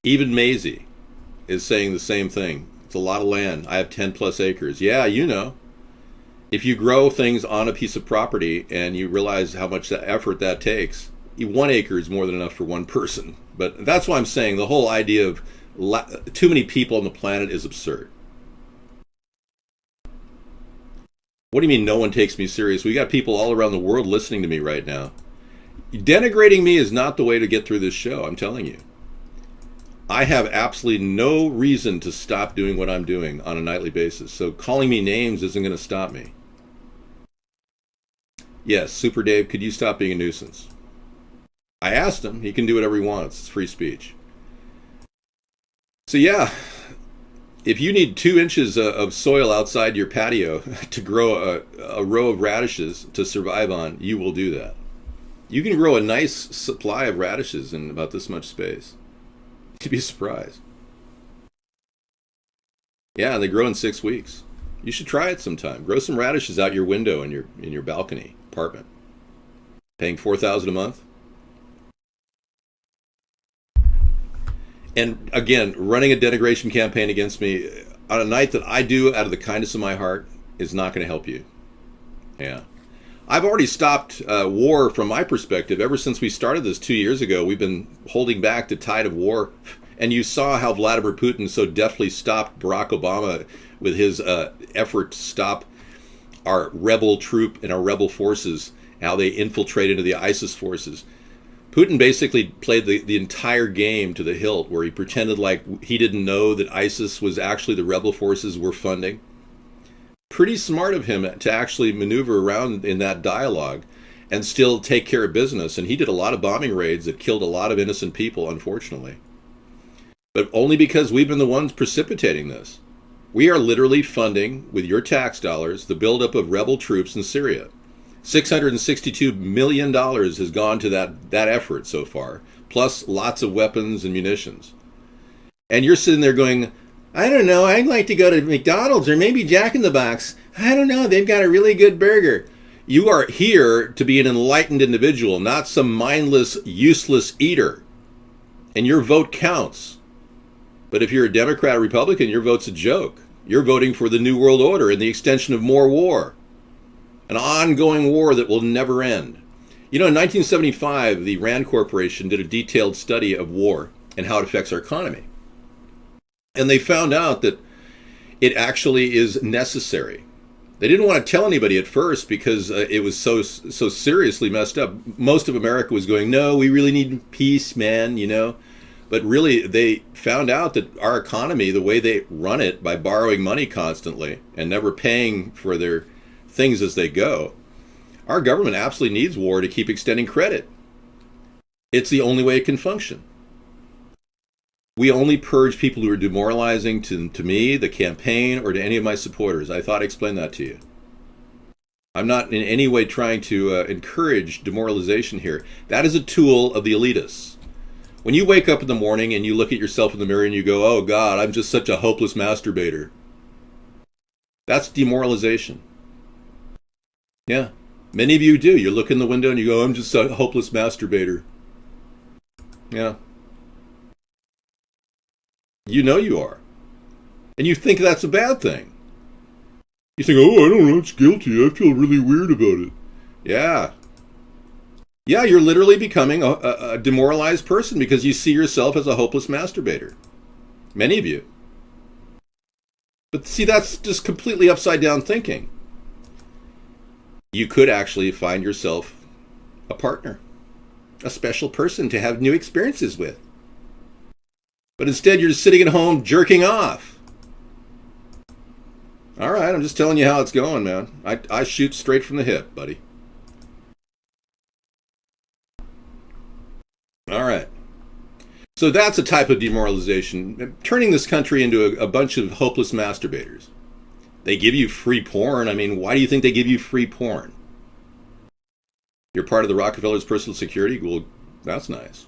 Even Maisie is saying the same thing. It's a lot of land. I have 10 plus acres. Yeah, you know. If you grow things on a piece of property and you realize how much effort that takes, 1 acre is more than enough for one person. But that's why I'm saying the whole idea of too many people on the planet is absurd. What do you mean no one takes me serious? We got people all around the world listening to me right now. Denigrating me is not the way to get through this show, I'm telling you. I have absolutely no reason to stop doing what I'm doing on a nightly basis. So calling me names isn't going to stop me. Yes, Super Dave, could you stop being a nuisance? I asked him. He can do whatever he wants. It's free speech. So yeah, if you need 2 inches of soil outside your patio to grow a row of radishes to survive on, you will do that. You can grow a nice supply of radishes in about this much space. You'd be surprised. Yeah, they grow in 6 weeks. You should try it sometime. Grow some radishes out your window in your balcony apartment. Paying $4,000 a month. And again, running a denigration campaign against me on a night that I do out of the kindness of my heart is not going to help you. Yeah. I've already stopped war from my perspective. Ever since we started this 2 years ago, we've been holding back the tide of war. And you saw how Vladimir Putin so deftly stopped Barack Obama with his effort to stop our rebel troop and our rebel forces, how they infiltrated into the ISIS forces. Putin basically played the entire game to the hilt, where he pretended like he didn't know that ISIS was actually the rebel forces we're funding. Pretty smart of him to actually maneuver around in that dialogue and still take care of business. And he did a lot of bombing raids that killed a lot of innocent people, unfortunately. But only because we've been the ones precipitating this. We are literally funding, with your tax dollars, the buildup of rebel troops in Syria. $662 million has gone to that effort so far, plus lots of weapons and munitions. And you're sitting there going, I don't know, I'd like to go to McDonald's or maybe Jack in the Box. I don't know, they've got a really good burger. You are here to be an enlightened individual, not some mindless, useless eater. And your vote counts. But if you're a Democrat or Republican, your vote's a joke. You're voting for the New World Order and the extension of more war. An ongoing war that will never end. You know, in 1975, the Rand Corporation did a detailed study of war and how it affects our economy. And they found out that it actually is necessary. They didn't want to tell anybody at first because it was so seriously messed up. Most of America was going, no, we really need peace, man, you know. But really, they found out that our economy, the way they run it by borrowing money constantly and never paying for their things as they go, our government absolutely needs war to keep extending credit. It's the only way it can function. We only purge people who are demoralizing to me, the campaign, or to any of my supporters. I thought I explained that to you. I'm not in any way trying to encourage demoralization here. That is a tool of the elitists. When you wake up in the morning and you look at yourself in the mirror and you go, oh God, I'm just such a hopeless masturbator. That's demoralization. Yeah, many of you do. You look in the window and you go, I'm just a hopeless masturbator. Yeah. You know you are. And you think that's a bad thing. You think, oh, I don't know, it's guilty. I feel really weird about it. Yeah. Yeah, you're literally becoming a demoralized person because you see yourself as a hopeless masturbator. Many of you. But see, that's just completely upside down thinking. You could actually find yourself a partner, a special person to have new experiences with. But instead, you're just sitting at home jerking off. All right, I'm just telling you how it's going, man. I shoot straight from the hip, buddy. All right. So that's a type of demoralization, turning this country into a bunch of hopeless masturbators. They give you free porn. I mean, why do you think they give you free porn? You're part of the Rockefellers' personal security? Well, that's nice.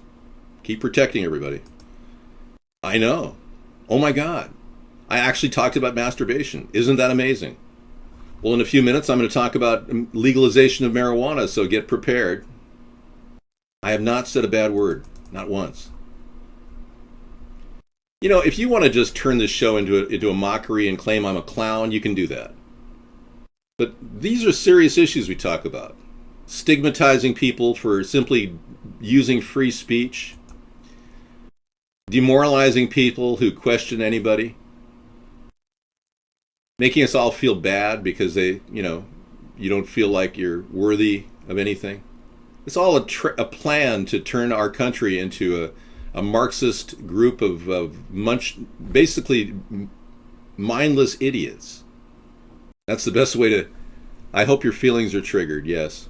Keep protecting everybody. I know. Oh my God. I actually talked about masturbation. Isn't that amazing? Well, in a few minutes, I'm going to talk about legalization of marijuana, so get prepared. I have not said a bad word. Not once. You know, if you want to just turn this show into a mockery and claim I'm a clown, you can do that. But these are serious issues we talk about. Stigmatizing people for simply using free speech, demoralizing people who question anybody, making us all feel bad because you don't feel like you're worthy of anything. It's all a plan to turn our country into a Marxist group of basically mindless idiots. That's the best way to. I hope your feelings are triggered. Yes.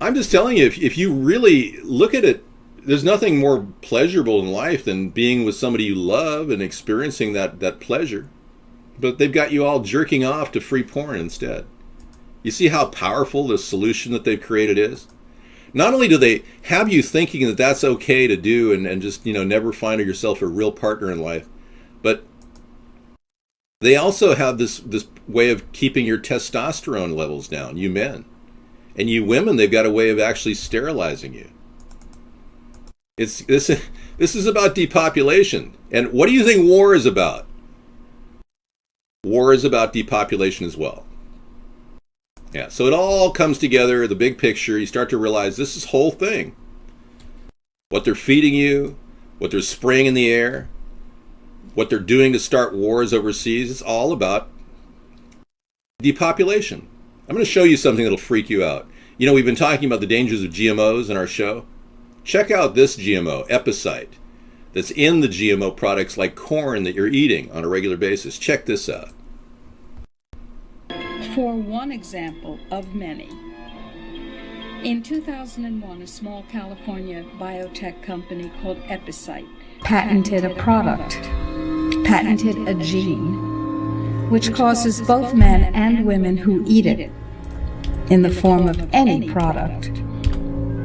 I'm just telling you, if you really look at it, there's nothing more pleasurable in life than being with somebody you love and experiencing that pleasure. But they've got you all jerking off to free porn instead. You see how powerful the solution that they've created is? Not only do they have you thinking that that's okay to do and just, never find yourself a real partner in life, but they also have this way of keeping your testosterone levels down, you men. And you women, they've got a way of actually sterilizing you. This is about depopulation. And what do you think war is about? War is about depopulation as well. Yeah, so it all comes together, the big picture. You start to realize this is whole thing. What they're feeding you, what they're spraying in the air, what they're doing to start wars overseas, it's all about depopulation. I'm going to show you something that'll freak you out. We've been talking about the dangers of GMOs in our show. Check out this GMO, Epicite, that's in the GMO products like corn that you're eating on a regular basis. Check this out. For one example of many, in 2001, a small California biotech company called Epicite patented a product, patented a gene, which causes both men and women who eat it, in the form of any product,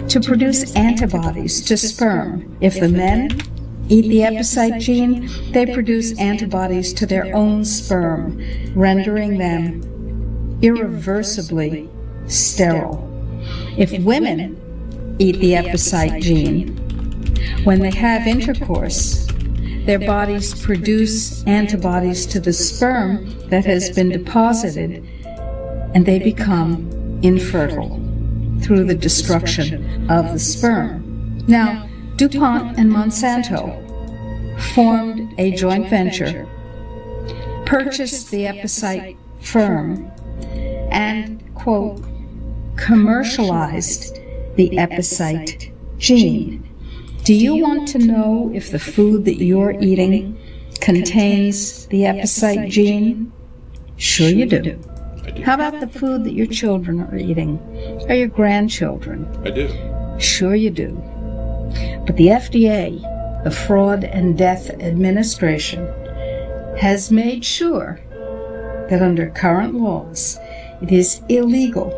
to produce antibodies to sperm. If the men eat the Epicite gene, they produce antibodies to their own sperm, rendering them irreversibly sterile. If women eat the Epicite gene, when they have intercourse, their bodies produce antibodies to the sperm that has been deposited, and they become infertile through the destruction of the sperm. Now, DuPont and Monsanto formed a joint venture, purchased the Epicite firm, and, quote, commercialized the Epicite gene. Do you want to know if the food that you're eating contains the Epicite gene? Sure you do. I do. How about the food that your children are eating, or your grandchildren? I do. Sure you do. But the FDA, the Fraud and Death Administration, has made sure that under current laws, it is illegal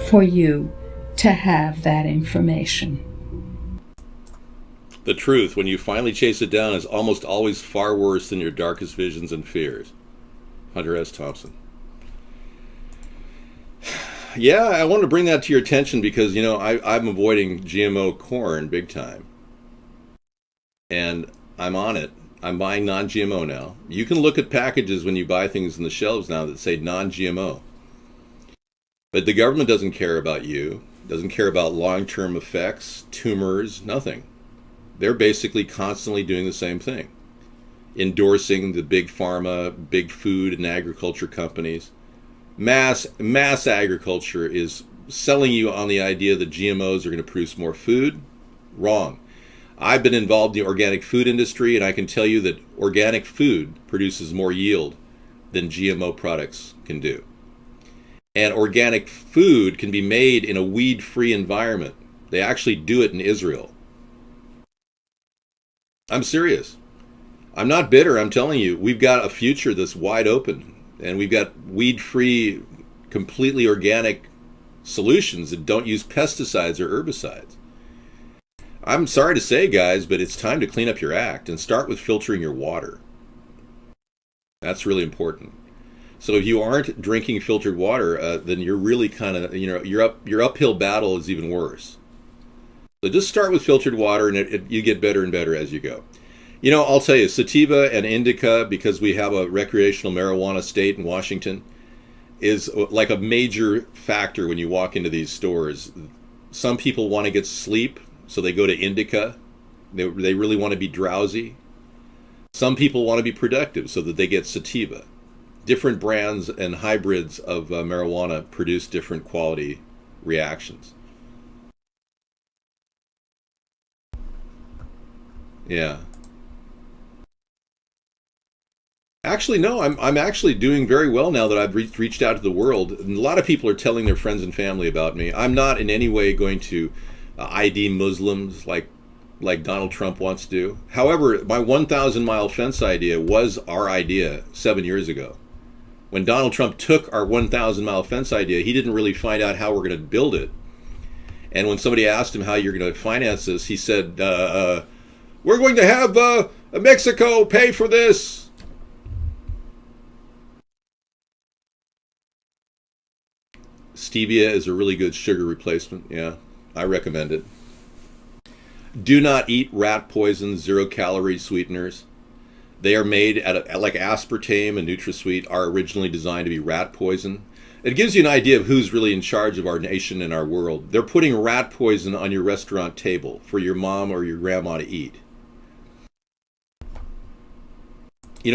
for you to have that information. The truth, when you finally chase it down, is almost always far worse than your darkest visions and fears. Hunter S. Thompson. Yeah, I wanted to bring that to your attention because, I'm avoiding GMO corn big time. And I'm on it. I'm buying non-GMO now. You can look at packages when you buy things in the shelves now that say non-GMO. But the government doesn't care about you, doesn't care about long-term effects, tumors, nothing. They're basically constantly doing the same thing. Endorsing the big pharma, big food and agriculture companies. Mass agriculture is selling you on the idea that GMOs are going to produce more food. Wrong. I've been involved in the organic food industry, and I can tell you that organic food produces more yield than GMO products can do. And organic food can be made in a weed-free environment. They actually do it in Israel. I'm serious. I'm not bitter. I'm telling you, we've got a future that's wide open. And we've got weed-free, completely organic solutions that don't use pesticides or herbicides. I'm sorry to say, guys, but it's time to clean up your act and start with filtering your water. That's really important. So if you aren't drinking filtered water, then you're really kind of, your uphill battle is even worse. So just start with filtered water, and you get better and better as you go. I'll tell you, sativa and indica, because we have a recreational marijuana state in Washington, is like a major factor when you walk into these stores. Some people want to get sleep, so they go to indica. They really want to be drowsy. Some people want to be productive, so that they get sativa. Different brands and hybrids of marijuana produce different quality reactions. Yeah. Actually, no, I'm actually doing very well now that I've reached out to the world. And a lot of people are telling their friends and family about me. I'm not in any way going to ID Muslims like Donald Trump wants to do. However, my 1,000 mile fence idea was our idea 7 years ago. When Donald Trump took our 1,000 mile fence idea, he didn't really find out how we're going to build it. And when somebody asked him how you're going to finance this, he said, we're going to have Mexico pay for this. Stevia is a really good sugar replacement. Yeah, I recommend it. Do not eat rat poison, 0-calorie sweeteners. They are made like aspartame and NutraSweet are originally designed to be rat poison. It gives you an idea of who's really in charge of our nation and our world. They're putting rat poison on your restaurant table for your mom or your grandma to eat.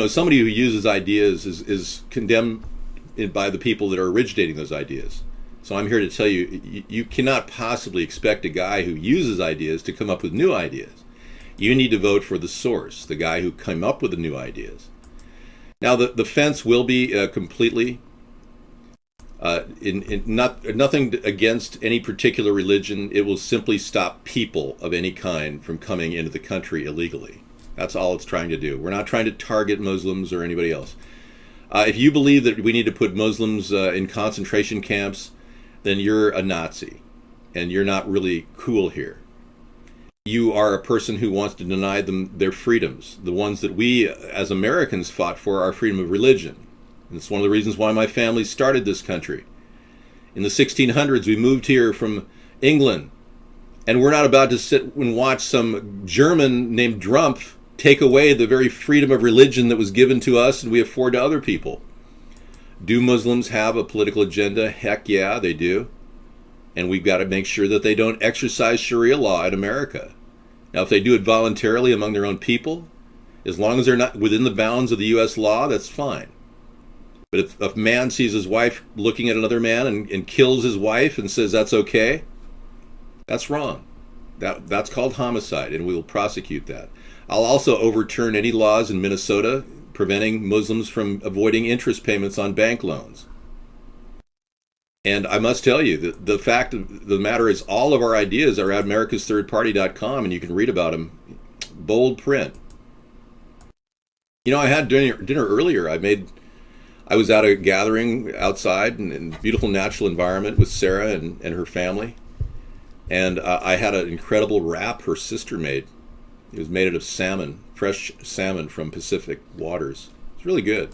Somebody who uses ideas is condemned by the people that are originating those ideas. So I'm here to tell you, you cannot possibly expect a guy who uses ideas to come up with new ideas. You need to vote for the source, the guy who came up with the new ideas. Now, the fence will be completely, nothing against any particular religion. It will simply stop people of any kind from coming into the country illegally. That's all it's trying to do. We're not trying to target Muslims or anybody else. If you believe that we need to put Muslims in concentration camps, then you're a Nazi, and you're not really cool here. You are a person who wants to deny them their freedoms, the ones that we as Americans fought for, our freedom of religion. And it's one of the reasons why my family started this country. In the 1600s, we moved here from England, and we're not about to sit and watch some German named Drumpf take away the very freedom of religion that was given to us and we afford to other people. Do Muslims have a political agenda? Heck yeah, they do. And we've got to make sure that they don't exercise Sharia law in America. Now, if they do it voluntarily among their own people, as long as they're not within the bounds of the U.S. law, that's fine. But if a man sees his wife looking at another man and kills his wife and says that's okay, that's wrong. That's called homicide, and we will prosecute that. I'll also overturn any laws in Minnesota preventing Muslims from avoiding interest payments on bank loans. And I must tell you that the fact of the matter is all of our ideas are at americasthirdparty.com, and you can read about them. Bold print. I had dinner earlier. I was at a gathering outside in a beautiful natural environment with Sarah and her family. And I had an incredible wrap her sister made. It was made out of salmon, fresh salmon from Pacific waters. It's really good.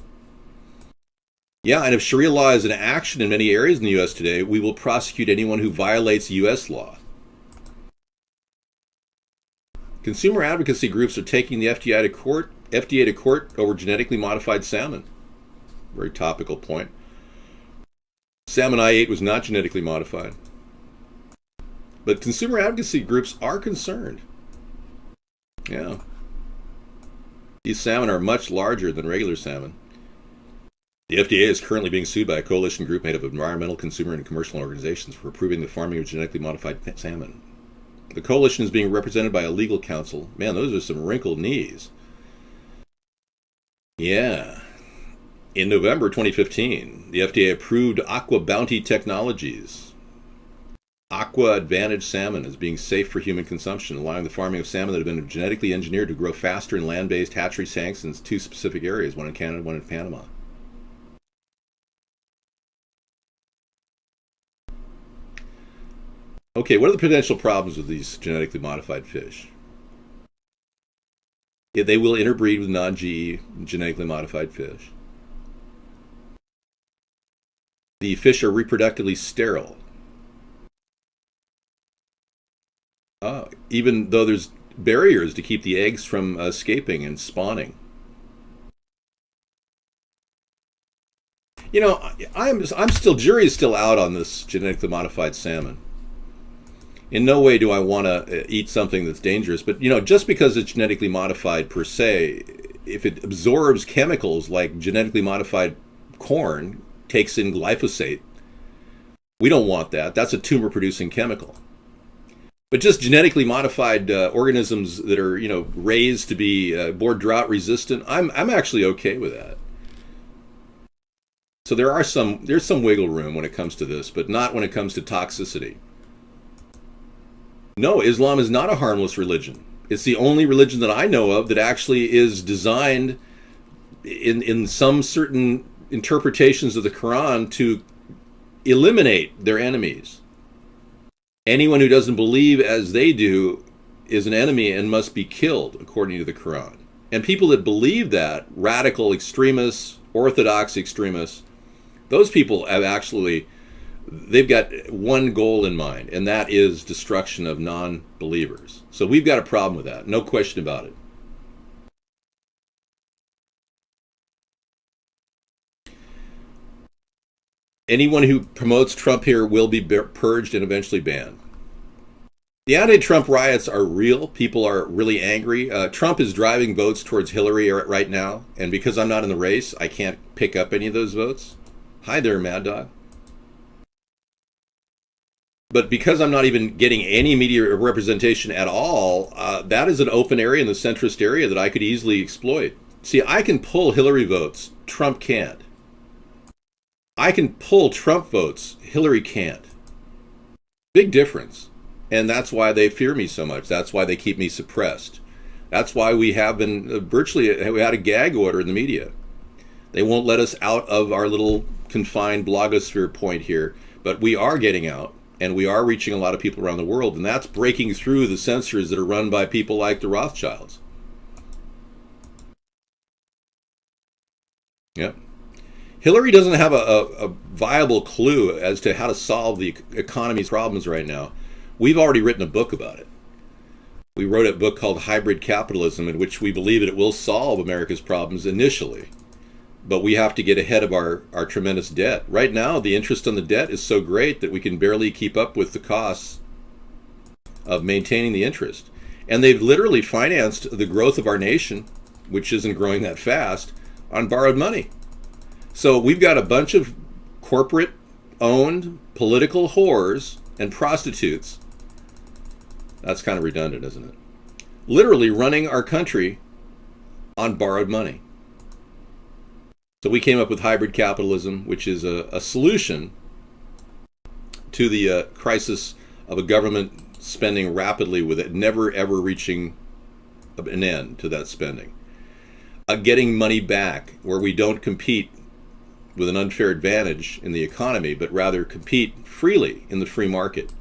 Yeah, and if Sharia law is in action in many areas in the U.S. today, we will prosecute anyone who violates U.S. law. Consumer advocacy groups are taking the FDA to court over genetically modified salmon. Very topical point. Salmon I ate was not genetically modified. But consumer advocacy groups are concerned. Yeah. These salmon are much larger than regular salmon. The FDA is currently being sued by a coalition group made of environmental, consumer, and commercial organizations for approving the farming of genetically modified salmon. The coalition is being represented by a legal counsel. Man, those are some wrinkled knees. Yeah. In November 2015, the FDA approved Aqua Bounty Technologies. Aqua Advantage salmon as being safe for human consumption, allowing the farming of salmon that have been genetically engineered to grow faster in land-based hatchery tanks in two specific areas, one in Canada, one in Panama. Okay, what are the potential problems with these genetically modified fish? Yeah, they will interbreed with non-GE genetically modified fish. The fish are reproductively sterile. Even though there's barriers to keep the eggs from escaping and spawning. You know, jury is still out on this genetically modified salmon. In no way do I want to eat something that's dangerous, but you know, just because it's genetically modified per se, if it absorbs chemicals like genetically modified corn takes in glyphosate, we don't want that. That's a tumor-producing chemical. But just genetically modified organisms that are, you know, raised to be more drought resistant, I'm actually okay with that. So there's some wiggle room when it comes to this, but not when it comes to toxicity. No, Islam is not a harmless religion. It's the only religion that I know of that actually is designed in some certain interpretations of the Quran to eliminate their enemies. Anyone who doesn't believe as they do is an enemy and must be killed, according to the Quran. And people that believe that, radical extremists, orthodox extremists, those people have they've got one goal in mind, and that is destruction of non-believers. So we've got a problem with that, no question about it. Anyone who promotes Trump here will be purged and eventually banned. The anti-Trump riots are real. People are really angry. Trump is driving votes towards Hillary right now, and because I'm not in the race, I can't pick up any of those votes. Hi there, Mad Dog. But because I'm not even getting any media representation at all, that is an open area in the centrist area that I could easily exploit. See, I can pull Hillary votes. Trump can't. I can pull Trump votes. Hillary can't. Big difference. And that's why they fear me so much. That's why they keep me suppressed. That's why we have been we had a gag order in the media. They won't let us out of our little confined blogosphere point here, but we are getting out. And we are reaching a lot of people around the world, and that's breaking through the censors that are run by people like the Rothschilds. Yep. Hillary doesn't have a viable clue as to how to solve the economy's problems right now. We've already written a book about it. We wrote a book called Hybrid Capitalism, in which we believe that it will solve America's problems initially. But we have to get ahead of our tremendous debt. Right now, the interest on the debt is so great that we can barely keep up with the costs of maintaining the interest. And they've literally financed the growth of our nation, which isn't growing that fast, on borrowed money. So we've got a bunch of corporate-owned political whores and prostitutes. That's kind of redundant, isn't it? Literally running our country on borrowed money. So we came up with hybrid capitalism, which is a solution to the crisis of a government spending rapidly with it never ever reaching an end to that spending. Getting money back where we don't compete with an unfair advantage in the economy, but rather compete freely in the free market.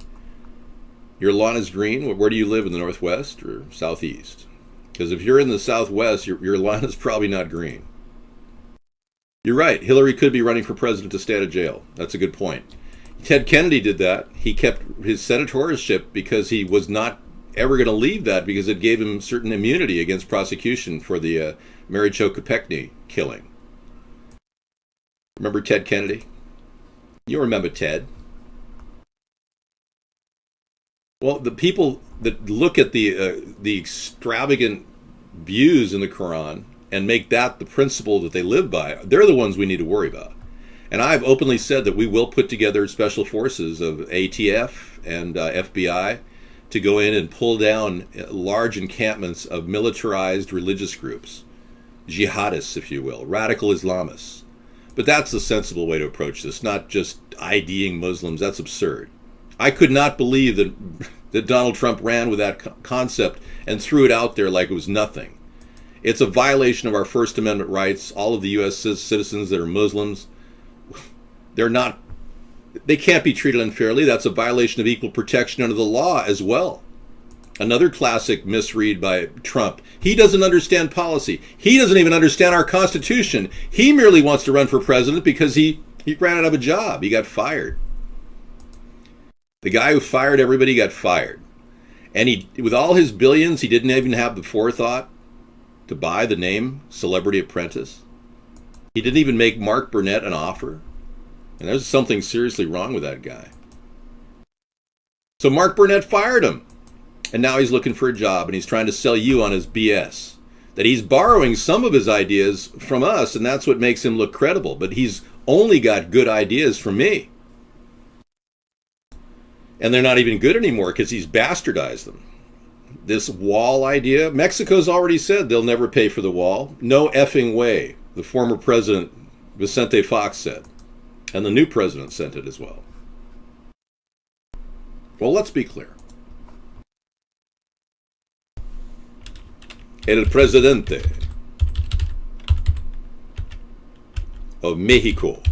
Your lawn is green. Where do you live, in the Northwest or Southeast? Because if you're in the Southwest, your lawn is probably not green. You're right. Hillary could be running for president to stay out of jail. That's a good point. Ted Kennedy did that. He kept his senatorship because he was not ever going to leave that, because it gave him certain immunity against prosecution for the Mary Jo Kopechne killing. Remember Ted Kennedy? You remember Ted. Well, the people that look at the extravagant views in the Quran and make that the principle that they live by, they're the ones we need to worry about. And I've openly said that we will put together special forces of ATF and FBI to go in and pull down large encampments of militarized religious groups, jihadists, if you will, radical Islamists. But that's the sensible way to approach this, not just IDing Muslims. That's absurd. I could not believe that Donald Trump ran with that concept and threw it out there like it was nothing. It's a violation of our First Amendment rights. All of the U.S. citizens that are Muslims, they can't be treated unfairly. That's a violation of equal protection under the law as well. Another classic misread by Trump. He doesn't understand policy. He doesn't even understand our Constitution. He merely wants to run for president because he ran out of a job. He got fired. The guy who fired everybody got fired. And he, with all his billions, he didn't even have the forethought to buy the name Celebrity Apprentice. He didn't even make Mark Burnett an offer. And there's something seriously wrong with that guy. So Mark Burnett fired him. And now he's looking for a job, and he's trying to sell you on his BS. That he's borrowing some of his ideas from us, and that's what makes him look credible. But he's only got good ideas from me. And they're not even good anymore because he's bastardized them. This wall idea, Mexico's already said they'll never pay for the wall. No effing way, the former president Vicente Fox said. And the new president sent it as well. Well, let's be clear. El presidente of Mexico.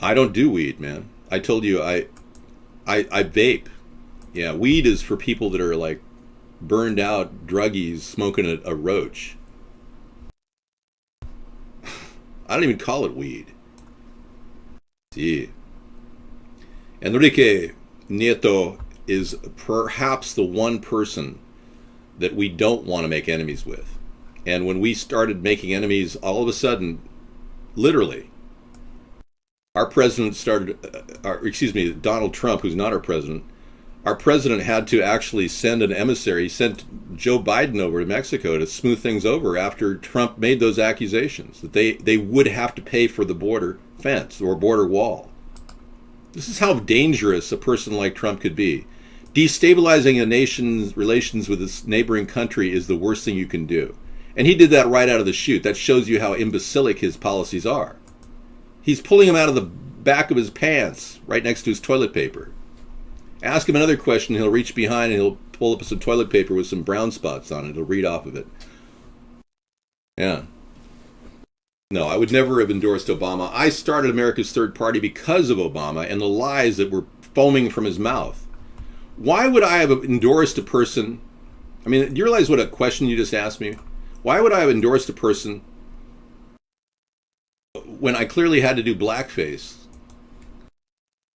I don't do weed, man. I told you I vape. Yeah, weed is for people that are like burned out druggies smoking a roach. I don't even call it weed. Sí. Enrique Nieto is perhaps the one person that we don't want to make enemies with. And when we started making enemies, all of a sudden, literally, our president started, Donald Trump, who's not our president had to actually send an emissary. He sent Joe Biden over to Mexico to smooth things over after Trump made those accusations that they would have to pay for the border fence or border wall. This is how dangerous a person like Trump could be. Destabilizing a nation's relations with its neighboring country is the worst thing you can do. And he did that right out of the chute. That shows you how imbecilic his policies are. He's pulling him out of the back of his pants, right next to his toilet paper. Ask him another question, he'll reach behind and he'll pull up some toilet paper with some brown spots on it. He'll read off of it. Yeah. No, I would never have endorsed Obama. I started America's Third Party because of Obama and the lies that were foaming from his mouth. Why would I have endorsed a person? I mean, do you realize what a question you just asked me? Why would I have endorsed a person when I clearly had to do blackface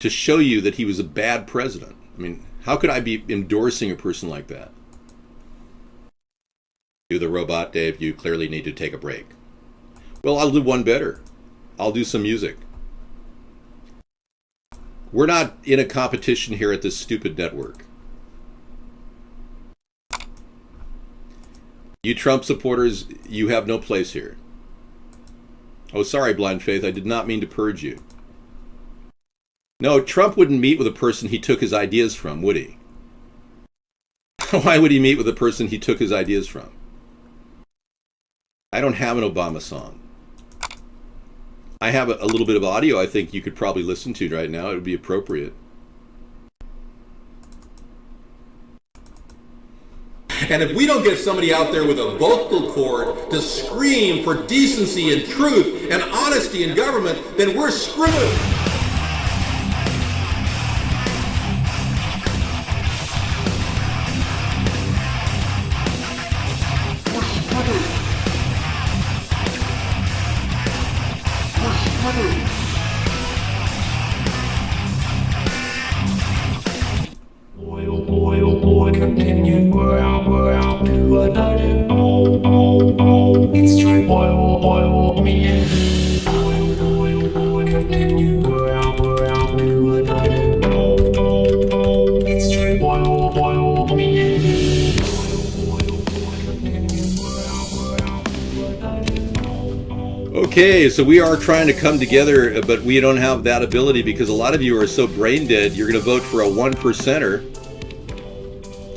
to show you that he was a bad president? I mean, how could I be endorsing a person like that? Do the robot, Dave, you clearly need to take a break. Well, I'll do one better. I'll do some music. We're not in a competition here at this stupid network. You Trump supporters, you have no place here. Oh, sorry, Blind Faith, I did not mean to purge you. No, Trump wouldn't meet with a person he took his ideas from, would he? Why would he meet with a person he took his ideas from? I don't have an Obama song. I have a little bit of audio I think you could probably listen to right now. It would be appropriate. And if we don't get somebody out there with a vocal cord to scream for decency and truth and honesty in government, then we're screwed. Continue, to another, it's true, me and continue, to another, it's true, me and Okay, so we are trying to come together, but we don't have that ability because a lot of you are so brain dead, you're going to vote for a 1%er.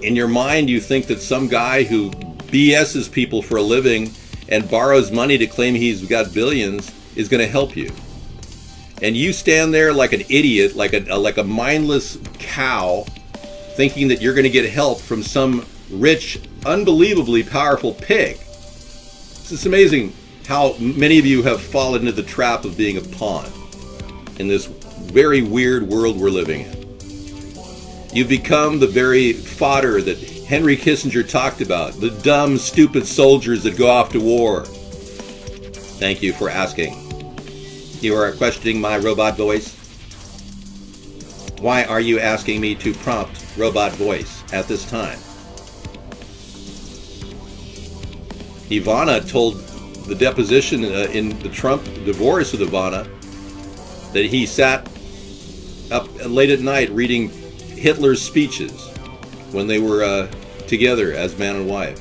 In your mind, you think that some guy who BS's people for a living and borrows money to claim he's got billions is going to help you. And you stand there like an idiot, like a mindless cow, thinking that you're going to get help from some rich, unbelievably powerful pig. It's just amazing how many of you have fallen into the trap of being a pawn in this very weird world we're living in. You've become the very fodder that Henry Kissinger talked about, the dumb, stupid soldiers that go off to war. Thank you for asking. You are questioning my robot voice? Why are you asking me to prompt robot voice at this time? Ivana told the deposition in the Trump divorce with Ivana that he sat up late at night reading Hitler's speeches when they were together as man and wife.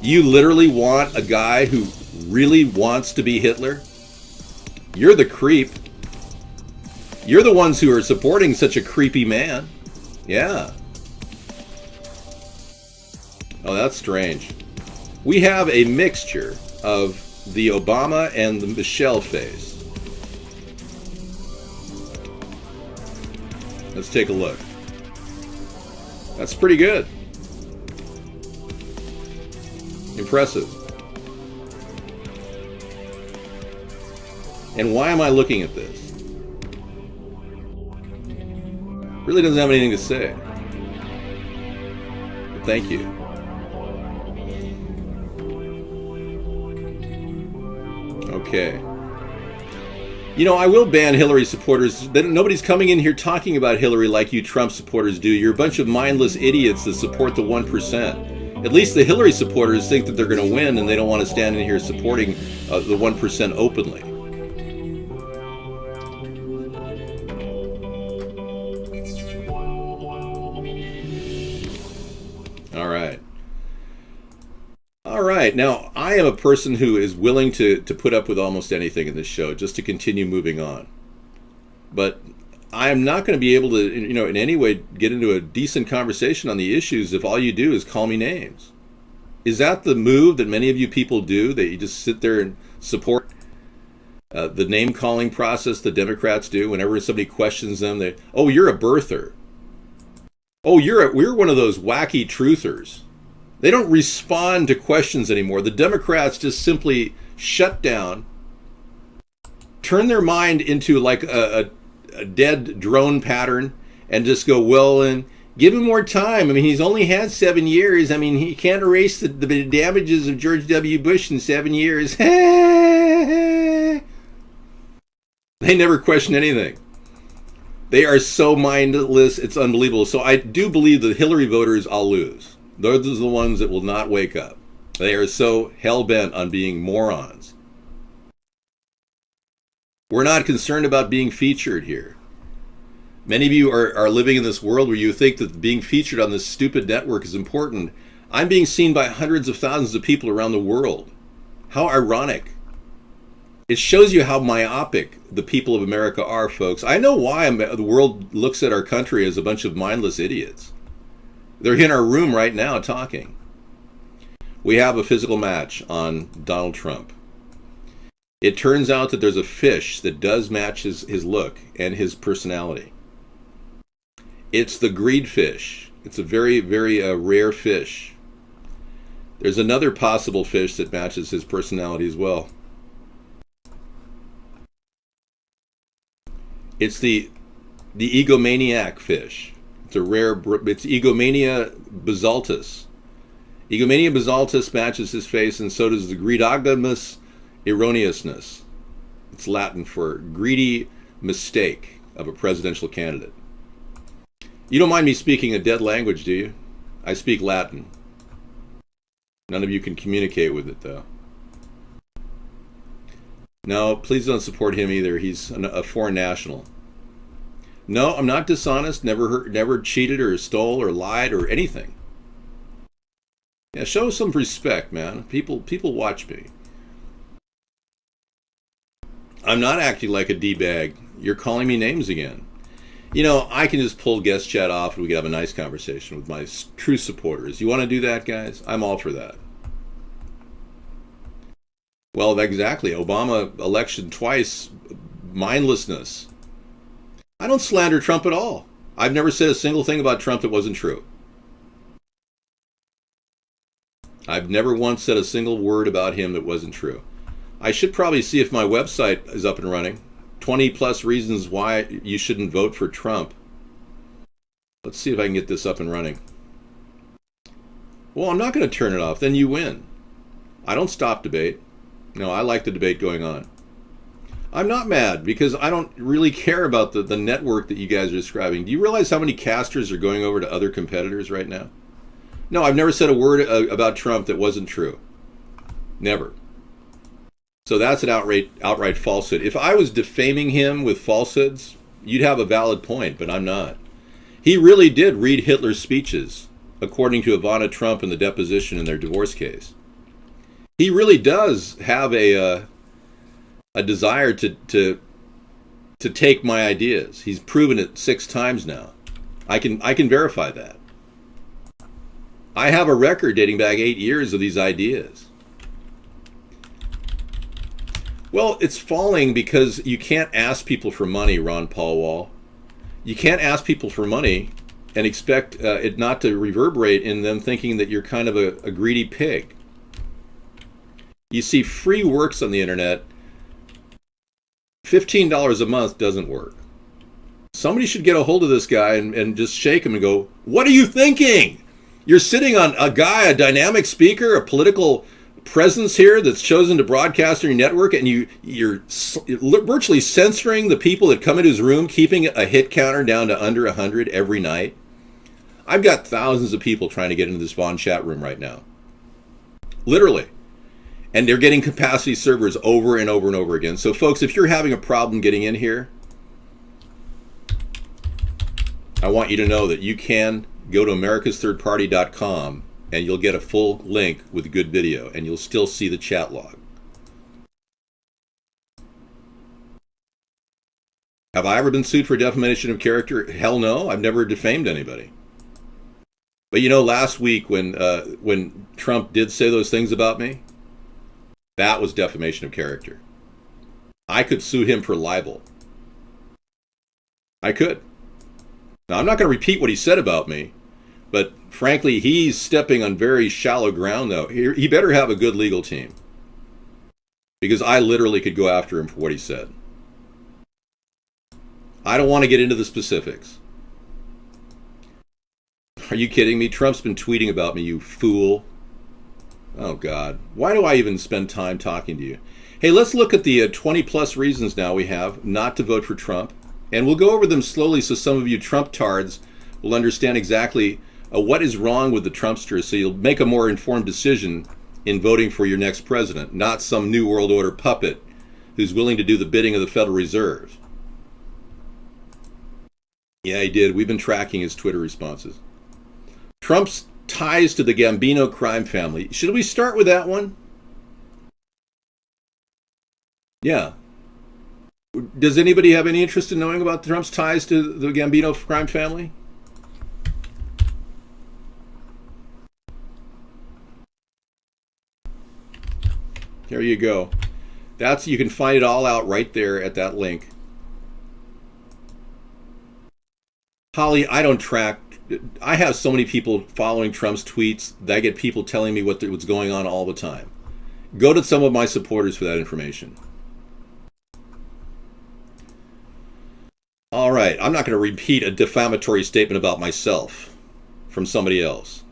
You literally want a guy who really wants to be Hitler? You're the creep. You're the ones who are supporting such a creepy man. Yeah. Oh, that's strange. We have a mixture of the Obama and the Michelle face. Let's take a look. That's pretty good. Impressive. And why am I looking at this? Really doesn't have anything to say. But thank you. Okay. You know, I will ban Hillary supporters. Nobody's coming in here talking about Hillary like you Trump supporters do. You're a bunch of mindless idiots that support the 1%. At least the Hillary supporters think that they're going to win, and they don't want to stand in here supporting the 1% openly. All right. Now, I am a person who is willing to put up with almost anything in this show just to continue moving on. But I am not going to be able to, in any way get into a decent conversation on the issues if all you do is call me names. Is that the move that many of you people do, that you just sit there and support the name-calling process the Democrats do whenever somebody questions them? Oh, you're a birther. Oh, we're one of those wacky truthers. They don't respond to questions anymore. The Democrats just simply shut down, turn their mind into like a dead drone pattern, and just go, well, and give him more time. I mean, he's only had 7 years. I mean, he can't erase the damages of George W. Bush in 7 years. They never question anything. They are so mindless, it's unbelievable. So I do believe the Hillary voters, I'll lose. Those are the ones that will not wake up. They are so hell-bent on being morons. We're not concerned about being featured here. Many of you are living in this world where you think that being featured on this stupid network is important. I'm being seen by hundreds of thousands of people around the world. How ironic. It shows you how myopic the people of America are, folks. I know why the world looks at our country as a bunch of mindless idiots. They're in our room right now talking. We have a physical match on Donald Trump. It turns out that there's a fish that does match his look and his personality. It's the greed fish. It's a very, very rare fish. There's another possible fish that matches his personality as well. It's the egomaniac fish. It's Egomania basaltus. Egomania basaltus matches his face, and so does the greedogamous erroneousness. It's Latin for greedy mistake of a presidential candidate. You don't mind me speaking a dead language, do you? I speak Latin. None of you can communicate with it, though. No, please don't support him either. He's a foreign national. No, I'm not dishonest, never cheated or stole or lied or anything. Yeah, show some respect, man. People watch me. I'm not acting like a D-bag. You're calling me names again. I can just pull guest chat off and we can have a nice conversation with my true supporters. You want to do that, guys? I'm all for that. Well, exactly. Obama election twice, mindlessness. I don't slander Trump at all. I've never said a single thing about Trump that wasn't true. I've never once said a single word about him that wasn't true. I should probably see if my website is up and running. 20 plus reasons why you shouldn't vote for Trump. Let's see if I can get this up and running. Well, I'm not going to turn it off. Then you win. I don't stop debate. No, I like the debate going on. I'm not mad because I don't really care about the network that you guys are describing. Do you realize how many casters are going over to other competitors right now? No, I've never said a word about Trump that wasn't true. Never. So that's an outright falsehood. If I was defaming him with falsehoods, you'd have a valid point, but I'm not. He really did read Hitler's speeches, according to Ivana Trump in the deposition in their divorce case. He really does have a desire to take my ideas. He's proven it 6 times now. I can verify that. I have a record dating back 8 years of these ideas. Well, it's falling because you can't ask people for money, Ron Paul Wall. You can't ask people for money and expect it not to reverberate in them thinking that you're kind of a greedy pig. You see free works on the internet. $15 a month doesn't work. Somebody should get a hold of this guy and just shake him and go, what are you thinking? You're sitting on a guy, a dynamic speaker, a political presence here that's chosen to broadcast on your network, and you're virtually censoring the people that come into his room, keeping a hit counter down to under 100 every night. I've got thousands of people trying to get into this Vaughn chat room right now. Literally. And they're getting capacity servers over and over and over again. So folks, if you're having a problem getting in here, I want you to know that you can go to americasthirdparty.com and you'll get a full link with a good video, and you'll still see the chat log. Have I ever been sued for defamation of character? Hell no, I've never defamed anybody. But you know, last week when Trump did say those things about me, that was defamation of character. I could sue him for libel. I could. Now, I'm not going to repeat what he said about me, but frankly, he's stepping on very shallow ground, though. He better have a good legal team, because I literally could go after him for what he said. I don't want to get into the specifics. Are you kidding me? Trump's been tweeting about me, you fool. Oh, God. Why do I even spend time talking to you? Hey, let's look at the 20-plus reasons now we have not to vote for Trump. And we'll go over them slowly so some of you Trump-tards will understand exactly what is wrong with the Trumpsters, so you'll make a more informed decision in voting for your next president, not some New World Order puppet who's willing to do the bidding of the Federal Reserve. Yeah, he did. We've been tracking his Twitter responses. Trump's ties to the Gambino crime family. Should we start with that one? Yeah. Does anybody have any interest in knowing about Trump's ties to the Gambino crime family? There you go. You can find it all out right there at that link. Holly, I don't track. I have so many people following Trump's tweets that I get people telling me what's going on all the time. Go to some of my supporters for that information. All right, I'm not going to repeat a defamatory statement about myself from somebody else.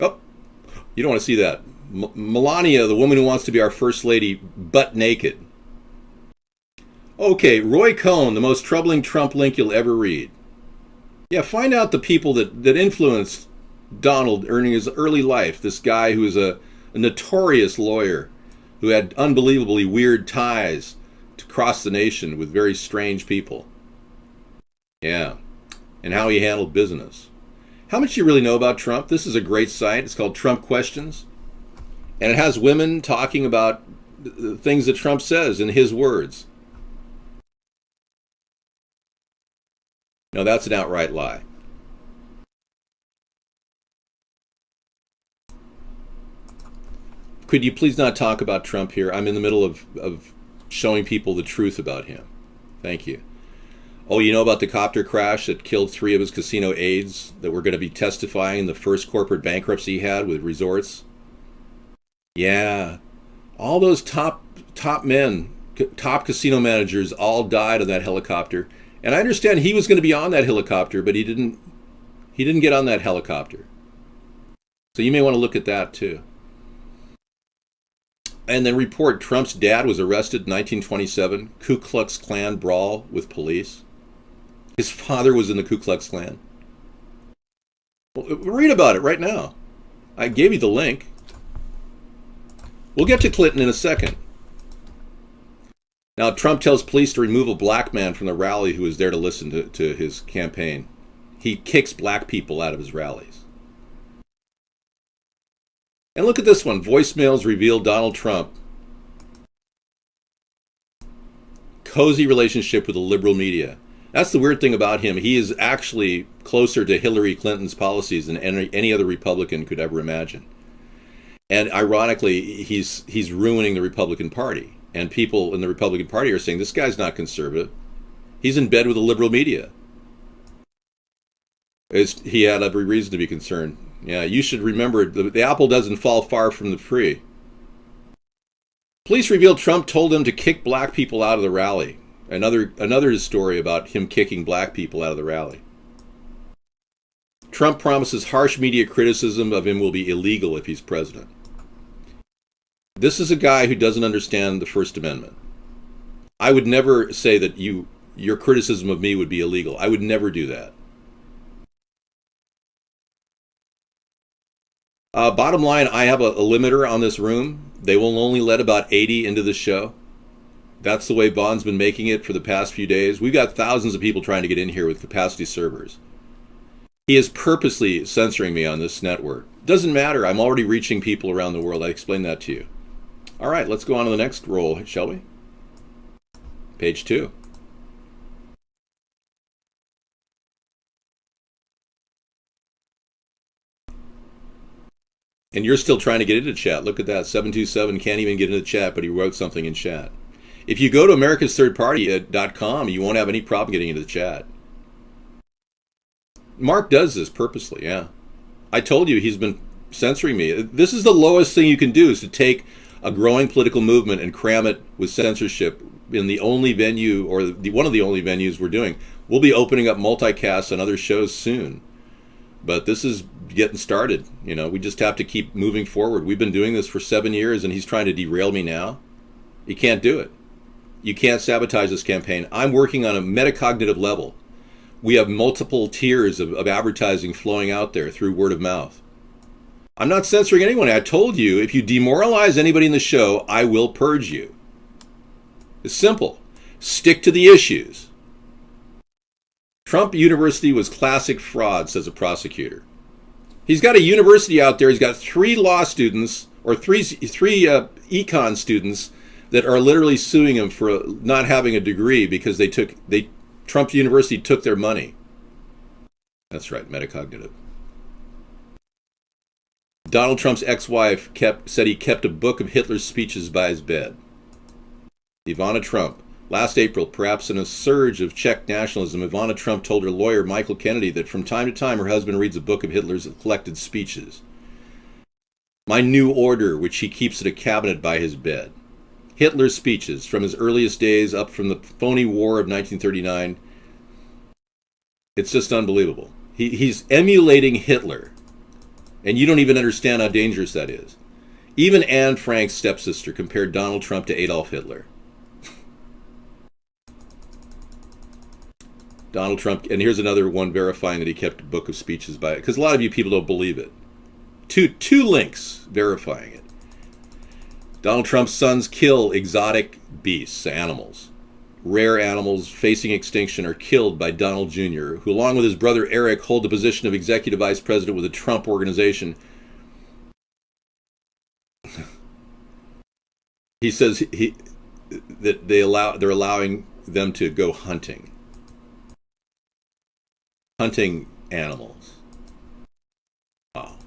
Oh, you don't want to see that. Melania, the woman who wants to be our first lady, butt naked. Okay, Roy Cohn, the most troubling Trump link you'll ever read. Yeah, find out the people that influenced Donald earning his early life. This guy who is a notorious lawyer who had unbelievably weird ties across the nation with very strange people. Yeah, and how he handled business. How much do you really know about Trump? This is a great site. It's called Trump Questions. And it has women talking about the things that Trump says in his words. No, that's an outright lie. Could you please not talk about Trump here? I'm in the middle of showing people the truth about him. Thank you. Oh, you know about the copter crash that killed 3 of his casino aides that were going to be testifying in the first corporate bankruptcy he had with resorts? Yeah. All those top men, top casino managers all died on that helicopter. And I understand he was going to be on that helicopter, but he didn't get on that helicopter. So you may want to look at that too. And then report Trump's dad was arrested in 1927, Ku Klux Klan brawl with police. His father was in the Ku Klux Klan. Well, read about it right now. I gave you the link. We'll get to Clinton in a second. Now, Trump tells police to remove a black man from the rally who was there to listen to his campaign. He kicks black people out of his rallies. And look at this one. Voicemails reveal Donald Trump. Cozy relationship with the liberal media. That's the weird thing about him. He is actually closer to Hillary Clinton's policies than any other Republican could ever imagine. And ironically, he's ruining the Republican Party. And people in the Republican Party are saying, this guy's not conservative. He's in bed with the liberal media. He had every reason to be concerned. Yeah, you should remember, the apple doesn't fall far from the tree. Police revealed Trump told them to kick black people out of the rally. Another story about him kicking black people out of the rally. Trump promises harsh media criticism of him will be illegal if he's president. This is a guy who doesn't understand the First Amendment. I would never say that your criticism of me would be illegal. I would never do that. Bottom line, I have a limiter on this room. They will only let about 80 into the show. That's the way Bond's been making it for the past few days. We've got thousands of people trying to get in here with capacity servers. He is purposely censoring me on this network. Doesn't matter. I'm already reaching people around the world. I explained that to you. All right, let's go on to the next roll, shall we? Page 2. And you're still trying to get into chat. Look at that. 727 can't even get into chat, but he wrote something in chat. If you go to americasthirdparty.com, you won't have any problem getting into the chat. Mark does this purposely, yeah. I told you he's been censoring me. This is the lowest thing you can do, is to take a growing political movement and cram it with censorship in the only venue, or one of the only venues we're doing. We'll be opening up multicasts on other shows soon. But this is getting started. You know, we just have to keep moving forward. We've been doing this for 7 years, and he's trying to derail me now. He can't do it. You can't sabotage this campaign. I'm working on a metacognitive level. We have multiple tiers of advertising flowing out there through word of mouth. I'm not censoring anyone. I told you, if you demoralize anybody in the show, I will purge you. It's simple. Stick to the issues. Trump University was classic fraud, says a prosecutor. He's got a university out there. He's got 3 law students, or three econ students, that are literally suing him for not having a degree because Trump University took their money. That's right, metacognitive. Donald Trump's ex-wife said he kept a book of Hitler's speeches by his bed. Ivana Trump. Last April, perhaps in a surge of Czech nationalism, Ivana Trump told her lawyer, Michael Kennedy, that from time to time her husband reads a book of Hitler's collected speeches. My New Order, which he keeps in a cabinet by his bed. Hitler's speeches, from his earliest days up from the phony war of 1939. It's just unbelievable. He's emulating Hitler. And you don't even understand how dangerous that is. Even Anne Frank's stepsister compared Donald Trump to Adolf Hitler. Donald Trump, and here's another one verifying that he kept a book of speeches by it, because a lot of you people don't believe it. Two links verifying it. Donald Trump's sons kill exotic beasts, animals. Rare animals facing extinction are killed by Donald Jr., who along with his brother Eric hold the position of executive vice president with the Trump Organization. He says that they're allowing them to go hunting animals. Wow.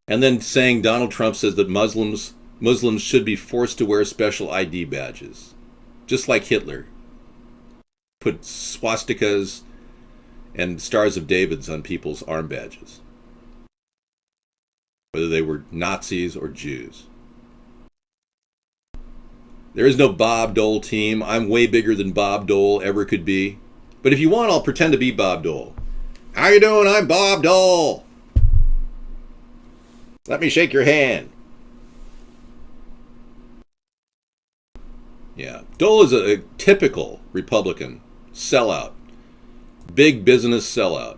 And then saying Donald Trump says that Muslims should be forced to wear special ID badges, just like Hitler put swastikas and stars of Davids on people's arm badges, whether they were Nazis or Jews. There is no Bob Dole team. I'm way bigger than Bob Dole ever could be. But if you want, I'll pretend to be Bob Dole. How you doing? I'm Bob Dole. Let me shake your hand. Yeah. Dole is a typical Republican sellout. Big business sellout.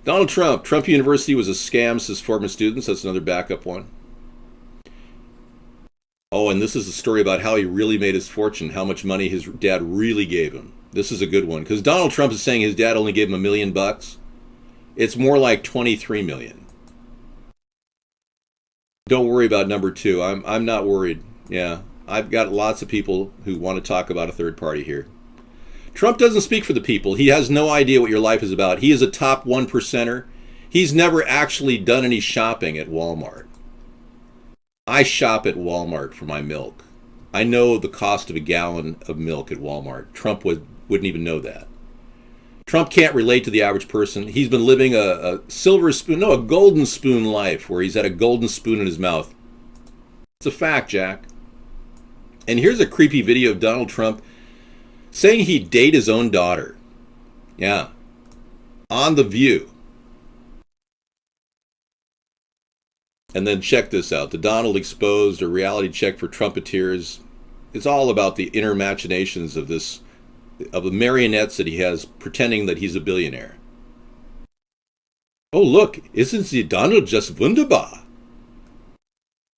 Donald Trump. Trump University was a scam, says former students. That's another backup one. Oh, and this is a story about how he really made his fortune, how much money his dad really gave him. This is a good one, because Donald Trump is saying his dad only gave him $1 million. It's more like 23 million. Don't worry about number two. I'm not worried. Yeah, I've got lots of people who want to talk about a third party here. Trump doesn't speak for the people. He has no idea what your life is about. He is a top 1%er. He's never actually done any shopping at Walmart. I shop at Walmart for my milk. I know the cost of a gallon of milk at Walmart. Trump wouldn't even know that. Trump can't relate to the average person. He's been living a golden spoon life where he's had a golden spoon in his mouth. It's a fact, Jack. And here's a creepy video of Donald Trump saying he'd date his own daughter. Yeah. On The View. And then check this out. The Donald Exposed, a reality check for Trumpeteers. It's all about the inner machinations of the marionettes that he has pretending that he's a billionaire. Oh, look, isn't the Donald just wunderbar?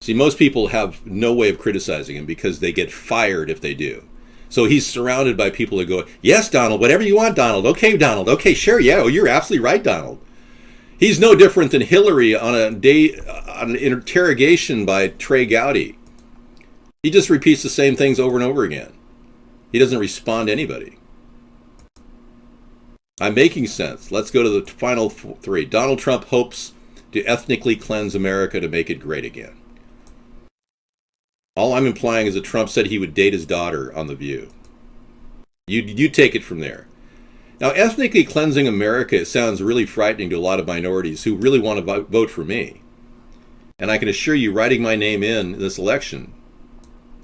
See, most people have no way of criticizing him because they get fired if they do. So he's surrounded by people that go, yes, Donald, whatever you want, Donald. Okay, Donald. Okay, sure, yeah, you're absolutely right, Donald. He's no different than Hillary on an interrogation by Trey Gowdy. He just repeats the same things over and over again. He doesn't respond to anybody. I'm making sense. Let's go to the final three. Donald Trump hopes to ethnically cleanse America to make it great again. All I'm implying is that Trump said he would date his daughter on The View. You take it from there. Now, ethnically cleansing America sounds really frightening to a lot of minorities who really want to vote for me. And I can assure you, writing my name in this election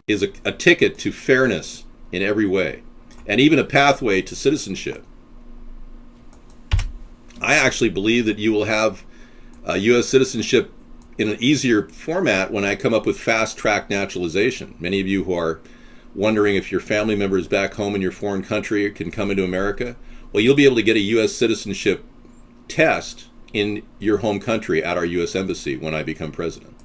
is a ticket to fairness in every way, and even a pathway to citizenship. I actually believe that you will have U.S. citizenship in an easier format when I come up with fast-track naturalization. Many of you who are wondering if your family members back home in your foreign country can come into America, well, you'll be able to get a U.S. citizenship test in your home country at our U.S. Embassy when I become president.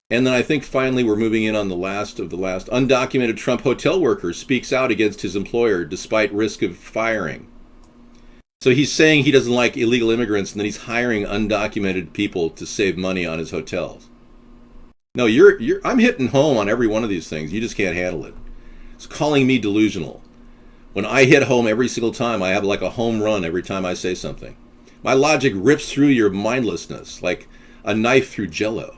And then I think finally we're moving in on the last of the last. Undocumented Trump hotel worker speaks out against his employer despite risk of firing. So he's saying he doesn't like illegal immigrants, and then he's hiring undocumented people to save money on his hotels. No, I'm hitting home on every one of these things. You just can't handle it. It's calling me delusional. When I hit home every single time, I have like a home run every time I say something. My logic rips through your mindlessness like a knife through Jell-O.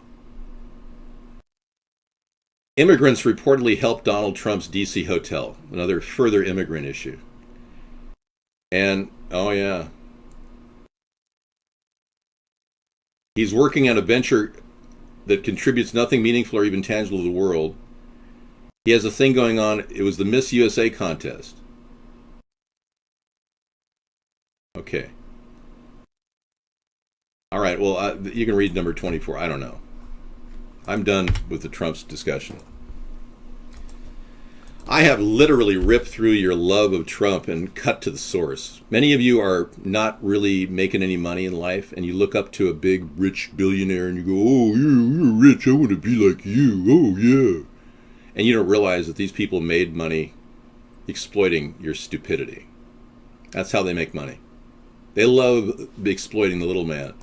Immigrants reportedly helped Donald Trump's D.C. hotel, another further immigrant issue. And, oh yeah, he's working on a venture that contributes nothing meaningful or even tangible to the world. He has a thing going on. It was the Miss USA contest. Okay. All right, well, you can read number 24. I don't know. I'm done with the Trump's discussion. I have literally ripped through your love of Trump and cut to the source. Many of you are not really making any money in life, and you look up to a big, rich billionaire and you go, oh, you're rich, I want to be like you, oh, yeah. And you don't realize that these people made money exploiting your stupidity. That's how they make money. They love exploiting the little man.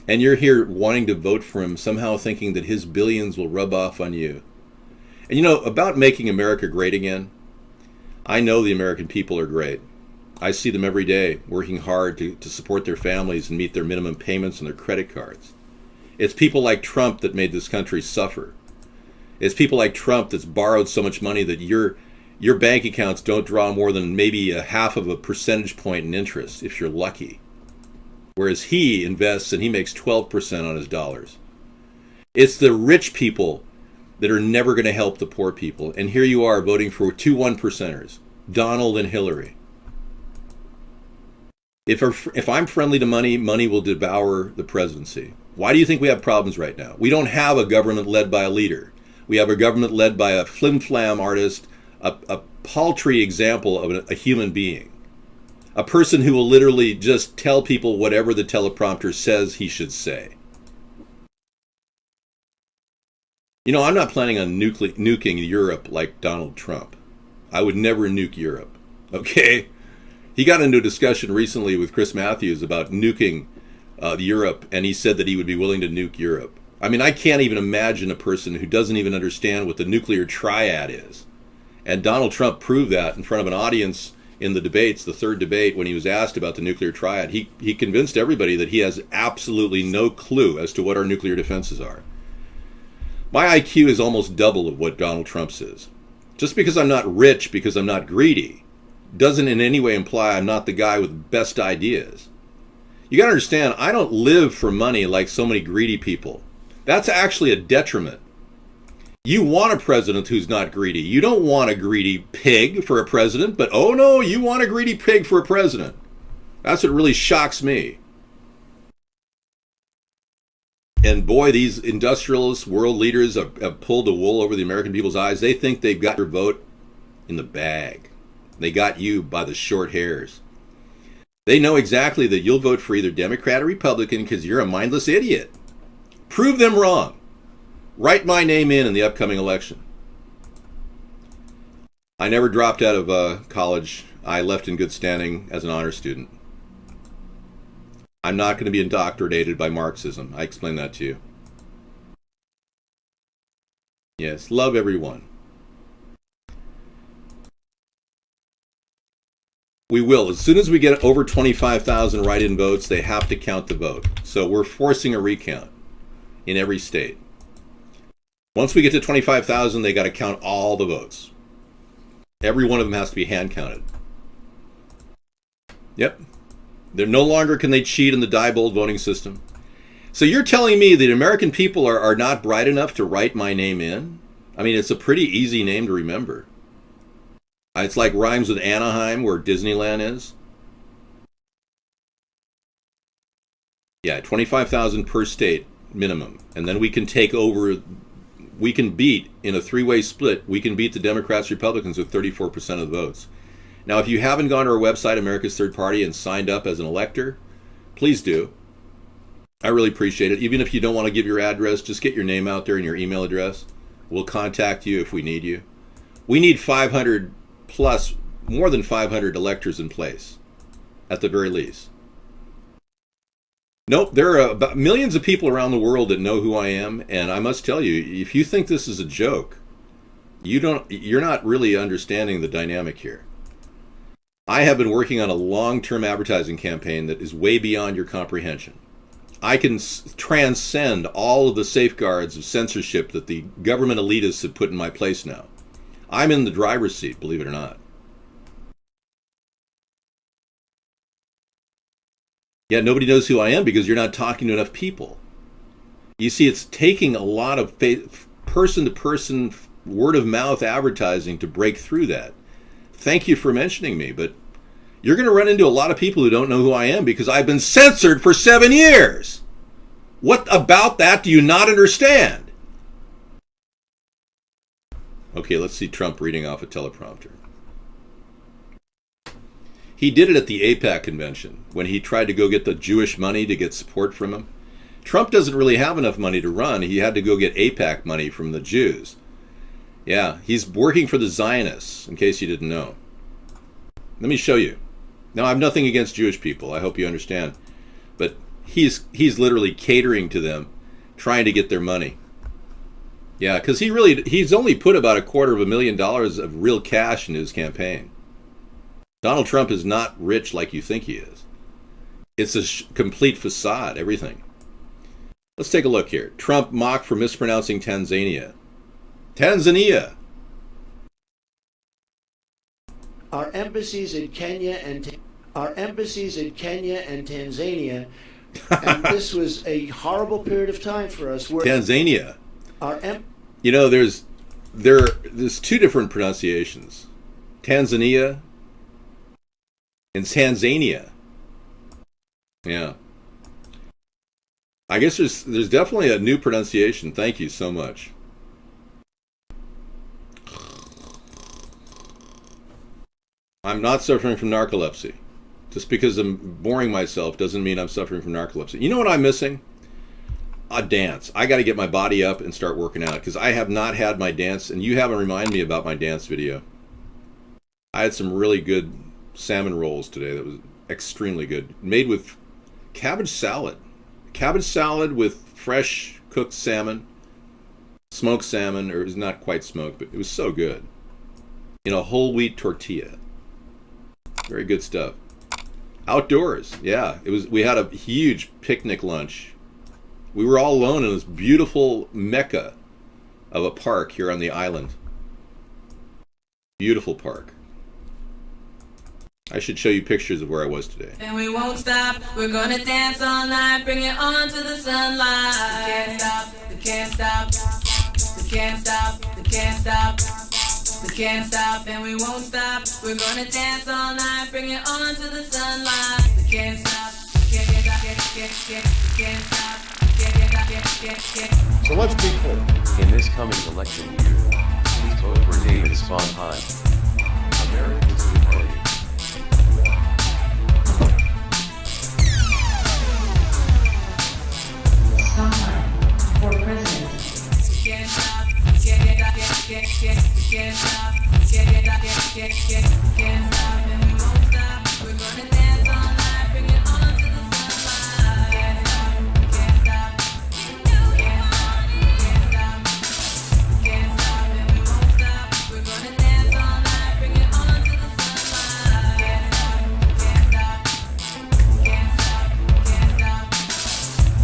And you're here wanting to vote for him, somehow thinking that his billions will rub off on you. And you know, about making America great again, I know the American people are great. I see them every day working hard to support their families and meet their minimum payments on their credit cards. It's people like Trump that made this country suffer. It's people like Trump that's borrowed so much money that your bank accounts don't draw more than maybe a half of a percentage point in interest, if you're lucky. Whereas he invests and he makes 12% on his dollars. It's the rich people that are never going to help the poor people. And here you are voting for two 1%ers, Donald and Hillary. If I'm friendly to money, money will devour the presidency. Why do you think we have problems right now? We don't have a government led by a leader. We have a government led by a flim-flam artist, a paltry example of a human being. A person who will literally just tell people whatever the teleprompter says he should say. You know, I'm not planning on nuking Europe like Donald Trump. I would never nuke Europe, okay? He got into a discussion recently with Chris Matthews about nuking Europe, and he said that he would be willing to nuke Europe. I mean, I can't even imagine a person who doesn't even understand what the nuclear triad is. And Donald Trump proved that in front of an audience in the debates, the third debate, when he was asked about the nuclear triad. He convinced everybody that he has absolutely no clue as to what our nuclear defenses are. My IQ is almost double of what Donald Trump's is. Just because I'm not rich, because I'm not greedy, doesn't in any way imply I'm not the guy with the best ideas. You gotta understand, I don't live for money like so many greedy people. That's actually a detriment. You want a president who's not greedy. You don't want a greedy pig for a president, but oh no, you want a greedy pig for a president. That's what really shocks me. And boy, these industrialists, world leaders have pulled the wool over the American people's eyes. They think they've got your vote in the bag. They got you by the short hairs. They know exactly that you'll vote for either Democrat or Republican because you're a mindless idiot. Prove them wrong. Write my name in the upcoming election. I never dropped out of college. I left in good standing as an honor student. I'm not going to be indoctrinated by Marxism. I explained that to you. Yes, love everyone. We will. As soon as we get over 25,000 write-in votes, they have to count the vote. So we're forcing a recount in every state. Once we get to 25,000, they got to count all the votes. Every one of them has to be hand counted. Yep. They're no longer can they cheat in the Diebold voting system. So you're telling me that American people are not bright enough to write my name in? I mean, it's a pretty easy name to remember. It's like rhymes with Anaheim, where Disneyland is. Yeah, 25,000 per state minimum. And then we can take over, we can beat, in a three-way split, we can beat the Democrats, Republicans with 34% of the votes. Now, if you haven't gone to our website, America's Third Party, and signed up as an elector, please do. I really appreciate it. Even if you don't want to give your address, just get your name out there and your email address. We'll contact you if we need you. We need 500 plus, more than 500 electors in place, at the very least. Nope, there are about millions of people around the world that know who I am, and I must tell you, if you think this is a joke, you're not really understanding the dynamic here. I have been working on a long-term advertising campaign that is way beyond your comprehension. I can transcend all of the safeguards of censorship that the government elitists have put in my place now. I'm in the driver's seat, believe it or not. Yeah, nobody knows who I am because you're not talking to enough people. You see, it's taking a lot of person-to-person, word-of-mouth advertising to break through that. Thank you for mentioning me, but you're going to run into a lot of people who don't know who I am because I've been censored for 7 years. What about that do you not understand? Okay, let's see Trump reading off a teleprompter. He did it at the AIPAC convention when he tried to go get the Jewish money to get support from him. Trump doesn't really have enough money to run. He had to go get AIPAC money from the Jews. Yeah, he's working for the Zionists, in case you didn't know. Let me show you. Now, I have nothing against Jewish people. I hope you understand. But he's literally catering to them, trying to get their money. Yeah, because he's only put about $250,000 of real cash into his campaign. Donald Trump is not rich like you think he is. It's a complete facade, everything. Let's take a look here. Trump mocked for mispronouncing Tanzania. Tanzania. Our embassies in Kenya and Tanzania, and this was a horrible period of time for us. Tanzania. You know, there's two different pronunciations. Tanzania and Tanzania. Yeah. I guess there's definitely a new pronunciation. Thank you so much. I'm not suffering from narcolepsy. Just because I'm boring myself doesn't mean I'm suffering from narcolepsy. You know what I'm missing? A dance. I got to get my body up and start working out because I have not had my dance, and you haven't reminded me about my dance video. I had some really good salmon rolls today that was extremely good. Made with cabbage salad. Cabbage salad with fresh cooked salmon. Smoked salmon, or it was not quite smoked, but it was so good. In a whole wheat tortilla. Very good stuff. Outdoors, yeah. It was. We had a huge picnic lunch. We were all alone in this beautiful mecca of a park here on the island. Beautiful park. I should show you pictures of where I was today. And we won't stop, we're gonna dance all night, bring it on to the sunlight. We can't stop, we can't stop, we can't stop, we can't stop, we can't stop, and we won't stop. We're gonna dance all night, bring it on to the sunlight. We can't stop, we can't stop, we can't stop, we can't. So let's be clear. In this coming election year, please vote for David Sondheim. America's New Party. Sondheim for president. We can't stop, we can't stop, we can't stop, and we won't stop. We're gonna dance all night, bring it on to the sunlight. We can't stop, we can't stop, we can't stop, we can't stop, and we won't stop. We're gonna dance all night, bring it on to the sunlight. We can't stop, we can't stop, we can't stop, we can't stop.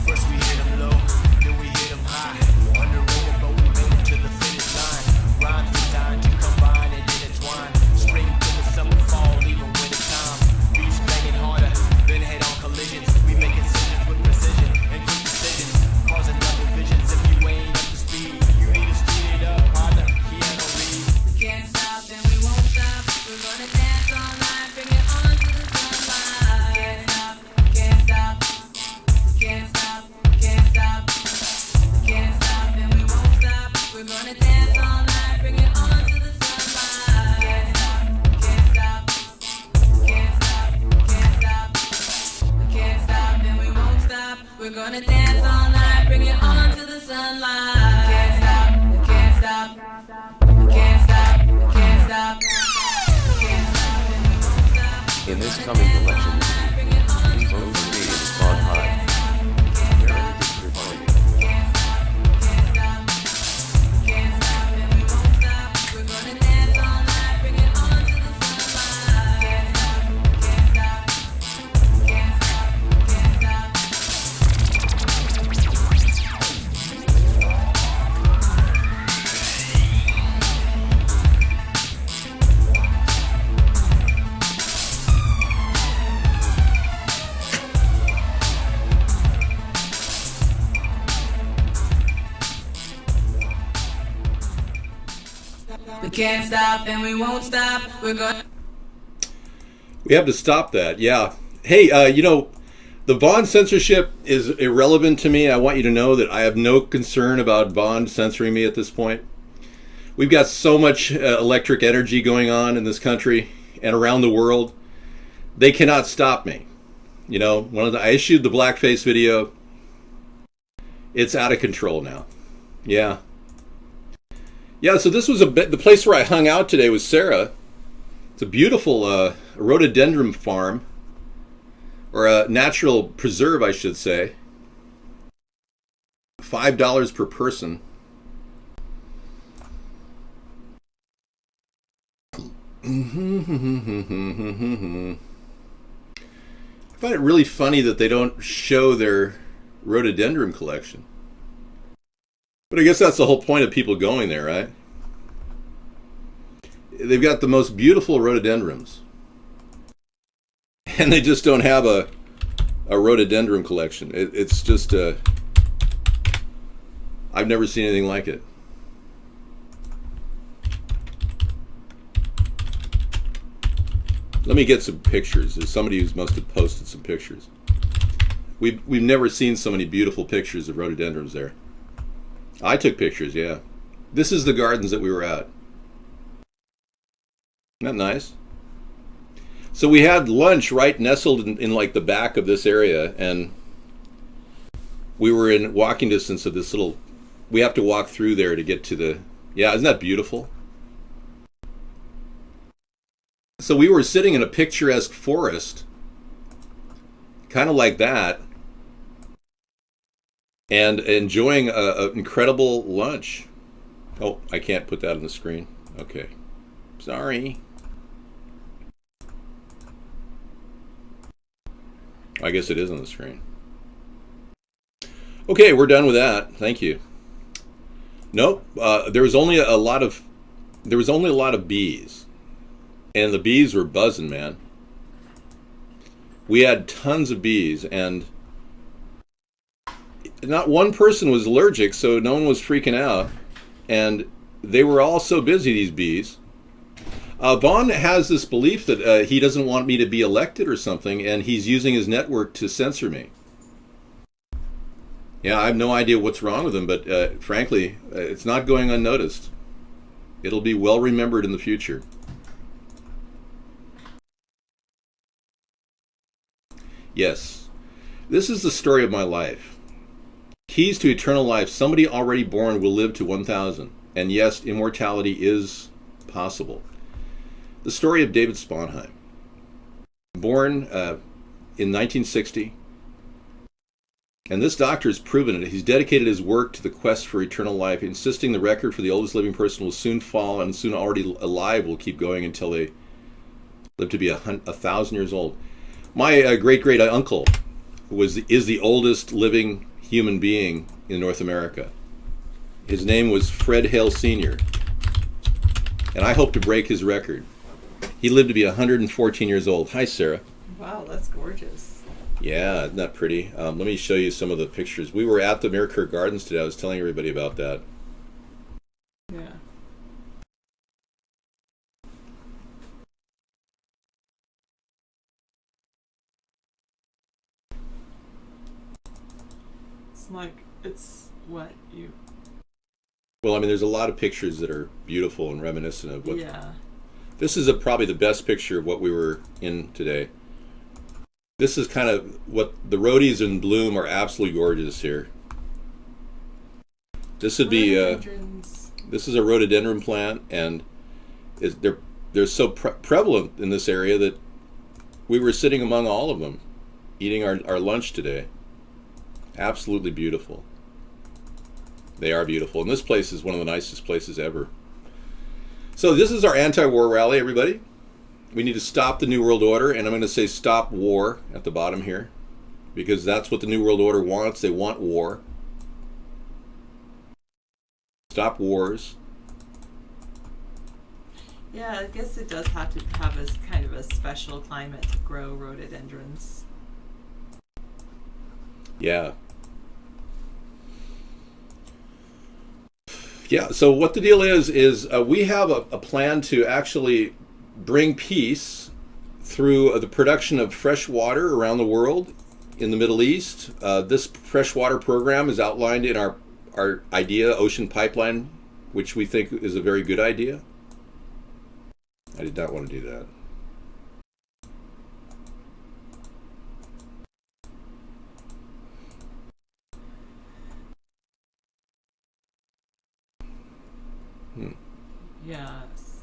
First we hit 'em low, then we hit 'em high. Underrated, but we made it to the finish line. Rhymes designed to combine and intertwine. Spring to the summer, fall, even winter time. Beats banging harder, then head-on collisions. We make incisions with precision and quick decisions, causing double visions. If you ain't up to speed, you need to speed it up. Partner, piano read. We can't stop and we won't stop. We're gonna dance all night, bring it on to the sunlight. We can't stop, we can't stop, we can't stop, we can't stop, we can't stop and we won't stop. We're gonna dance all night, bring it on to the sunlight. We can't stop, we can't stop, we can't stop, we can't stop, we can't stop and we won't stop. We're gonna dance all night, bring it on to the sunlight. We can't stop, we can't stop. We can't stop, we can't stop, we can't stop, and we won't stop. In this coming election year, Bring it on please to vote the for David Sondheim. America's New Party. can't stop, can't stop, can't stop, and we won't stop. We're gonna dance all night, bring it on to the sunlight. Can't stop, can't stop, can't stop, can't stop. We can't stop and we won't stop. We're gonna. We have to stop that, yeah. Hey, you know, the Bond censorship is irrelevant to me. I want you to know that I have no concern about Bond censoring me at this point. We've got so much electric energy going on in this country and around the world. They cannot stop me. You know, I issued the blackface video. It's out of control now. Yeah. Yeah, so this was the place where I hung out today was Sarah. It's a beautiful rhododendron farm, or a natural preserve, I should say. $5 per person. I find it really funny that they don't show their rhododendron collection. But I guess that's the whole point of people going there, right? They've got the most beautiful rhododendrons. And they just don't have a rhododendron collection. It's just, I've never seen anything like it. Let me get some pictures. There's somebody who must have posted some pictures. We've never seen so many beautiful pictures of rhododendrons there. I took pictures, yeah. This is the gardens that we were at. Isn't that nice? So we had lunch right nestled in like the back of this area, and we were in walking distance of this little. We have to walk through there to get to the. Yeah, isn't that beautiful? So we were sitting in a picturesque forest, kind of like that, and enjoying an incredible lunch. Oh, I can't put that on the screen. Okay. Sorry. I guess it is on the screen. Okay, we're done with that. Thank you. Nope. There was only a lot of bees, and the bees were buzzing, man. We had tons of bees, and not one person was allergic, so no one was freaking out. And they were all so busy, these bees. Vaughn has this belief that he doesn't want me to be elected or something, and he's using his network to censor me. Yeah, I have no idea what's wrong with him, but frankly, it's not going unnoticed. It'll be well remembered in the future. Yes, this is the story of my life. Keys to eternal life. Somebody already born will live to 1,000. And yes, immortality is possible. The story of David Sponheim. Born in 1960. And this doctor has proven it. He's dedicated his work to the quest for eternal life, insisting the record for the oldest living person will soon fall, and soon already alive will keep going until they live to be 1,000 years old. My great-great uncle is the oldest living human being in North America. His name was Fred Hale Sr., and I hope to break his record. He lived to be 114 years old. Hi, Sarah. Wow, that's gorgeous. Yeah, isn't that pretty? Let me show you some of the pictures. We were at the Mirakir Gardens today. I was telling everybody about that. Yeah. It's like, it's what you... Well, I mean, there's a lot of pictures that are beautiful and reminiscent of what... Yeah. This is probably the best picture of what we were in today. This is kind of what the rhodies in bloom are absolutely gorgeous here. This would be this is a rhododendron plant, and they're so prevalent in this area that we were sitting among all of them, eating our lunch today. Absolutely beautiful. They are beautiful, and this place is one of the nicest places ever. So this is our anti-war rally, everybody. We need to stop the New World Order, and I'm going to say stop war at the bottom here, because that's what the New World Order wants. They want war. Stop wars. Yeah, I guess it does have to have a kind of a special climate to grow rhododendrons. Yeah. Yeah, so what the deal is we have a plan to actually bring peace through the production of fresh water around the world in the Middle East. This freshwater program is outlined in our idea, Ocean Pipeline, which we think is a very good idea. I did not want to do that. Yes.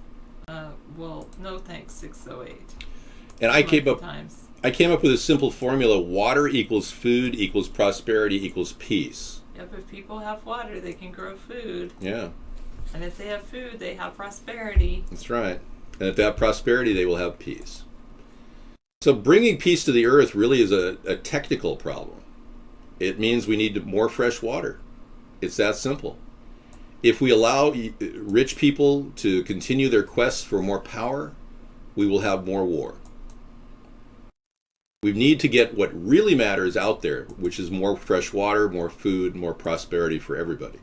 Well, no thanks, 608. And I came up with a simple formula: water equals food equals prosperity equals peace. Yep, if people have water, they can grow food. Yeah. And if they have food, they have prosperity. That's right. And if they have prosperity, they will have peace. So bringing peace to the earth really is a technical problem. It means we need more fresh water. It's that simple. If we allow rich people to continue their quests for more power, we will have more war. We need to get what really matters out there, which is more fresh water, more food, more prosperity for everybody.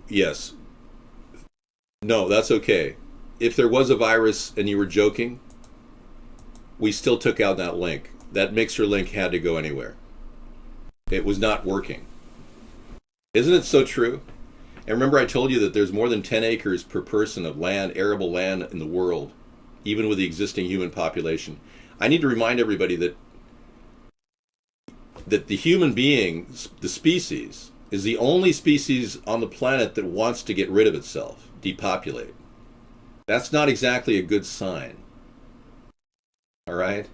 Yes. No, that's okay. If there was a virus and you were joking, we still took out that link. That mixer link had to go anywhere. It was not working. Isn't it so true? And remember I told you that there's more than 10 acres per person of land, arable land in the world, even with the existing human population. I need to remind everybody that the human being, the species, is the only species on the planet that wants to get rid of itself, depopulate. That's not exactly a good sign. All right?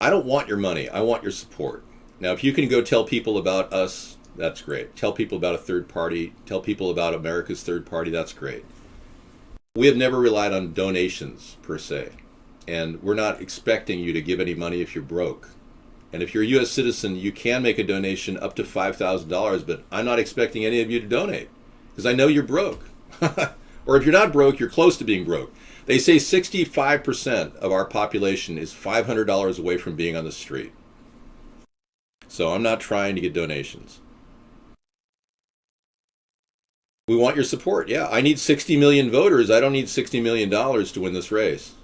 I don't want your money. I want your support. Now, if you can go tell people about us, that's great. Tell people about a third party. Tell people about America's third party. That's great. We have never relied on donations, per se. And we're not expecting you to give any money if you're broke. And if you're a U.S. citizen, you can make a donation up to $5,000, but I'm not expecting any of you to donate because I know you're broke. Or if you're not broke, you're close to being broke. They say 65% of our population is $500 away from being on the street. So I'm not trying to get donations. We want your support. Yeah, I need 60 million voters. I don't need $60 million to win this race.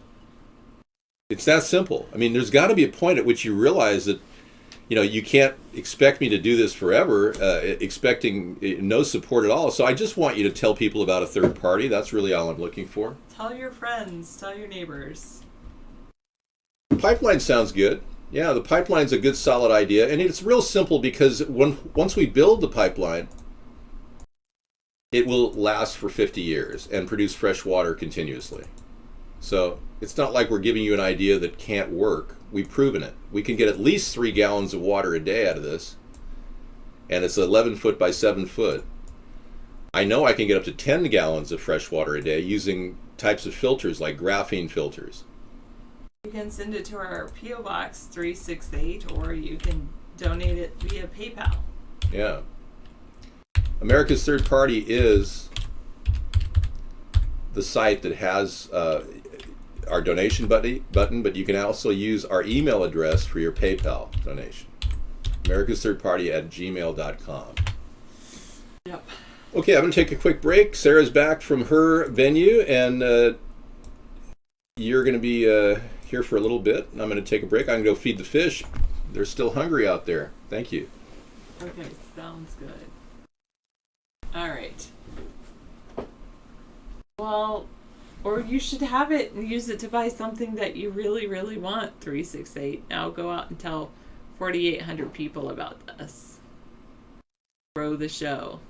It's that simple. I mean, there's got to be a point at which you realize that, you know, you can't expect me to do this forever, expecting no support at all. So I just want you to tell people about a third party. That's really all I'm looking for. Tell your friends, tell your neighbors. The pipeline sounds good. Yeah, the pipeline's a good, solid idea. And it's real simple because once we build the pipeline, it will last for 50 years and produce fresh water continuously. So it's not like we're giving you an idea that can't work. We've proven it. We can get at least 3 gallons of water a day out of this. And it's 11 foot by 7 foot. I know I can get up to 10 gallons of fresh water a day using types of filters like graphene filters. You can send it to our P.O. Box 368, or you can donate it via PayPal. Yeah. America's Third Party is the site that has our donation button, but you can also use our email address for your PayPal donation. AmericasThirdParty@gmail.com. Yep. Okay, I'm going to take a quick break. Sarah's back from her venue, and you're going to be here for a little bit. I'm going to take a break. I can go feed the fish. They're still hungry out there. Thank you. Okay, sounds good. All right. Well, or you should have it and use it to buy something that you really, really want, 368. Now go out and tell 4,800 people about this. Grow the show.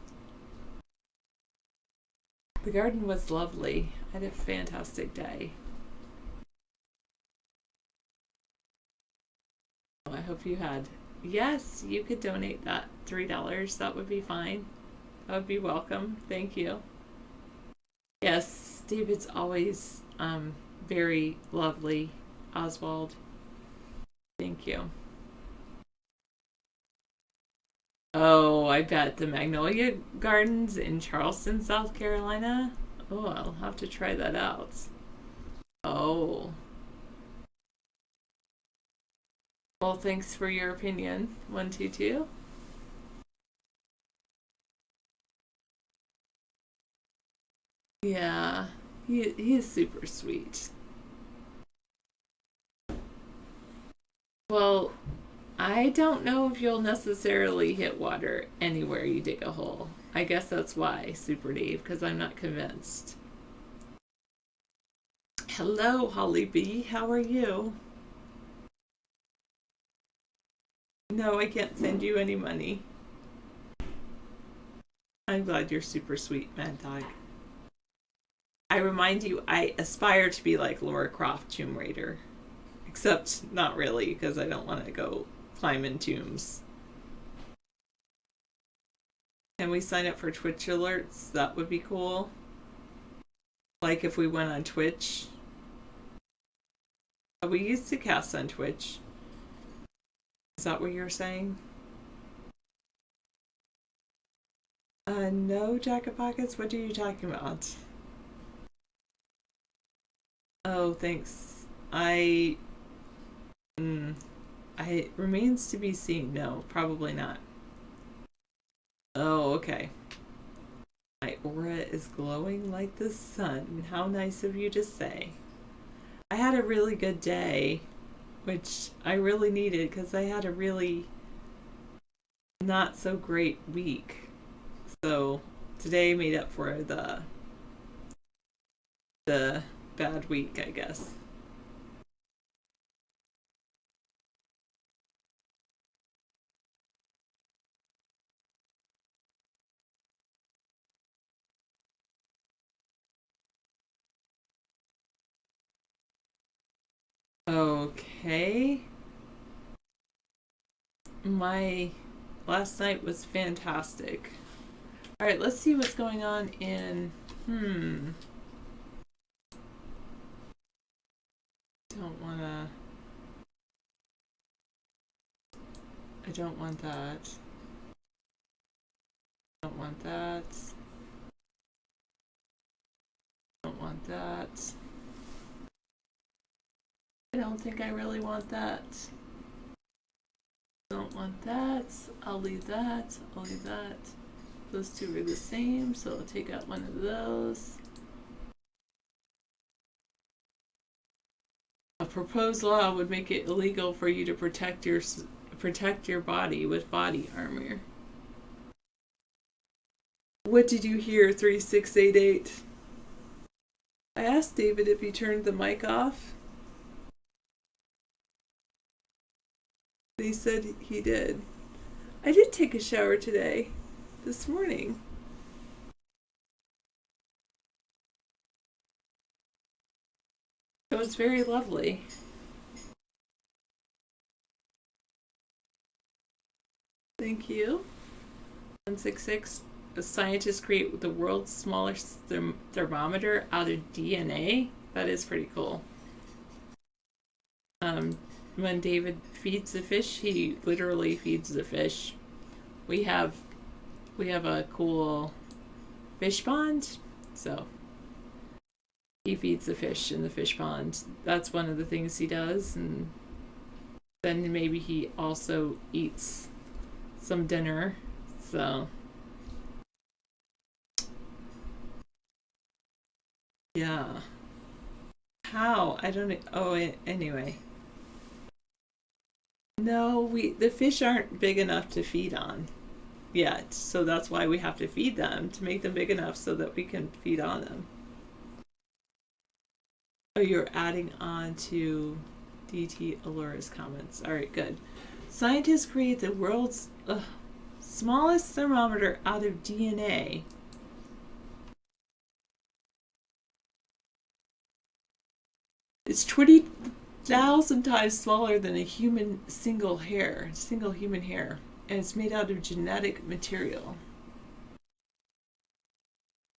The garden was lovely. I had a fantastic day. I hope you had. Yes, you could donate that $3. That would be fine. That would be welcome. Thank you. Yes, David's always very lovely. Oswald. Thank you. Oh, I bet the Magnolia Gardens in Charleston, South Carolina. Oh, I'll have to try that out. Oh. Well, thanks for your opinion, 122. Yeah, he is super sweet. Well, I don't know if you'll necessarily hit water anywhere you dig a hole. I guess that's why, Super Dave, because I'm not convinced. Hello, Holly B. How are you? No, I can't send you any money. I'm glad you're super sweet, Mad Dog. I remind you, I aspire to be like Laura Croft, Tomb Raider. Except not really, because I don't want to go climb in tombs. Can we sign up for Twitch alerts? That would be cool. Like if we went on Twitch. We used to cast on Twitch. Is that what you're saying? No, Jack of Pockets? What are you talking about? Oh, thanks. It remains to be seen. No, probably not. Oh, okay. My aura is glowing like the sun. How nice of you to say. I had a really good day, which I really needed because I had a really not so great week. So today made up for the bad week, I guess. Okay. My last night was fantastic. All right, let's see what's going on in don't wanna. I don't want that. Don't want that. Don't want that. I don't think I really want that. Don't want that. I'll leave that. I'll leave that. Those two are the same, so I'll take out one of those. A proposed law would make it illegal for you to protect your body with body armor. What did you hear, 3688? I asked David if he turned the mic off. He said he did. I did take a shower today, this morning. It was very lovely. Thank you. 166. The scientists create the world's smallest thermometer out of DNA. That is pretty cool. When David feeds the fish, he literally feeds the fish. We have a cool fish pond, so he feeds the fish in the fish pond. That's one of the things he does, and then maybe he also eats some dinner. So yeah. How? I don't know. Oh, anyway. No, the fish aren't big enough to feed on yet, so that's why we have to feed them, to make them big enough so that we can feed on them. Oh, you're adding on to DT Alora's comments. All right, good. Scientists create the world's smallest thermometer out of DNA. It's 20,000 times smaller than a single human hair, and it's made out of genetic material.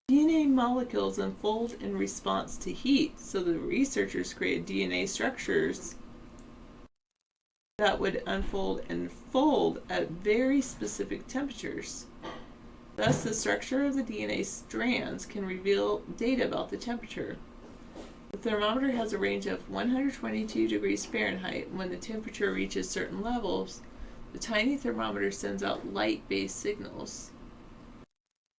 DNA molecules unfold in response to heat, so the researchers created DNA structures that would unfold and fold at very specific temperatures. Thus, the structure of the DNA strands can reveal data about the temperature. The thermometer has a range of 122 degrees Fahrenheit. When the temperature reaches certain levels, the tiny thermometer sends out light-based signals.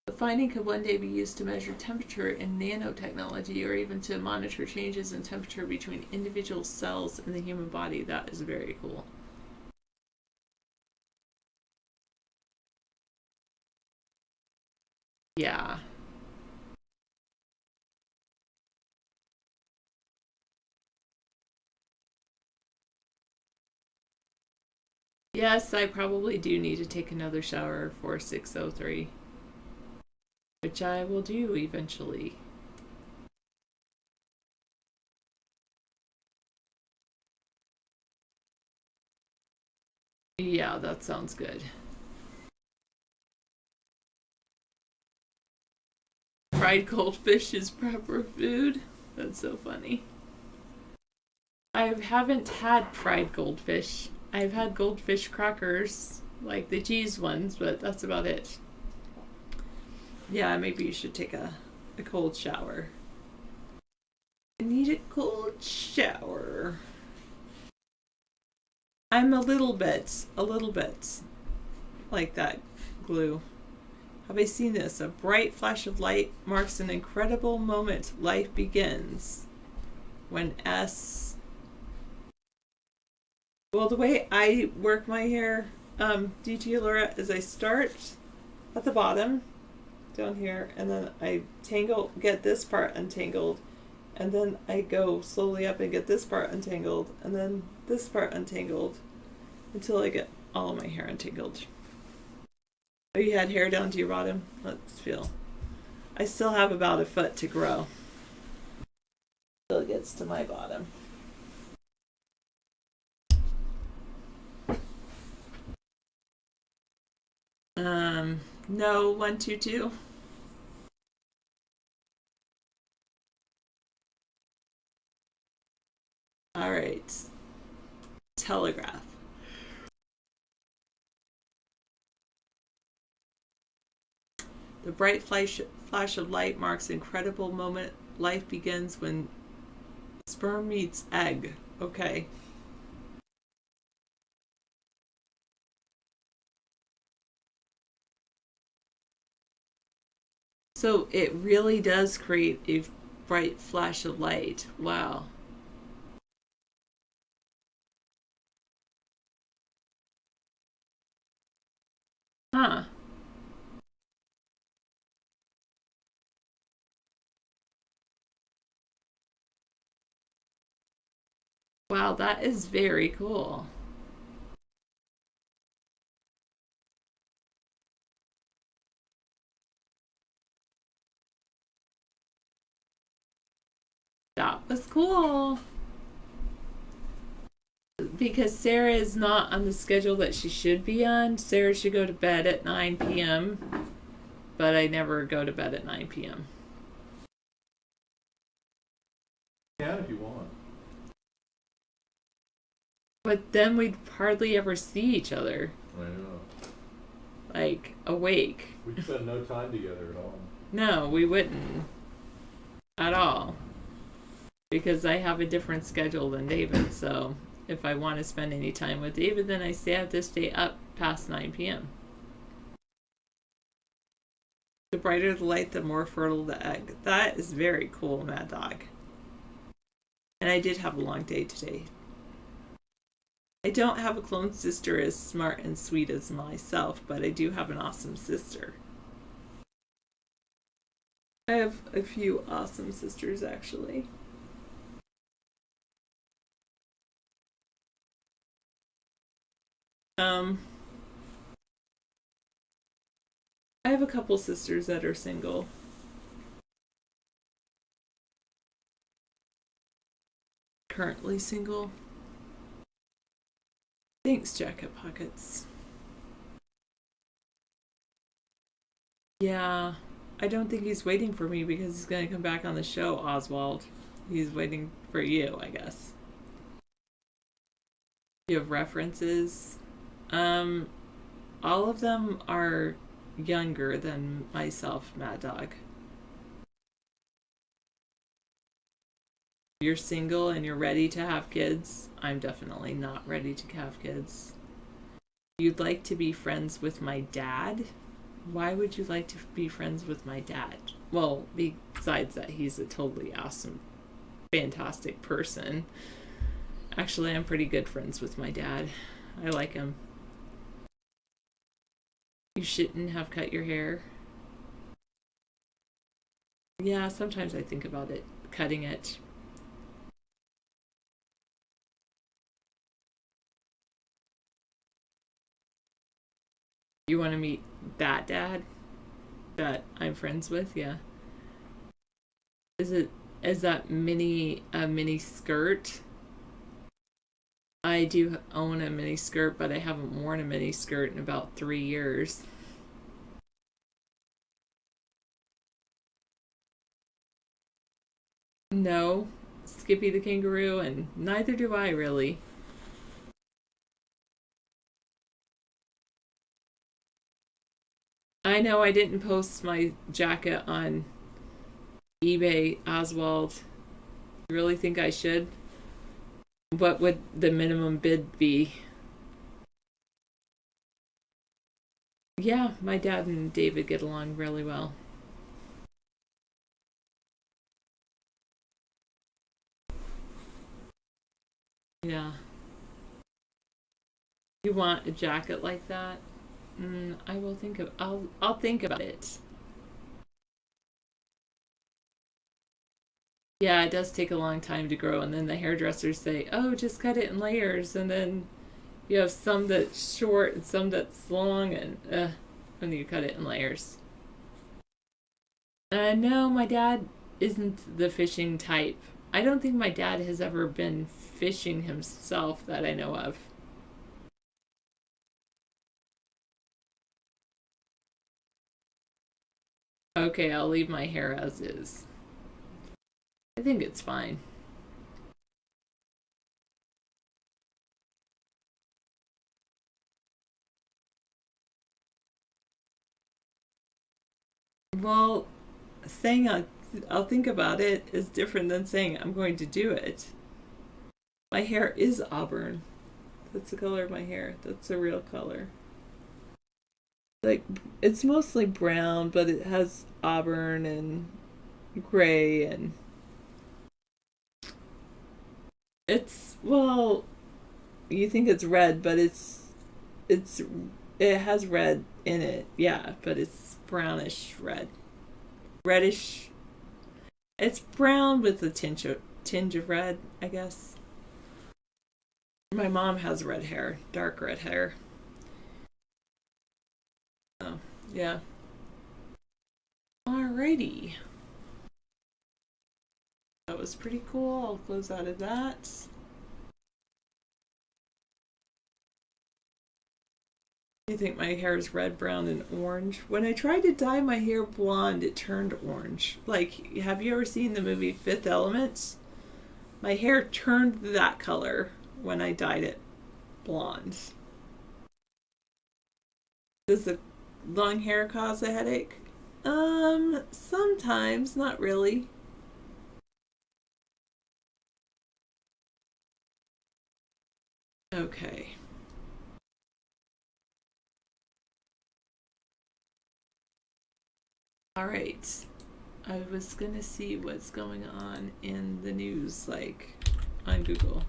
The finding could one day be used to measure temperature in nanotechnology, or even to monitor changes in temperature between individual cells in the human body. That is very cool. Yeah. Yes, I probably do need to take another shower for 603, which I will do eventually. Yeah, that sounds good. Fried goldfish is proper food? That's so funny. I haven't had fried goldfish. I've had goldfish crackers, like the cheese ones, but that's about it. Yeah, maybe you should take a cold shower. I need a cold shower. I'm a little bit like that glue. Have I seen this? A bright flash of light marks an incredible moment. Life begins. When well, the way I work my hair, DT Laura is I start at the bottom down here, and then I get this part untangled, and then I go slowly up and get this part untangled, and then this part untangled, until I get all of my hair untangled. Oh, you had hair down to your bottom? Let's feel. I still have about a foot to grow. Till it gets to my bottom. No, 1, 2, 2. All right. Telegraph. The bright flash of light marks an incredible moment. Life begins when sperm meets egg. Okay. So it really does create a bright flash of light. Wow. Huh. Wow, that is very cool. That was cool. Because Sarah is not on the schedule that she should be on. Sarah should go to bed at 9 p.m. But I never go to bed at 9 p.m. Yeah, if you want. But then we'd hardly ever see each other, I know. like, awake. We'd spend no time together at all. No, we wouldn't. At all. Because I have a different schedule than David, so if I want to spend any time with David, then I have to stay up past 9 p.m. The brighter the light, the more fertile the egg. That is very cool, Mad Dog. And I did have a long day today. I don't have a clone sister as smart and sweet as myself, but I do have an awesome sister. I have a few awesome sisters, actually. I have a couple sisters that are single. Currently single. Thanks, Jacket Pockets. Yeah, I don't think he's waiting for me because he's going to come back on the show, Oswald. He's waiting for you, I guess. You have references. All of them are younger than myself, Mad Dog. You're single and you're ready to have kids. I'm definitely not ready to have kids. You'd like to be friends with my dad? Why would you like to be friends with my dad? Well, besides that, he's a totally awesome, fantastic person. Actually, I'm pretty good friends with my dad. I like him. You shouldn't have cut your hair. Yeah, sometimes I think about it, cutting it. You want to meet that dad that I'm friends with? Yeah. Is that a mini skirt? I do own a mini skirt, but I haven't worn a mini skirt in about 3 years. No, Skippy the kangaroo, and neither do I really. I know I didn't post my jacket on eBay, Oswald. You really think I should? What would the minimum bid be? Yeah, my dad and David get along really well. Yeah. You want a jacket like that? I will think of. I'll think about it. Yeah, it does take a long time to grow, and then the hairdressers say, "Oh, just cut it in layers," and then you have some that's short and some that's long, and when you cut it in layers. No, my dad isn't the fishing type. I don't think my dad has ever been fishing himself that I know of. Okay, I'll leave my hair as is. I think it's fine. Well, saying I'll think about it is different than saying I'm going to do it. My hair is auburn. That's the color of my hair. That's the real color. Like, it's mostly brown, but it has auburn and gray, and it's, well, you think it's red, but it has red in it. Yeah, but it's brownish red. Reddish. It's brown with a tinge of red, I guess. My mom has red hair, dark red hair. Oh, yeah. Alrighty. That was pretty cool. I'll close out of that. I think my hair is red, brown, and orange. When I tried to dye my hair blonde, it turned orange. Like, have you ever seen the movie Fifth Element? My hair turned that color when I dyed it blonde. Does the long hair cause a headache? Sometimes, not really. Okay. All right. I was gonna see what's going on in the news, like on Google.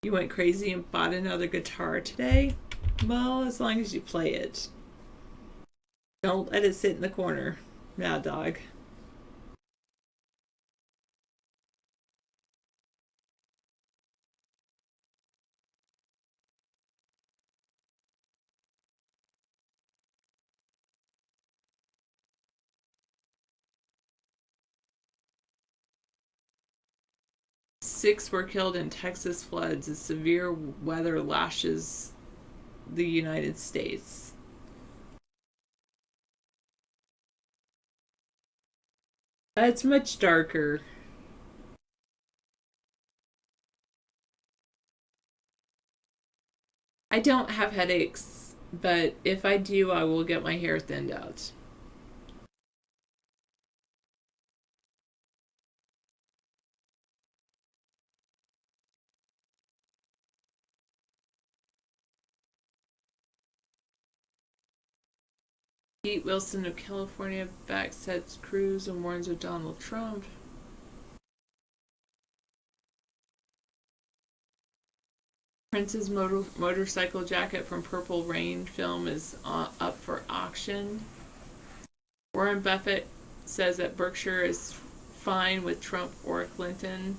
You went crazy and bought another guitar today? Well, as long as you play it. Don't let it sit in the corner, Mad Dog. Six were killed in Texas floods as severe weather lashes the United States. It's much darker. I don't have headaches, but if I do, I will get my hair thinned out. Pete Wilson of California backsets Cruz and warns of Donald Trump. Prince's motorcycle jacket from Purple Rain film is up for auction. Warren Buffett says that Berkshire is fine with Trump or Clinton.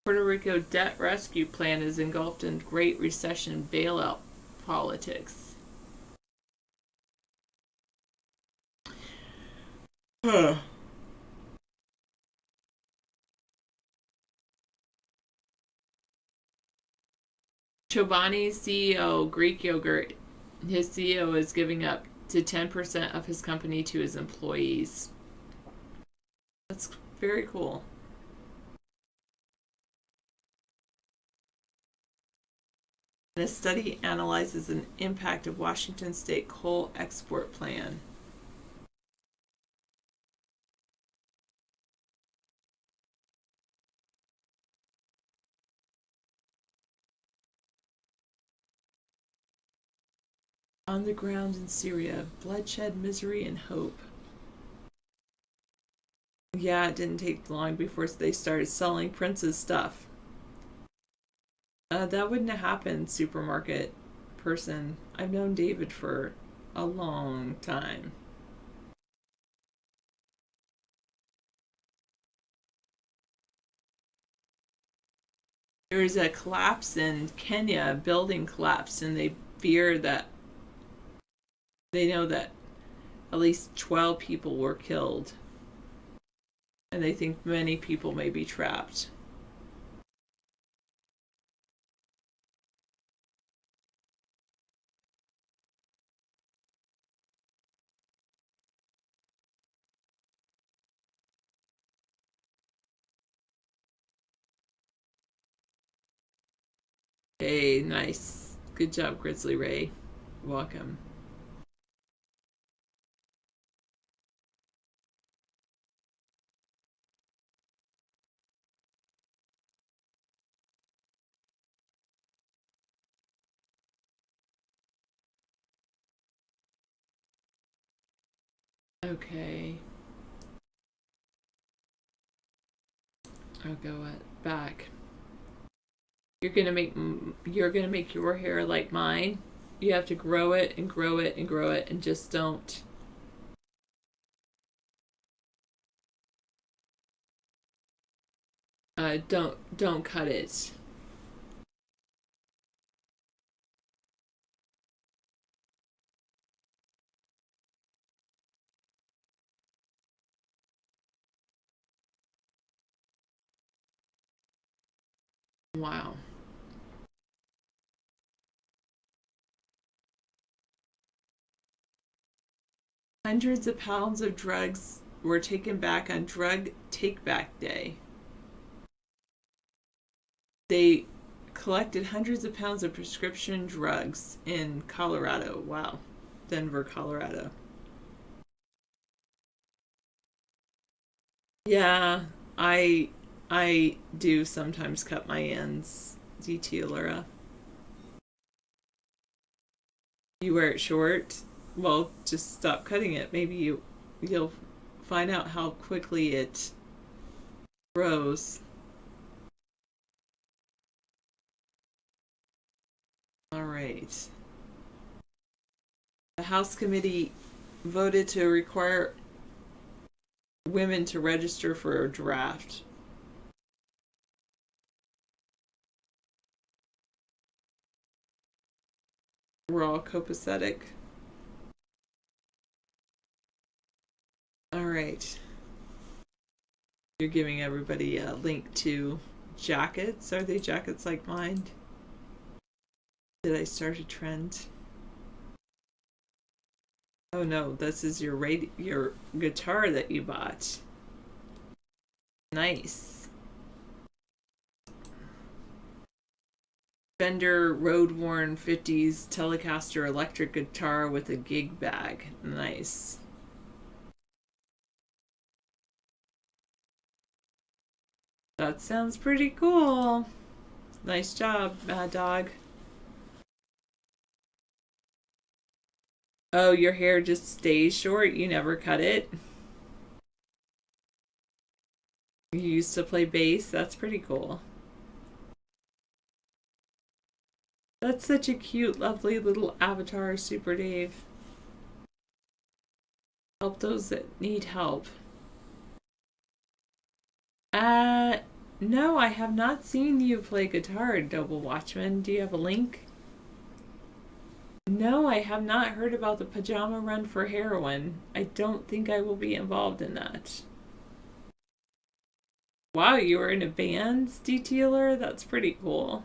Puerto Rico debt rescue plan is engulfed in Great Recession bailout politics. Chobani CEO, Greek yogurt, his CEO is giving up to 10% of his company to his employees. That's very cool. This study analyzes an impact of Washington State coal export plan. On the ground in Syria, bloodshed, misery, and hope. Yeah, it didn't take long before they started selling Prince's stuff. That wouldn't have happened, supermarket person. I've known David for a long time. There was a collapse in Kenya, a building collapsed, and they fear that they know that at least 12 people were killed. And they think many people may be trapped. Hey, nice. Good job, Grizzly Ray. Welcome. Okay. I'll go back. You're gonna make your hair like mine. You have to grow it and grow it and grow it, and just don't don't cut it. Wow. Hundreds of pounds of drugs were taken back on Drug Take Back Day. They collected hundreds of pounds of prescription drugs in Colorado. Wow. Denver, Colorado. Yeah, I do sometimes cut my ends, DT Allura. You wear it short? Well, just stop cutting it. Maybe you'll find out how quickly it grows. All right. The House committee voted to require women to register for a draft. We're all copacetic. All right. You're giving everybody a link to jackets. Are they jackets like mine? Did I start a trend? Oh no, this is your guitar that you bought. Nice. Fender road-worn 50s Telecaster electric guitar with a gig bag. Nice. That sounds pretty cool. Nice job, Mad Dog. Oh, your hair just stays short? You never cut it? You used to play bass? That's pretty cool. That's such a cute, lovely little avatar, Super Dave. Help those that need help. No, I have not seen you play guitar, Double Watchman. Do you have a link? No, I have not heard about the Pajama Run for Heroin. I don't think I will be involved in that. Wow, you were in a band, Detailer? That's pretty cool.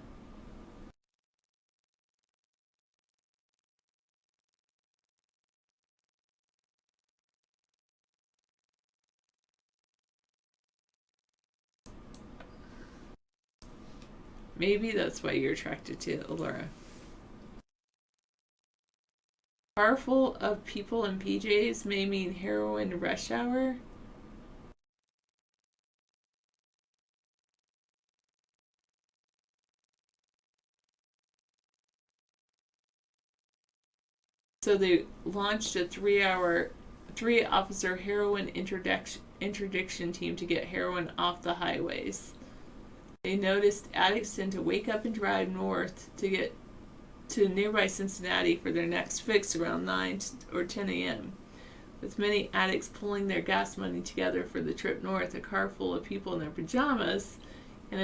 Maybe that's why you're attracted to Allura. Car full of people in PJs may mean heroin rush hour. So they launched a three-officer heroin interdiction team to get heroin off the highways. They noticed addicts tend to wake up and drive north to get to nearby Cincinnati for their next fix around 9 or 10 a.m. With many addicts pulling their gas money together for the trip north, a car full of people in their pajamas and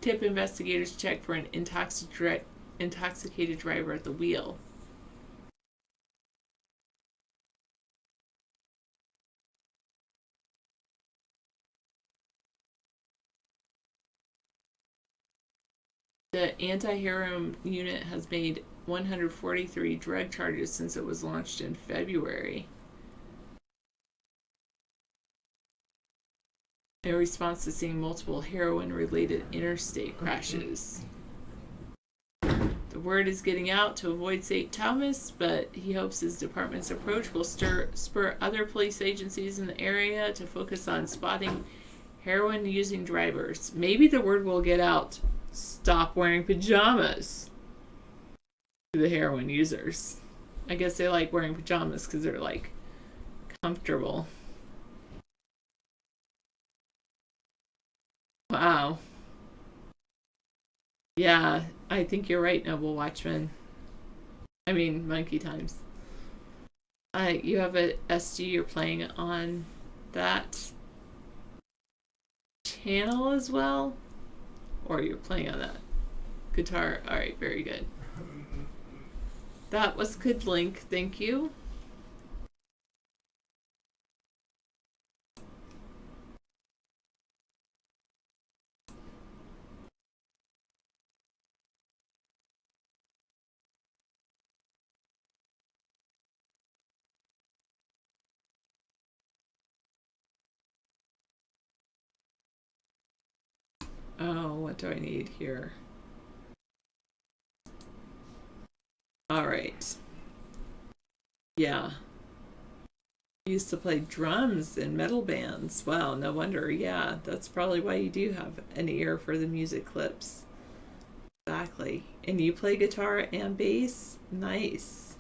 tip investigators to check for an intoxicated driver at the wheel. The anti-heroin unit has made 143 drug charges since it was launched in February. In response to seeing multiple heroin-related interstate crashes. The word is getting out to avoid St. Thomas, but he hopes his department's approach will spur other police agencies in the area to focus on spotting heroin-using drivers. Maybe the word will get out. Stop wearing pajamas to the heroin users. I guess they like wearing pajamas because they're like comfortable. Wow. Yeah, I think you're right, Noble Watchman. I mean, Monkey Times. You have a SG you're playing on that channel as well? Or you're playing on that guitar? Alright, very good. That was a good link, thank you. Oh, what do I need here? Alright. Yeah. I used to play drums in metal bands. Wow, no wonder. Yeah, that's probably why you do have an ear for the music clips. Exactly. And you play guitar and bass? Nice.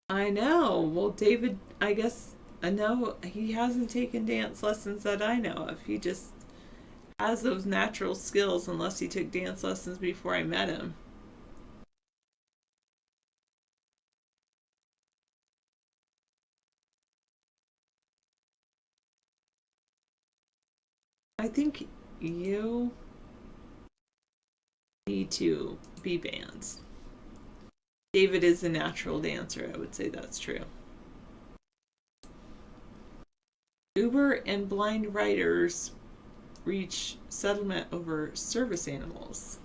I know. Well, David, I guess... I know he hasn't taken dance lessons that I know of. He just has those natural skills unless he took dance lessons before I met him. I think you need to be bands. David is a natural dancer. I would say that's true. Uber and blind riders reach settlement over service animals.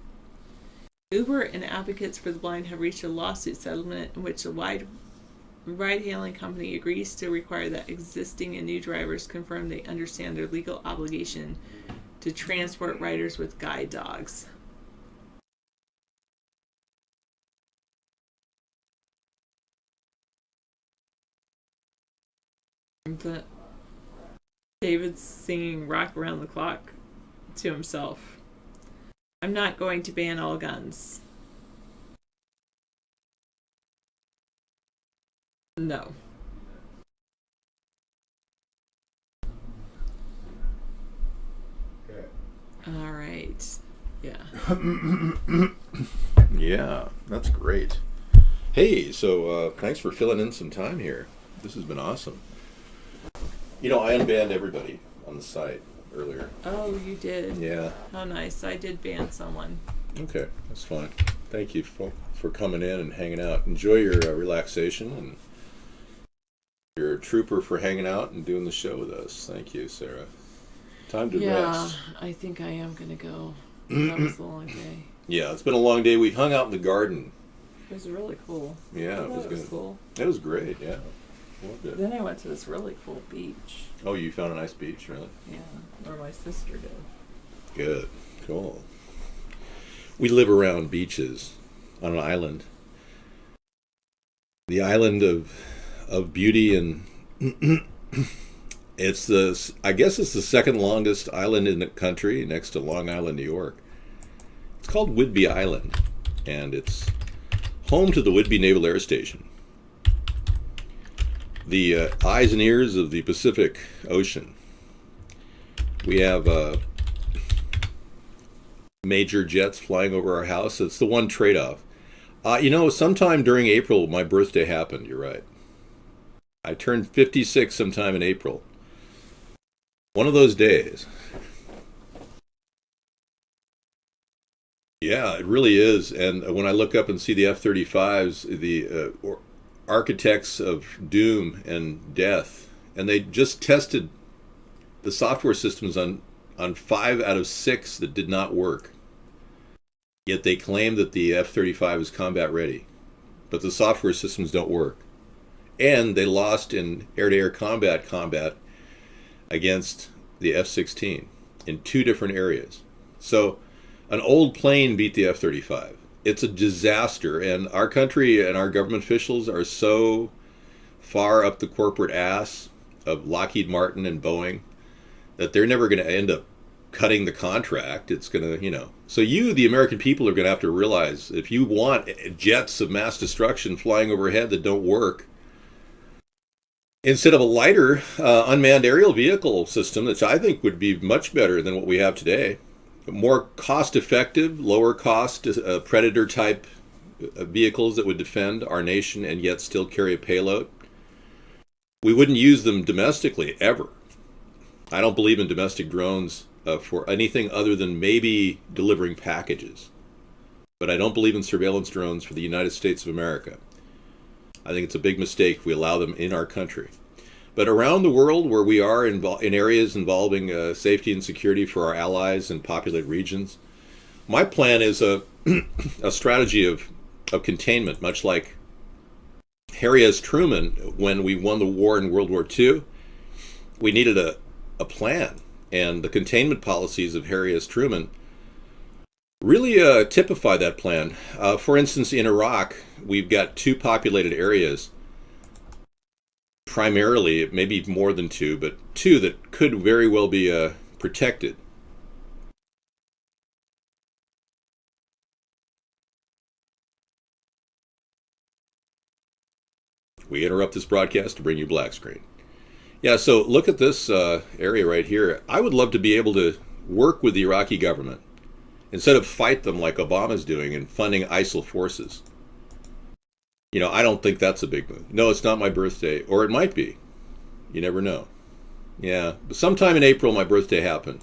Uber and advocates for the blind have reached a lawsuit settlement in which a ride-hailing company agrees to require that existing and new drivers confirm they understand their legal obligation to transport riders with guide dogs. David's singing Rock Around the Clock to himself. I'm not going to ban all guns. No. Okay. All right. Yeah. Yeah, that's great. Hey, so thanks for filling in some time here. This has been awesome. You know, I unbanned everybody on the site earlier. Oh, you did? Yeah. How nice. I did ban someone. Okay, that's fine. Thank you for coming in and hanging out. Enjoy your relaxation, and you're a trooper for hanging out and doing the show with us. Thank you, Sarah. Time to rest. I think I am going to go. That was a long day. Yeah, it's been a long day. We hung out in the garden. It was really cool. Yeah, it was good. Cool. It was great, yeah. Loved it. Then I went to this really cool beach. Oh, you found a nice beach, really? Yeah, or my sister did. Good. Cool. We live around beaches on an island. The island of beauty, and I guess it's the second longest island in the country, next to Long Island, New York. It's called Whidbey Island, and it's home to the Whidbey Naval Air Station, the eyes and ears of the Pacific Ocean. We have major jets flying over our house. It's the one trade-off. Sometime during April, my birthday happened. You're right. I turned 56 sometime in April. One of those days. Yeah, it really is. And when I look up and see the F-35s, the architects of doom and death, and they just tested the software systems on 5 out of 6 that did not work. Yet they claim that the F-35 is combat ready, but the software systems don't work. And they lost in air-to-air combat against the F-16 in 2 different areas. So an old plane beat the F-35. It's a disaster, and our country and our government officials are so far up the corporate ass of Lockheed Martin and Boeing that they're never going to end up cutting the contract. It's going to, So you, the American people, are going to have to realize if you want jets of mass destruction flying overhead that don't work, instead of a lighter unmanned aerial vehicle system, which I think would be much better than what we have today, more cost-effective, lower-cost Predator-type vehicles that would defend our nation and yet still carry a payload, we wouldn't use them domestically, ever. I don't believe in domestic drones for anything other than maybe delivering packages. But I don't believe in surveillance drones for the United States of America. I think it's a big mistake if we allow them in our country. But around the world where we are in areas involving safety and security for our allies and populated regions, my plan is a strategy of containment, much like Harry S. Truman, when we won the war in World War II, we needed a plan. And the containment policies of Harry S. Truman really typify that plan. For instance, in Iraq, we've got 2 populated areas, primarily, maybe more than 2, but 2 that could very well be protected. We interrupt this broadcast to bring you black screen. Yeah, so look at this area right here. I would love to be able to work with the Iraqi government instead of fight them like Obama's doing and funding ISIL forces. I don't think that's a big move. No, it's not my birthday, or it might be. You never know. Yeah, but sometime in April, my birthday happened.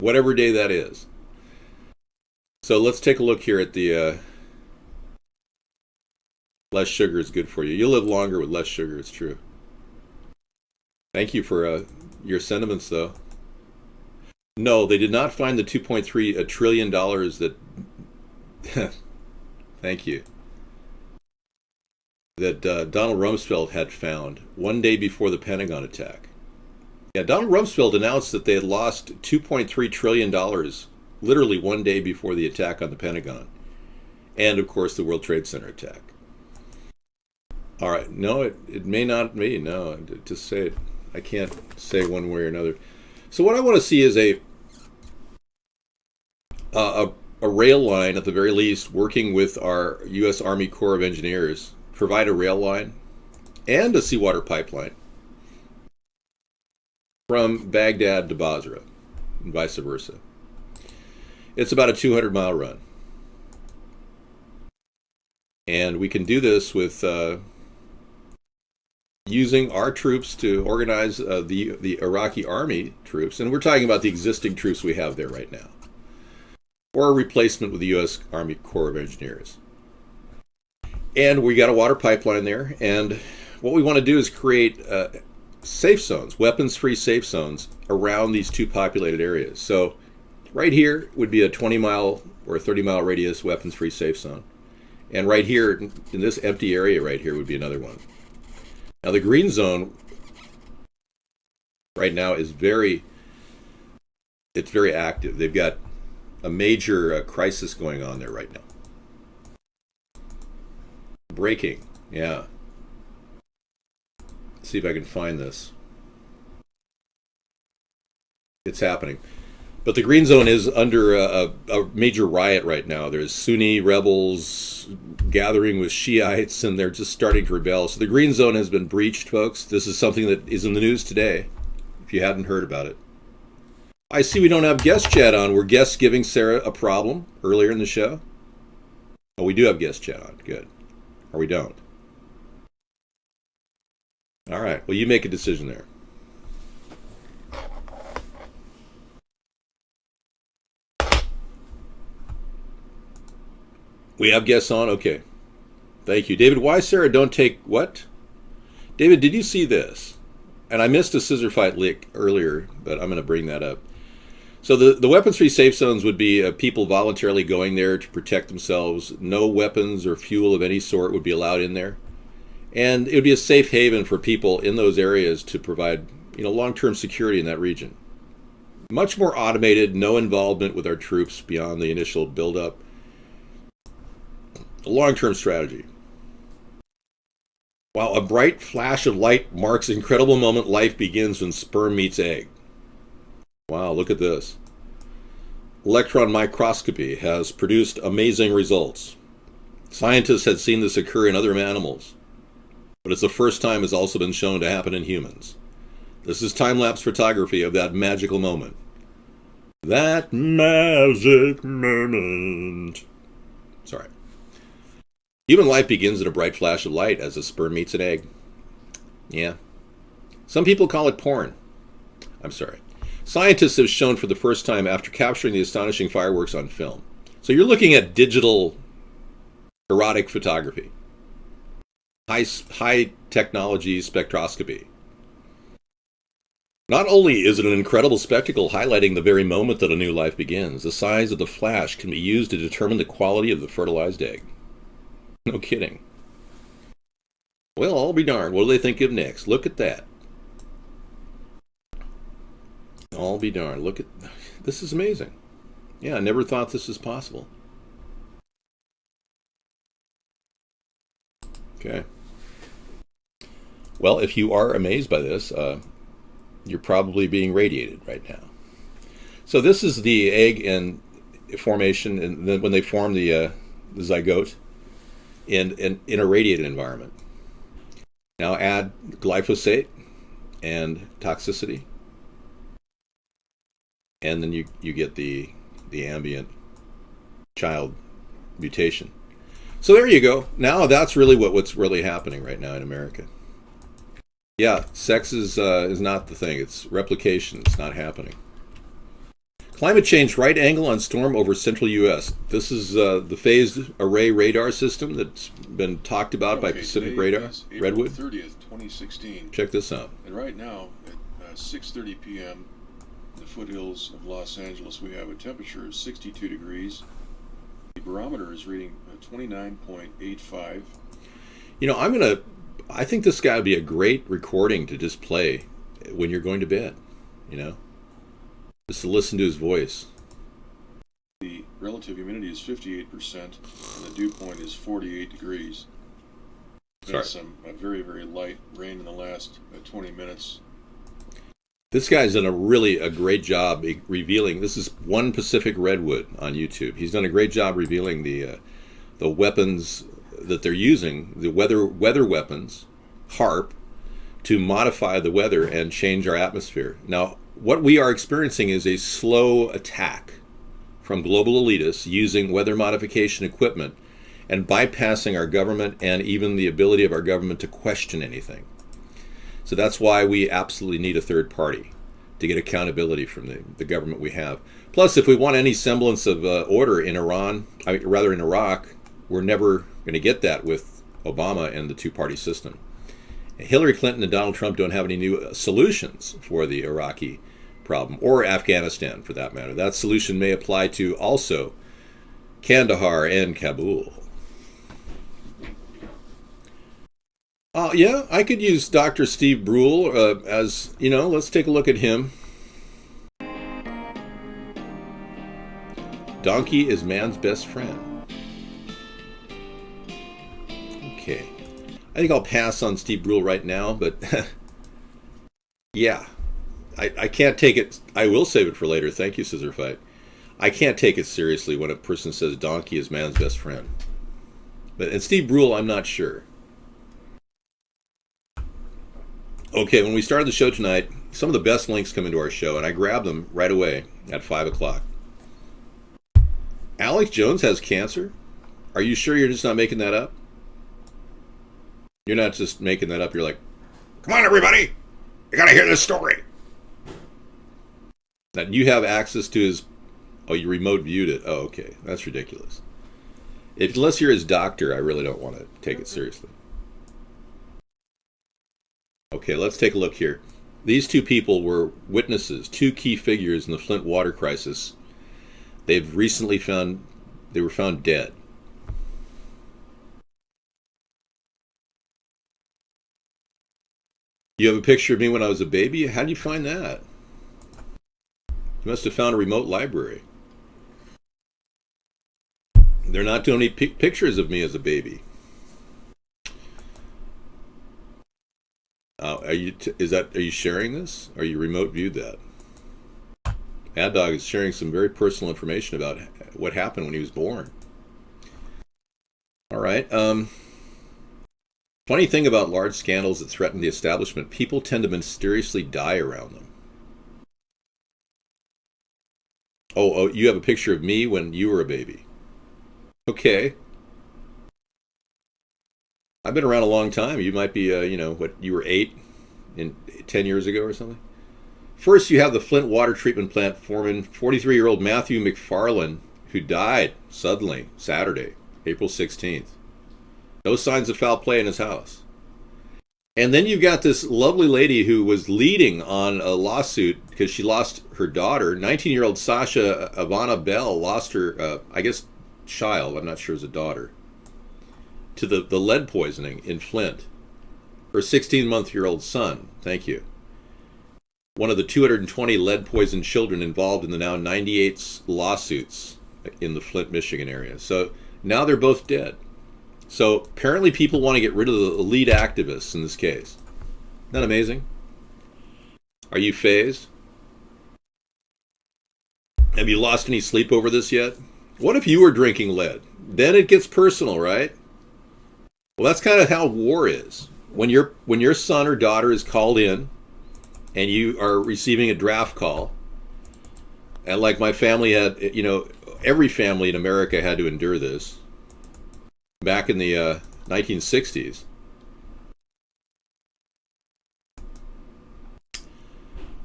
Whatever day that is. So let's take a look here at the less sugar is good for you. You'll live longer with less sugar, it's true. Thank you for your sentiments, though. No, they did not find the $2.3 trillion that... Thank you. That Donald Rumsfeld had found one day before the Pentagon attack. Yeah, Donald Rumsfeld announced that they had lost $2.3 trillion literally one day before the attack on the Pentagon. And, of course, the World Trade Center attack. All right. No, it may not be. No, just say it. I can't say one way or another. So what I want to see is a rail line, at the very least, working with our U.S. Army Corps of Engineers, provide a rail line and a seawater pipeline from Baghdad to Basra and vice versa. It's about a 200-mile run. And we can do this with using our troops to organize the Iraqi army troops, and we're talking about the existing troops we have there right now, or a replacement with the U.S. Army Corps of Engineers. And we got a water pipeline there, and what we want to do is create safe zones, weapons-free safe zones around these 2 populated areas. So right here would be a 20-mile or a 30-mile radius weapons-free safe zone. And right here, in this empty area right here, would be another one. Now, the green zone right now is very active. They've got a major crisis going on there right now. Breaking, yeah. Let's see if I can find this. It's happening. But the green zone is under a major riot right now. There's Sunni rebels gathering with Shiites, and they're just starting to rebel. So the green zone has been breached, folks. This is something that is in the news today, if you hadn't heard about it. I see we don't have guest chat on. Were guests giving Sarah a problem earlier in the show? Oh, we do have guest chat on. Good. Or we don't. All right. Well, you make a decision there. We have guests on? Okay. Thank you. David, why Sarah don't take what? David, did you see this? And I missed a scissor fight leak earlier, but I'm going to bring that up. So the weapons-free safe zones would be people voluntarily going there to protect themselves. No weapons or fuel of any sort would be allowed in there. And it would be a safe haven for people in those areas to provide, long-term security in that region. Much more automated, no involvement with our troops beyond the initial buildup. A long-term strategy. Wow, a bright flash of light marks an incredible moment life begins when sperm meets egg. Wow, look at this. Electron microscopy has produced amazing results. Scientists had seen this occur in other animals, but it's the first time it's also been shown to happen in humans. This is time-lapse photography of that magical moment. That magic moment. Sorry. Human life begins in a bright flash of light as a sperm meets an egg. Yeah. Some people call it porn. I'm sorry. Scientists have shown for the first time after capturing the astonishing fireworks on film. So you're looking at digital erotic photography. High technology spectroscopy. Not only is it an incredible spectacle highlighting the very moment that a new life begins, the size of the flash can be used to determine the quality of the fertilized egg. No kidding. Well, I'll be darned. What do they think of next? Look at that. I'll be darned. Look at... This is amazing. Yeah, I never thought this was possible. Okay. Well, if you are amazed by this, you're probably being radiated right now. So this is the egg and formation, and then when they form the zygote in a radiated environment. Now add glyphosate and toxicity, and then you get the ambient child mutation. So there you go. Now that's really what's really happening right now in America. Yeah, sex is not the thing. It's replication. It's not happening. Climate change right angle on storm over central U.S. This is the phased array radar system that's been talked about by Pacific Radar, Redwood. 30th, 2016. Check this out. And right now, at 6:30 p.m., in the foothills of Los Angeles, we have a temperature of 62 degrees. The barometer is reading 29.85. I think this guy would be a great recording to just play when you're going to bed, just to listen to his voice. The relative humidity is 58%, and the dew point is 48 degrees. Sorry. Had some very, very light rain in the last 20 minutes. This guy's done a great job revealing. This is One Pacific Redwood on YouTube. He's done a great job revealing the weapons that they're using, the weather weapons, HAARP, to modify the weather and change our atmosphere. Now, what we are experiencing is a slow attack from global elitists using weather modification equipment and bypassing our government and even the ability of our government to question anything. So that's why we absolutely need a third party to get accountability from the government we have. Plus, if we want any semblance of order in in Iraq, we're never going to get that with Obama and the two-party system. Hillary Clinton and Donald Trump don't have any new solutions for the Iraqi problem, or Afghanistan for that matter. That solution may apply to also Kandahar and Kabul. Yeah, I could use Dr. Steve Brule as, let's take a look at him. Donkey is man's best friend. Okay. I think I'll pass on Steve Brule right now, but yeah. I can't take it. I will save it for later. Thank you, Scissor Fight. I can't take it seriously when a person says donkey is man's best friend. And Steve Brule, I'm not sure. Okay, when we started the show tonight, some of the best links come into our show, and I grab them right away at 5 o'clock. Alex Jones has cancer? Are you sure you're just not making that up? You're not just making that up. You're like, come on, everybody. You got to hear this story. Now, you have access to his... Oh, you remote viewed it. Oh, okay. That's ridiculous. Unless you're his doctor, I really don't want to take it seriously. Okay, let's take a look here. These two people were witnesses, two key figures in the Flint water crisis. They've recently they were found dead. You have a picture of me when I was a baby? How did you find that? You must have found a remote library. They're not doing any pictures of me as a baby. Are you sharing this? Are you remote viewed that? Mad Dog is sharing some very personal information about what happened when he was born. All right. Funny thing about large scandals that threaten the establishment, people tend to mysteriously die around them. Oh, you have a picture of me when you were a baby. Okay. I've been around a long time. You might be, you were 8 10 years ago or something. First, you have the Flint water treatment plant foreman, 43-year-old Matthew McFarland, who died suddenly Saturday, April 16th. No signs of foul play in his house. And then you've got this lovely lady who was leading on a lawsuit because she lost her daughter. 19-year-old Sasha Ivana Bell lost her, child, I'm not sure it was a daughter, to the lead poisoning in Flint. Her 16-month-old son, thank you. One of the 220 lead-poisoned children involved in the now 98 lawsuits in the Flint, Michigan area. So now they're both dead. So apparently people want to get rid of the lead activists in this case. Isn't that amazing? Are you fazed? Have you lost any sleep over this yet? What if you were drinking lead? Then it gets personal, right? Well, that's kind of how war is. When your son or daughter is called in and you are receiving a draft call, and like my family had, every family in America had to endure this back in the 1960s.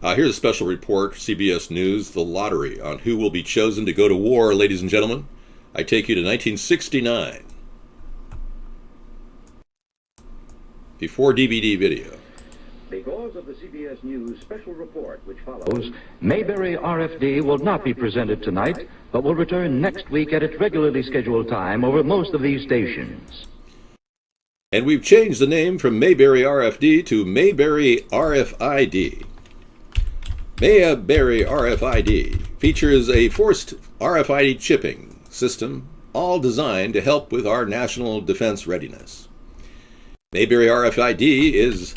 Here's a special report, CBS News, the lottery on who will be chosen to go to war, ladies and gentlemen. I take you to 1969. Before DVD video. Because of the CBS News special report which follows, Mayberry RFD will not be presented tonight, but will return next week at its regularly scheduled time over most of these stations. And we've changed the name from Mayberry RFD to Mayberry RFID. Mayberry RFID features a forced RFID chipping system, all designed to help with our national defense readiness. Mayberry RFID is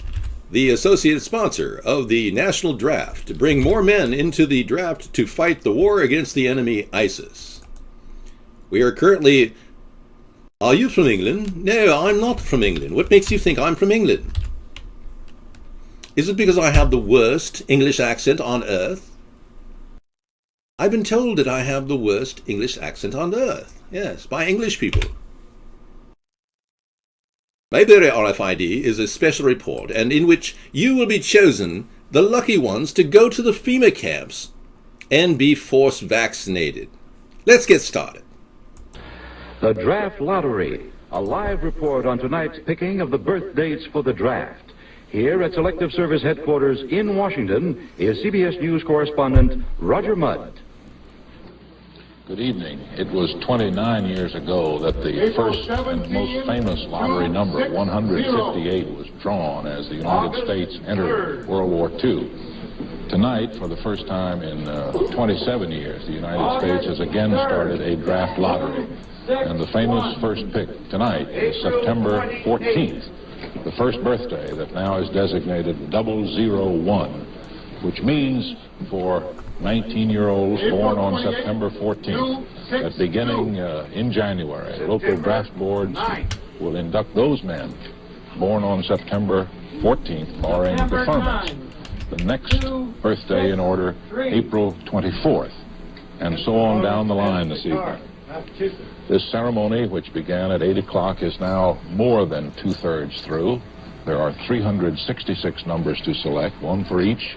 the associate sponsor of the National Draft to bring more men into the draft to fight the war against the enemy ISIS. We are currently... Are you from England? No, I'm not from England. What makes you think I'm from England? Is it because I have the worst English accent on earth? I've been told that I have the worst English accent on earth. Yes, by English people. Mayberry RFID is a special report, and in which you will be chosen, the lucky ones, to go to the FEMA camps and be force vaccinated. Let's get started. The Draft Lottery, a live report on tonight's picking of the birth dates for the draft. Here at Selective Service Headquarters in Washington is CBS News correspondent Roger Mudd. Good evening. It was 29 years ago that the first and most famous lottery number, 158, was drawn as the United States entered World War II. Tonight, for the first time in 27 years, the United States has again started a draft lottery. And the famous first pick tonight is September 14th, the first birthday that now is designated 001, which means for 19-year-olds born on September 14th, that beginning in January, local draft boards will induct those men born on September 14th, barring deferments. the next birthday in order, April 24th, and so on down the line this evening. This ceremony, which began at 8 o'clock, is now more than two-thirds through. There are 366 numbers to select, one for each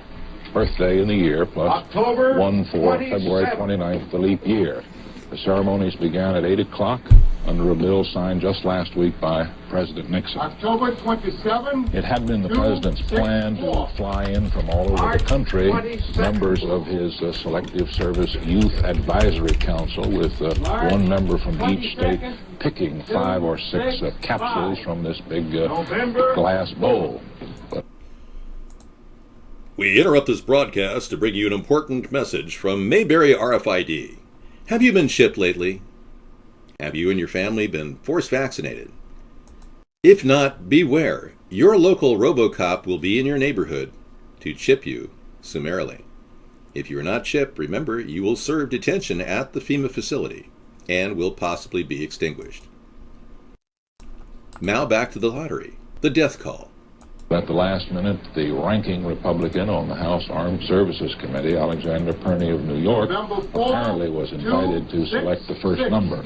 birthday in the year, plus one for February 29th, the leap year. The ceremonies began at 8 o'clock under a bill signed just last week by President Nixon. October 27. It had been the president's plan to fly in from all over the country members of his Selective Service Youth Advisory Council, with one member from each state picking 5 or 6 capsules from this big glass bowl. We interrupt this broadcast to bring you an important message from Mayberry RFID. Have you been chipped lately? Have you and your family been force vaccinated? If not, beware. Your local RoboCop will be in your neighborhood to chip you summarily. If you are not chipped, remember, you will serve detention at the FEMA facility and will possibly be extinguished. Now back to the lottery, the death call. At the last minute, the ranking Republican on the House Armed Services Committee, Alexander Perney of New York, apparently was invited to select the first number.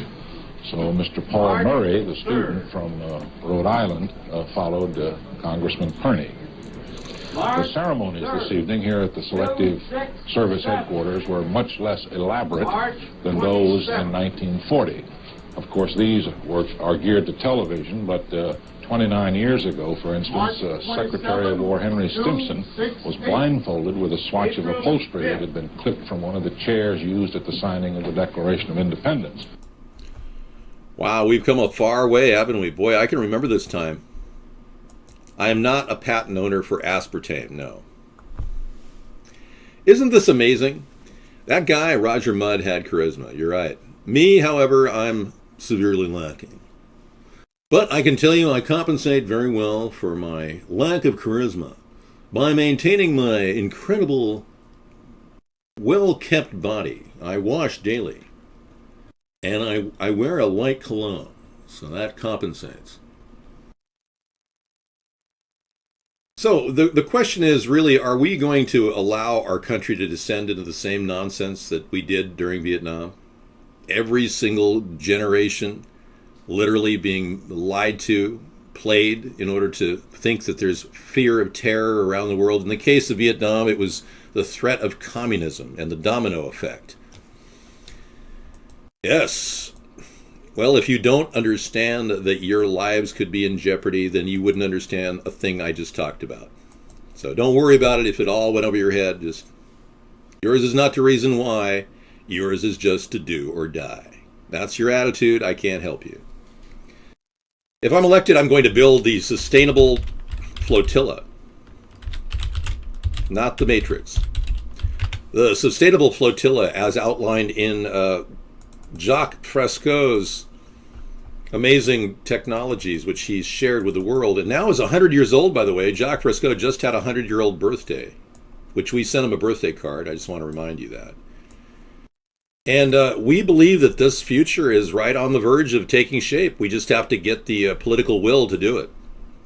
So Mr. Paul Murray, the student from Rhode Island, followed Congressman Perney. The ceremonies this evening here at the Selective Service headquarters were much less elaborate than those in 1940. Of course, these are geared to television, but 29 years ago, for instance, Secretary of War Henry Stimson was blindfolded with a swatch of upholstery that had been clipped from one of the chairs used at the signing of the Declaration of Independence. Wow, we've come a far way, haven't we? Boy, I can remember this time. I am not a patent owner for aspartame, no. Isn't this amazing? That guy, Roger Mudd, had charisma, you're right. Me, however, I'm severely lacking. But I can tell you I compensate very well for my lack of charisma by maintaining my incredible, well-kept body. I wash daily. And I wear a light cologne, so that compensates. So the question is really, are we going to allow our country to descend into the same nonsense that we did during Vietnam? Every single generation literally being lied to, played in order to think that there's fear of terror around the world. In the case of Vietnam, it was the threat of communism and the domino effect. Yes. Well, if you don't understand that your lives could be in jeopardy, then you wouldn't understand a thing I just talked about. So don't worry about it if it all went over your head. Just yours is not the reason why. Yours is just to do or die. That's your attitude. I can't help you. If I'm elected, I'm going to build the sustainable flotilla, not the Matrix. The sustainable flotilla, as outlined in Jacques Fresco's amazing technologies, which he's shared with the world, and now is 100 years old, by the way. Jacques Fresco just had a 100-year-old birthday, which we sent him a birthday card. I just want to remind you that. And we believe that this future is right on the verge of taking shape. We just have to get the political will to do it.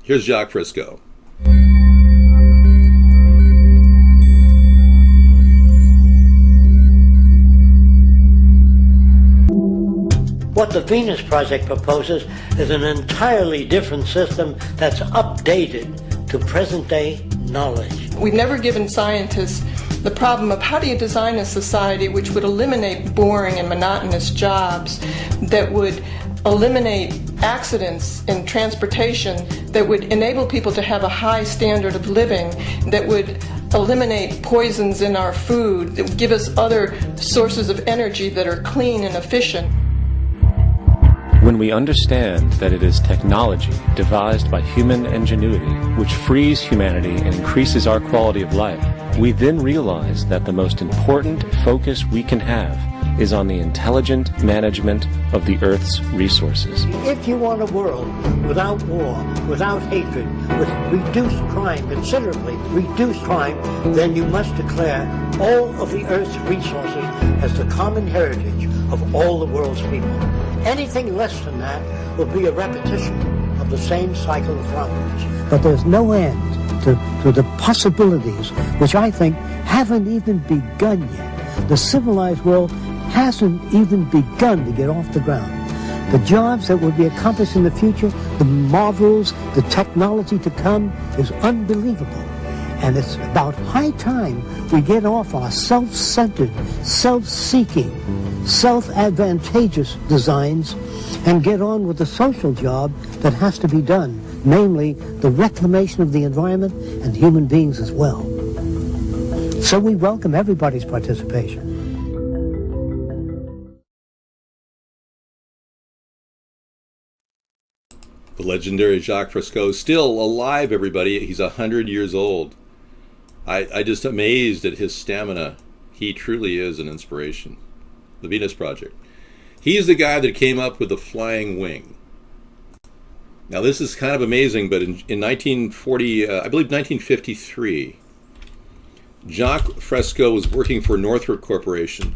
Here's Jacques Fresco. What the Venus Project proposes is an entirely different system that's updated to present-day knowledge. We've never given scientists the problem of how do you design a society which would eliminate boring and monotonous jobs, that would eliminate accidents in transportation, that would enable people to have a high standard of living, that would eliminate poisons in our food, that would give us other sources of energy that are clean and efficient. When we understand that it is technology devised by human ingenuity which frees humanity and increases our quality of life, we then realize that the most important focus we can have is on the intelligent management of the Earth's resources. If you want a world without war, without hatred, with reduced crime, considerably reduced crime, then you must declare all of the Earth's resources as the common heritage of all the world's people. Anything less than that will be a repetition of the same cycle of problems. But there's no end to the possibilities, which I think haven't even begun yet. The civilized world hasn't even begun to get off the ground. The jobs that will be accomplished in the future, the marvels, the technology to come is unbelievable. And it's about high time we get off our self-centered, self-seeking, self-advantageous designs and get on with the social job that has to be done, namely the reclamation of the environment and human beings as well. So we welcome everybody's participation. The legendary Jacques Fresco is still alive, everybody. He's 100 years old. I just amazed at his stamina. He truly is an inspiration. The Venus Project. He's the guy that came up with the flying wing. Now this is kind of amazing, but in 1940, I believe 1953, Jacques Fresco was working for Northrop Corporation,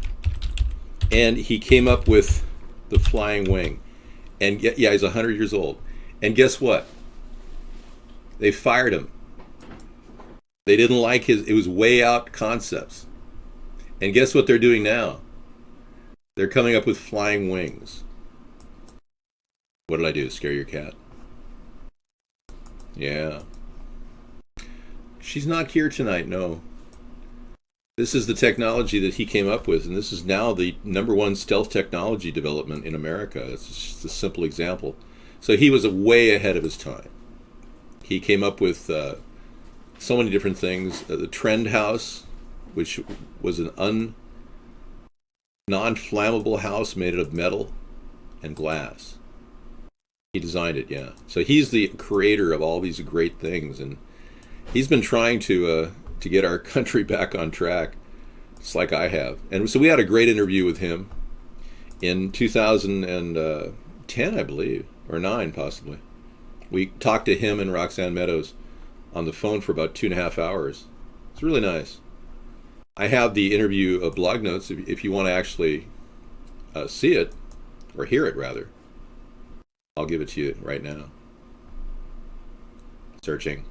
and he came up with the flying wing. And yeah, he's 100 years old. And guess what? They fired him. They didn't like it was way out concepts. And guess what they're doing now? They're coming up with flying wings. What did I do? Scare your cat? Yeah. She's not here tonight, no. This is the technology that he came up with, and this is now the #1 stealth technology development in America. It's just a simple example. So he was way ahead of his time. He came up with so many different things. The Trend House, which was an non-flammable house made out of metal and glass. He designed it, yeah. So he's the creator of all these great things, and he's been trying to get our country back on track, just like I have. And so we had a great interview with him in 2010, I believe, or 9 possibly. We talked to him and Roxanne Meadows on the phone for about 2.5 hours. It's really nice. I have the interview blog notes if you want to actually see it, or hear it rather. I'll give it to you right now. Searching.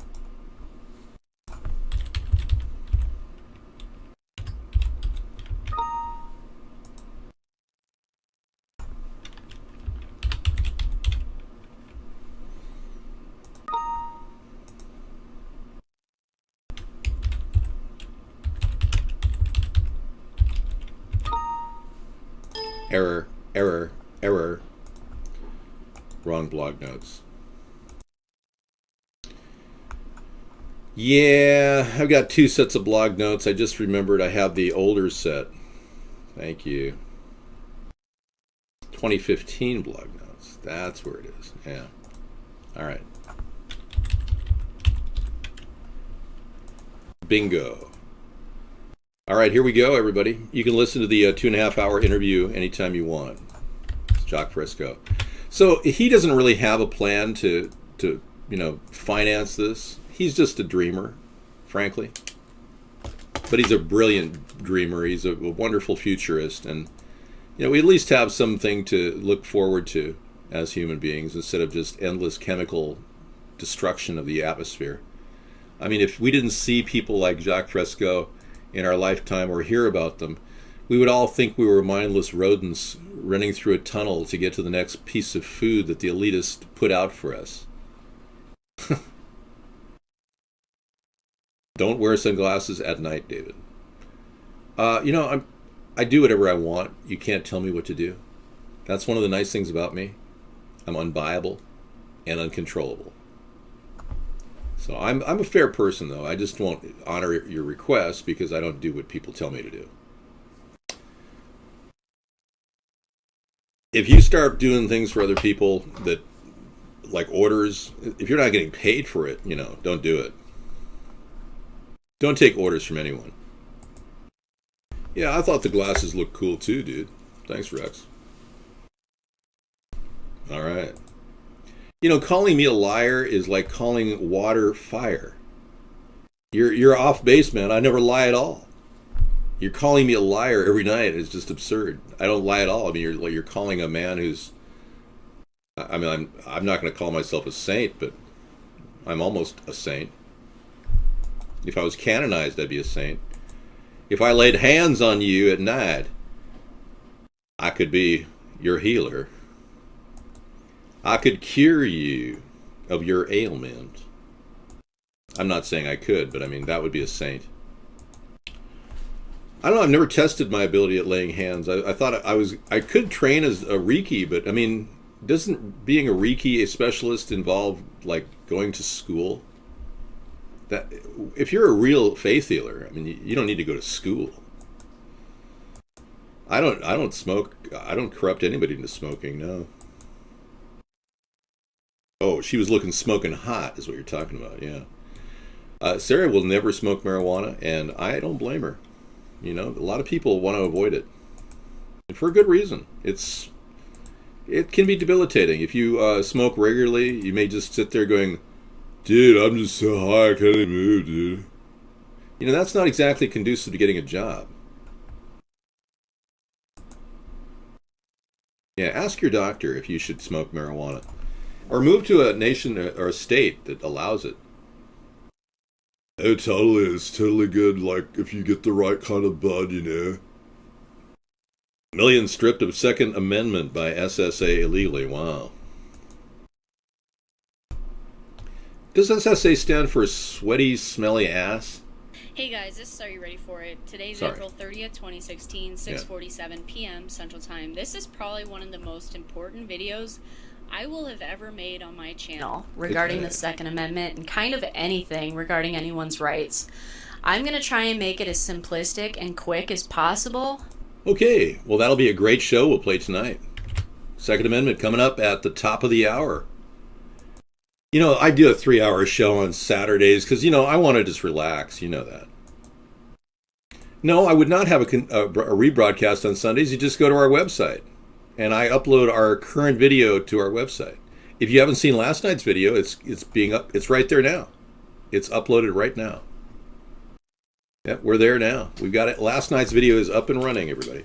Error. Wrong blog notes. Yeah, I've got 2 sets of blog notes. I just remembered I have the older set. Thank you. 2015 blog notes. That's where it is. Yeah. All right. Bingo. All right, here we go, everybody. You can listen to the 2.5-hour interview anytime you want. It's Jacques Fresco. So he doesn't really have a plan to finance this. He's just a dreamer, frankly. But he's a brilliant dreamer. He's a wonderful futurist, and we at least have something to look forward to as human beings instead of just endless chemical destruction of the atmosphere. I mean, if we didn't see people like Jacques Fresco in our lifetime or hear about them, we would all think we were mindless rodents running through a tunnel to get to the next piece of food that the elitists put out for us. Don't wear sunglasses at night, David. I do whatever I want. You can't tell me what to do. That's one of the nice things about me. I'm unbuyable and uncontrollable. So I'm a fair person, though. I just won't honor your requests because I don't do what people tell me to do. If you start doing things for other people that, like orders, if you're not getting paid for it, don't do it. Don't take orders from anyone. Yeah, I thought the glasses looked cool too, dude. Thanks, Rex. All right. Calling me a liar is like calling water fire. You're off base, man. I never lie at all. You're calling me a liar every night. It's just absurd. I don't lie at all. I mean, you're calling a man who's. I'm not going to call myself a saint, but I'm almost a saint. If I was canonized, I'd be a saint. If I laid hands on you at night, I could be your healer. I could cure you of your ailment. I'm not saying I could, but I mean, that would be a saint. I don't know, I've never tested my ability at laying hands. I thought I could train as a Reiki, but I mean, doesn't being a Reiki specialist involve like going to school? That if you're a real faith healer, I mean, you don't need to go to school. I don't smoke. I don't corrupt anybody into smoking. No. Oh, she was looking smoking hot, is what you're talking about. Yeah. Sarah will never smoke marijuana, and I don't blame her. You know, a lot of people want to avoid it, and for a good reason. It can be debilitating. If you smoke regularly, you may just sit there going, dude, I'm just so high, I can't even move, dude. You know, that's not exactly conducive to getting a job. Yeah, ask your doctor if you should smoke marijuana. Or move to a nation or a state that allows it. Oh, totally. It's totally good, like, if you get the right kind of bud, you know. Millions stripped of Second Amendment by SSA illegally. Wow. Does SSA stand for sweaty, smelly ass? Hey guys, this is Are You Ready For It? Today's Sorry. April 30th, 2016, 6:47 p.m. Central Time. This is probably one of the most important videos I will have ever made on my channel regarding the Second Amendment and kind of anything regarding anyone's rights. I'm going to try and make it as simplistic and quick as possible. Okay, well that'll be a great show we'll play tonight. Second Amendment coming up at the top of the hour. You know, I do a 3-hour show on Saturdays because, you know, I want to just relax. You know that. No, I would not have a rebroadcast on Sundays. You just go to our website. And I upload our current video to our website. If you haven't seen last night's video, it's being up. It's right there now. It's uploaded right now. Yep, we're there now. We've got it. Last night's video is up and running, everybody.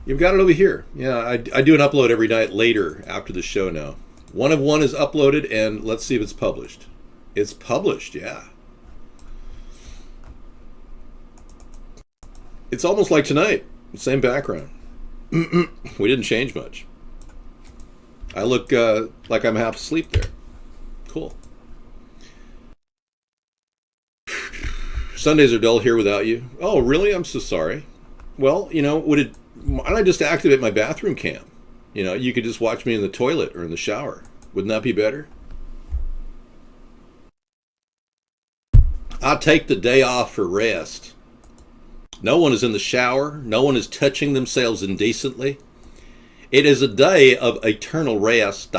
You've got it over here. Yeah, I do an upload every night later after the show now. One of one is uploaded, and let's see if it's published. It's published, yeah. It's almost like tonight. Same background. We didn't change much. I look like I'm half asleep there. Cool. Sundays are dull here without you. Oh, really? I'm so sorry. Well, you know, why don't I just activate my bathroom cam? You know, you could just watch me in the toilet or in the shower. Wouldn't that be better? I'll take the day off for rest. No one is in the shower. No one is touching themselves indecently. It is a day of eternal rest.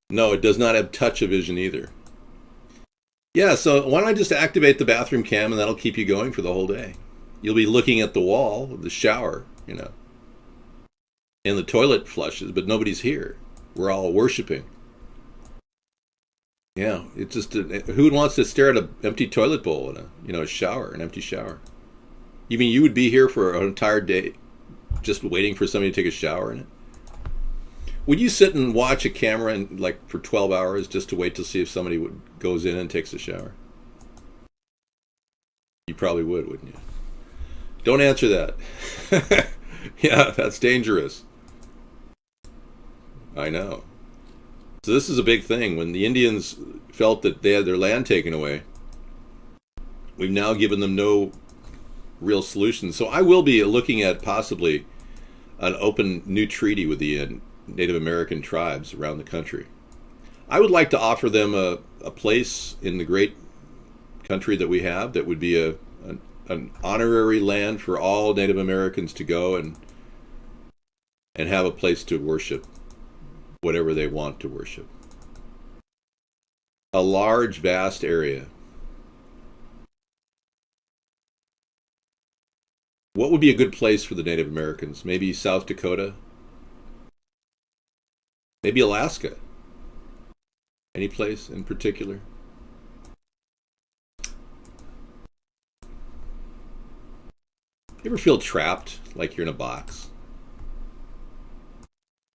No, it does not have touch-o-vision either. Yeah, so why don't I just activate the bathroom cam and that'll keep you going for the whole day. You'll be looking at the wall of the shower, you know. And the toilet flushes, but nobody's here. We're all worshiping. Yeah, it's just who wants to stare at an empty toilet bowl in a shower, an empty shower? You mean you would be here for an entire day, just waiting for somebody to take a shower in it? Would you sit and watch a camera and like for 12 hours just to wait to see if somebody goes in and takes a shower? You probably would, wouldn't you? Don't answer that. Yeah, that's dangerous. I know. So this is a big thing. When the Indians felt that they had their land taken away, we've now given them no real solution. So I will be looking at possibly an open new treaty with the Native American tribes around the country. I would like to offer them a place in the great country that we have that would be an honorary land for all Native Americans to go and have a place to worship whatever they want to worship. A large, vast area. What would be a good place for the Native Americans? Maybe South Dakota? Maybe Alaska? Any place in particular? You ever feel trapped, like you're in a box?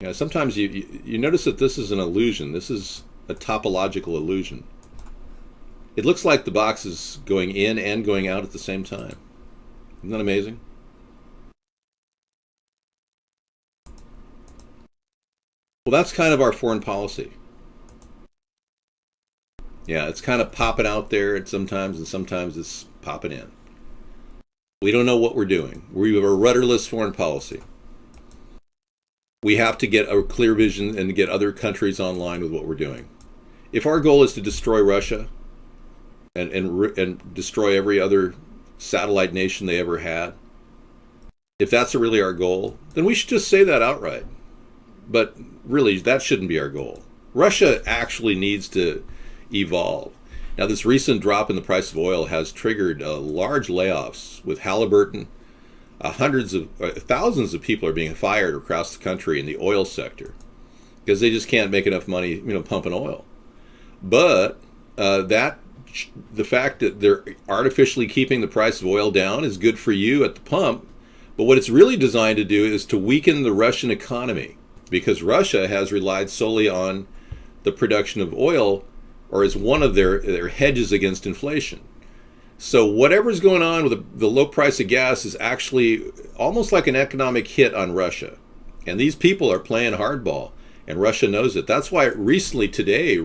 You know, sometimes you notice that this is an illusion. This is a topological illusion. It looks like the box is going in and going out at the same time. Isn't that amazing? Well, that's kind of our foreign policy. Yeah, it's kind of popping out there and sometimes it's popping in. We don't know what we're doing. We have a rudderless foreign policy. We have to get a clear vision and get other countries online with what we're doing. If our goal is to destroy Russia and destroy every other satellite nation they ever had, if that's really our goal, then we should just say that outright. But really, that shouldn't be our goal. Russia actually needs to evolve. Now, this recent drop in the price of oil has triggered large layoffs with Halliburton. Thousands of people are being fired across the country in the oil sector because they just can't make enough money, pumping oil. But the fact that they're artificially keeping the price of oil down is good for you at the pump. But what it's really designed to do is to weaken the Russian economy, because Russia has relied solely on the production of oil, or as one of their hedges against inflation. So whatever's going on with the low price of gas is actually almost like an economic hit on Russia. And these people are playing hardball, and Russia knows it. That's why recently today,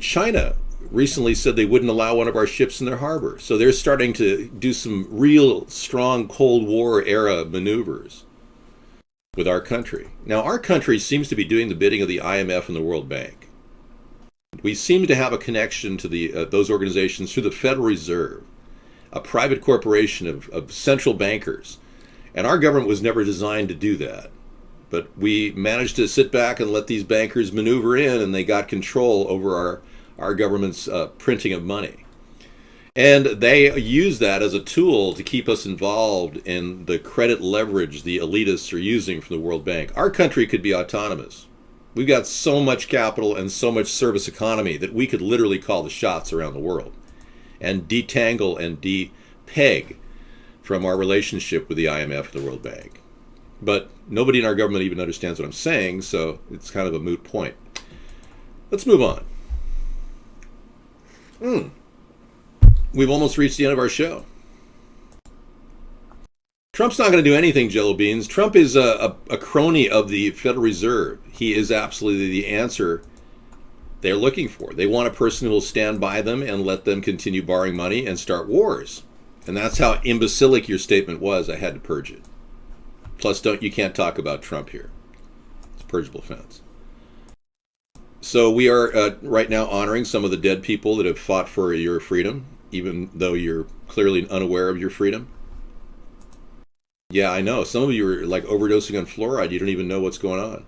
China recently said they wouldn't allow one of our ships in their harbor. So they're starting to do some real strong Cold War era maneuvers with our country. Now, our country seems to be doing the bidding of the IMF and the World Bank. We seem to have a connection to those organizations through the Federal Reserve, a private corporation of central bankers. And our government was never designed to do that. But we managed to sit back and let these bankers maneuver in, and they got control over our government's printing of money. And they use that as a tool to keep us involved in the credit leverage the elitists are using from the World Bank. Our country could be autonomous. We've got so much capital and so much service economy that we could literally call the shots around the world and detangle and depeg from our relationship with the IMF and the World Bank. But nobody in our government even understands what I'm saying, so it's kind of a moot point. Let's move on. We've almost reached the end of our show. Trump's not going to do anything, Jello Beans. Trump is a crony of the Federal Reserve. He is absolutely the answer they're looking for. They want a person who will stand by them and let them continue borrowing money and start wars. And that's how imbecilic your statement was. I had to purge it. Plus, you can't talk about Trump here. It's a purgeable offense. So we are right now honoring some of the dead people that have fought for your freedom, even though you're clearly unaware of your freedom. Yeah, I know. Some of you are like overdosing on fluoride. You don't even know what's going on.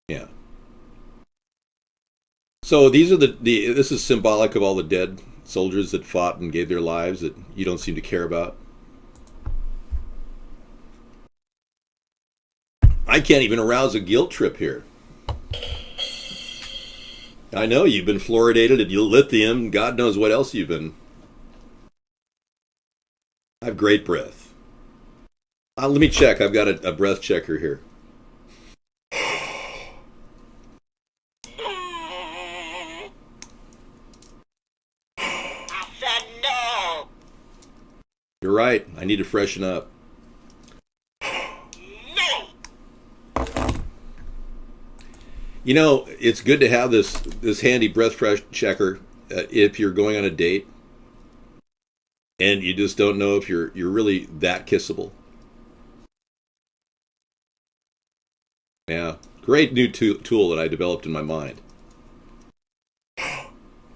Yeah. So these are this is symbolic of all the dead soldiers that fought and gave their lives that you don't seem to care about. I can't even arouse a guilt trip here. I know you've been fluoridated and lithium, God knows what else you've been. I have great breath. Let me check. I've got a breath checker here. I said no. You're right. I need to freshen up. No. You know, it's good to have this handy breath fresh checker if you're going on a date and you just don't know if you're really that kissable. Yeah, great new tool that I developed in my mind.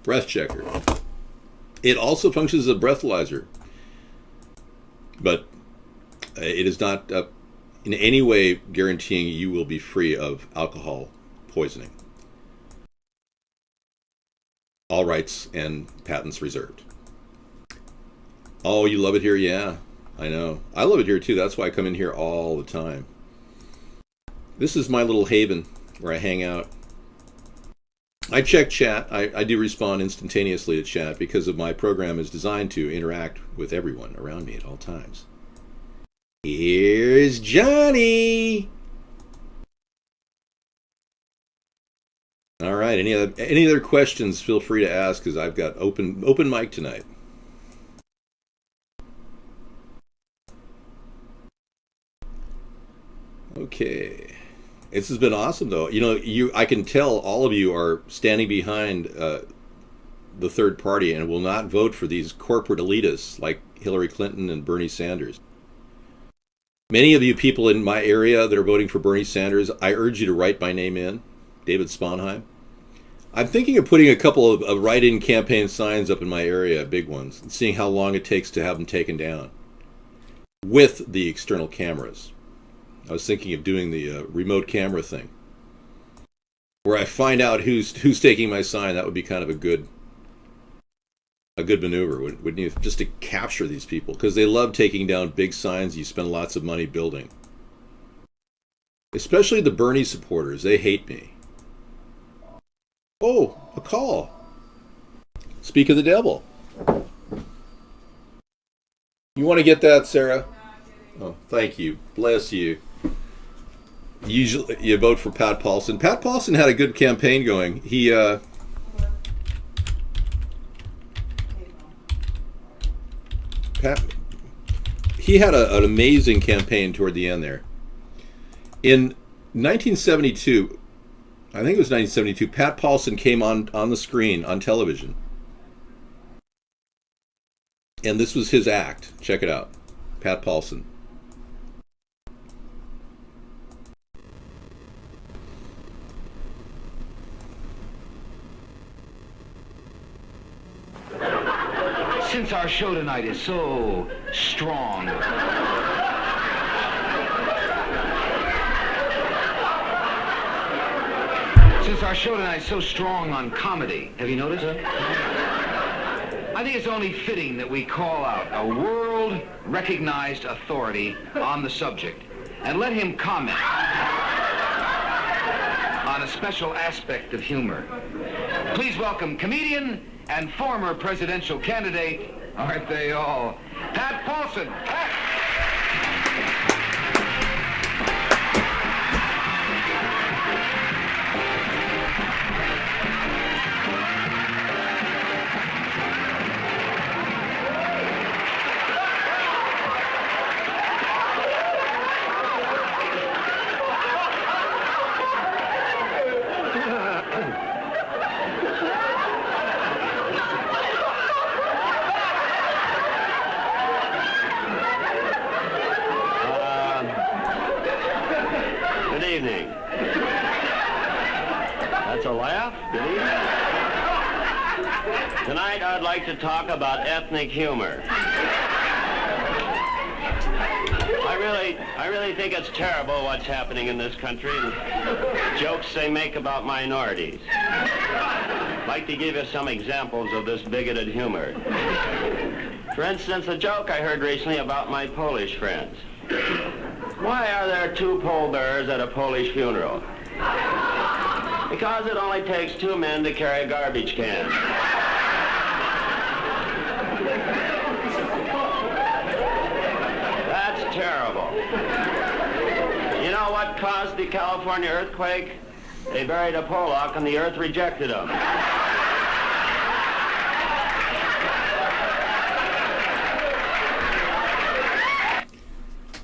Breath checker. It also functions as a breathalyzer, but it is not in any way guaranteeing you will be free of alcohol poisoning. All rights and patents reserved. Oh, you love it here? Yeah, I know. I love it here too. That's why I come in here all the time. This is my little haven where I hang out. I check chat. I do respond instantaneously to chat because of my program is designed to interact with everyone around me at all times. Here's Johnny. All right. Any other questions? Feel free to ask, because I've got open mic tonight. Okay. This has been awesome, though. I can tell all of you are standing behind the third party and will not vote for these corporate elitists like Hillary Clinton and Bernie Sanders. Many of you people in my area that are voting for Bernie Sanders, I urge you to write my name in, David Sponheim. I'm thinking of putting a couple of write-in campaign signs up in my area, big ones, and seeing how long it takes to have them taken down with the external cameras. I was thinking of doing the remote camera thing, where I find out who's taking my sign. That would be kind of a good maneuver, wouldn't you? Just to capture these people, because they love taking down big signs you spend lots of money building. Especially the Bernie supporters. They hate me. Oh, a call. Speak of the devil. You want to get that, Sarah? Oh, thank you. Bless you. Usually you vote for Pat Paulson. Pat Paulson had a good campaign going. He had an amazing campaign toward the end there. In 1972, I think it was 1972, Pat Paulson came on the screen on television. And this was his act. Check it out. Pat Paulson. Since our show tonight is so strong, on comedy, have you noticed? I think it's only fitting that we call out a world-recognized authority on the subject and let him comment on a special aspect of humor. Please welcome comedian and former presidential candidate, aren't they all, Pat Paulson. Pat. Tonight I'd like to talk about ethnic humor. I really think it's terrible what's happening in this country and jokes they make about minorities. I'd like to give you some examples of this bigoted humor. For instance, a joke I heard recently about my Polish friends. Why are there two pallbearers at a Polish funeral? Because it only takes two men to carry a garbage can. That's terrible. You know what caused the California earthquake? They buried a Pollock and the earth rejected him.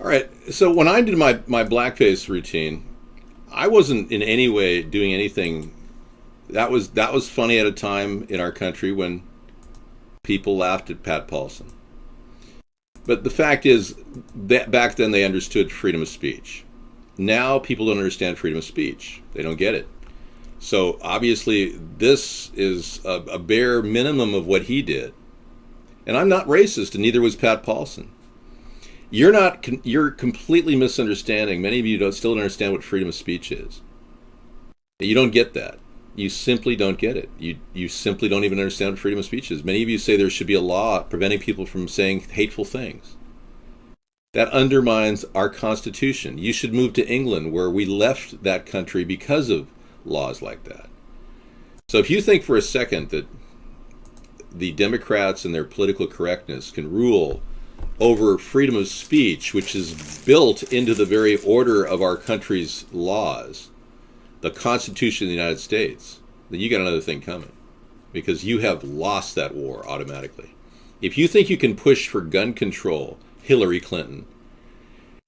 All right, so when I did my blackface routine, I wasn't in any way doing anything. That was funny at a time in our country when people laughed at Pat Paulson. But the fact is that back then they understood freedom of speech. Now people don't understand freedom of speech. They don't get it. So obviously this is a bare minimum of what he did. And I'm not racist, and neither was Pat Paulson. You're completely misunderstanding. Many of you still don't understand what freedom of speech is. You don't get that. You simply don't get it. You simply don't even understand what freedom of speech is. Many of you say there should be a law preventing people from saying hateful things. That undermines our Constitution. You should move to England, where we left that country because of laws like that. So if you think for a second that the Democrats and their political correctness can rule over freedom of speech, which is built into the very order of our country's laws, the Constitution of the United States, then you got another thing coming, because you have lost that war automatically. If you think you can push for gun control, Hillary Clinton,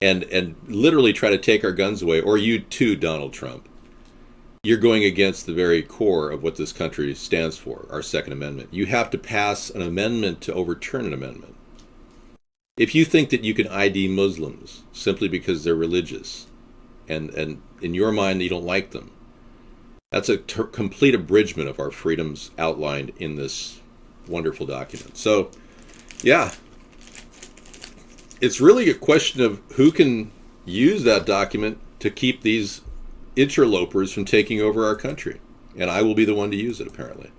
and literally try to take our guns away, or you too, Donald Trump, you're going against the very core of what this country stands for, our Second Amendment. You have to pass an amendment to overturn an amendment. If you think that you can ID Muslims simply because they're religious, and in your mind you don't like them, that's a complete abridgment of our freedoms outlined in this wonderful document. So, yeah, it's really a question of who can use that document to keep these interlopers from taking over our country. And I will be the one to use it, apparently.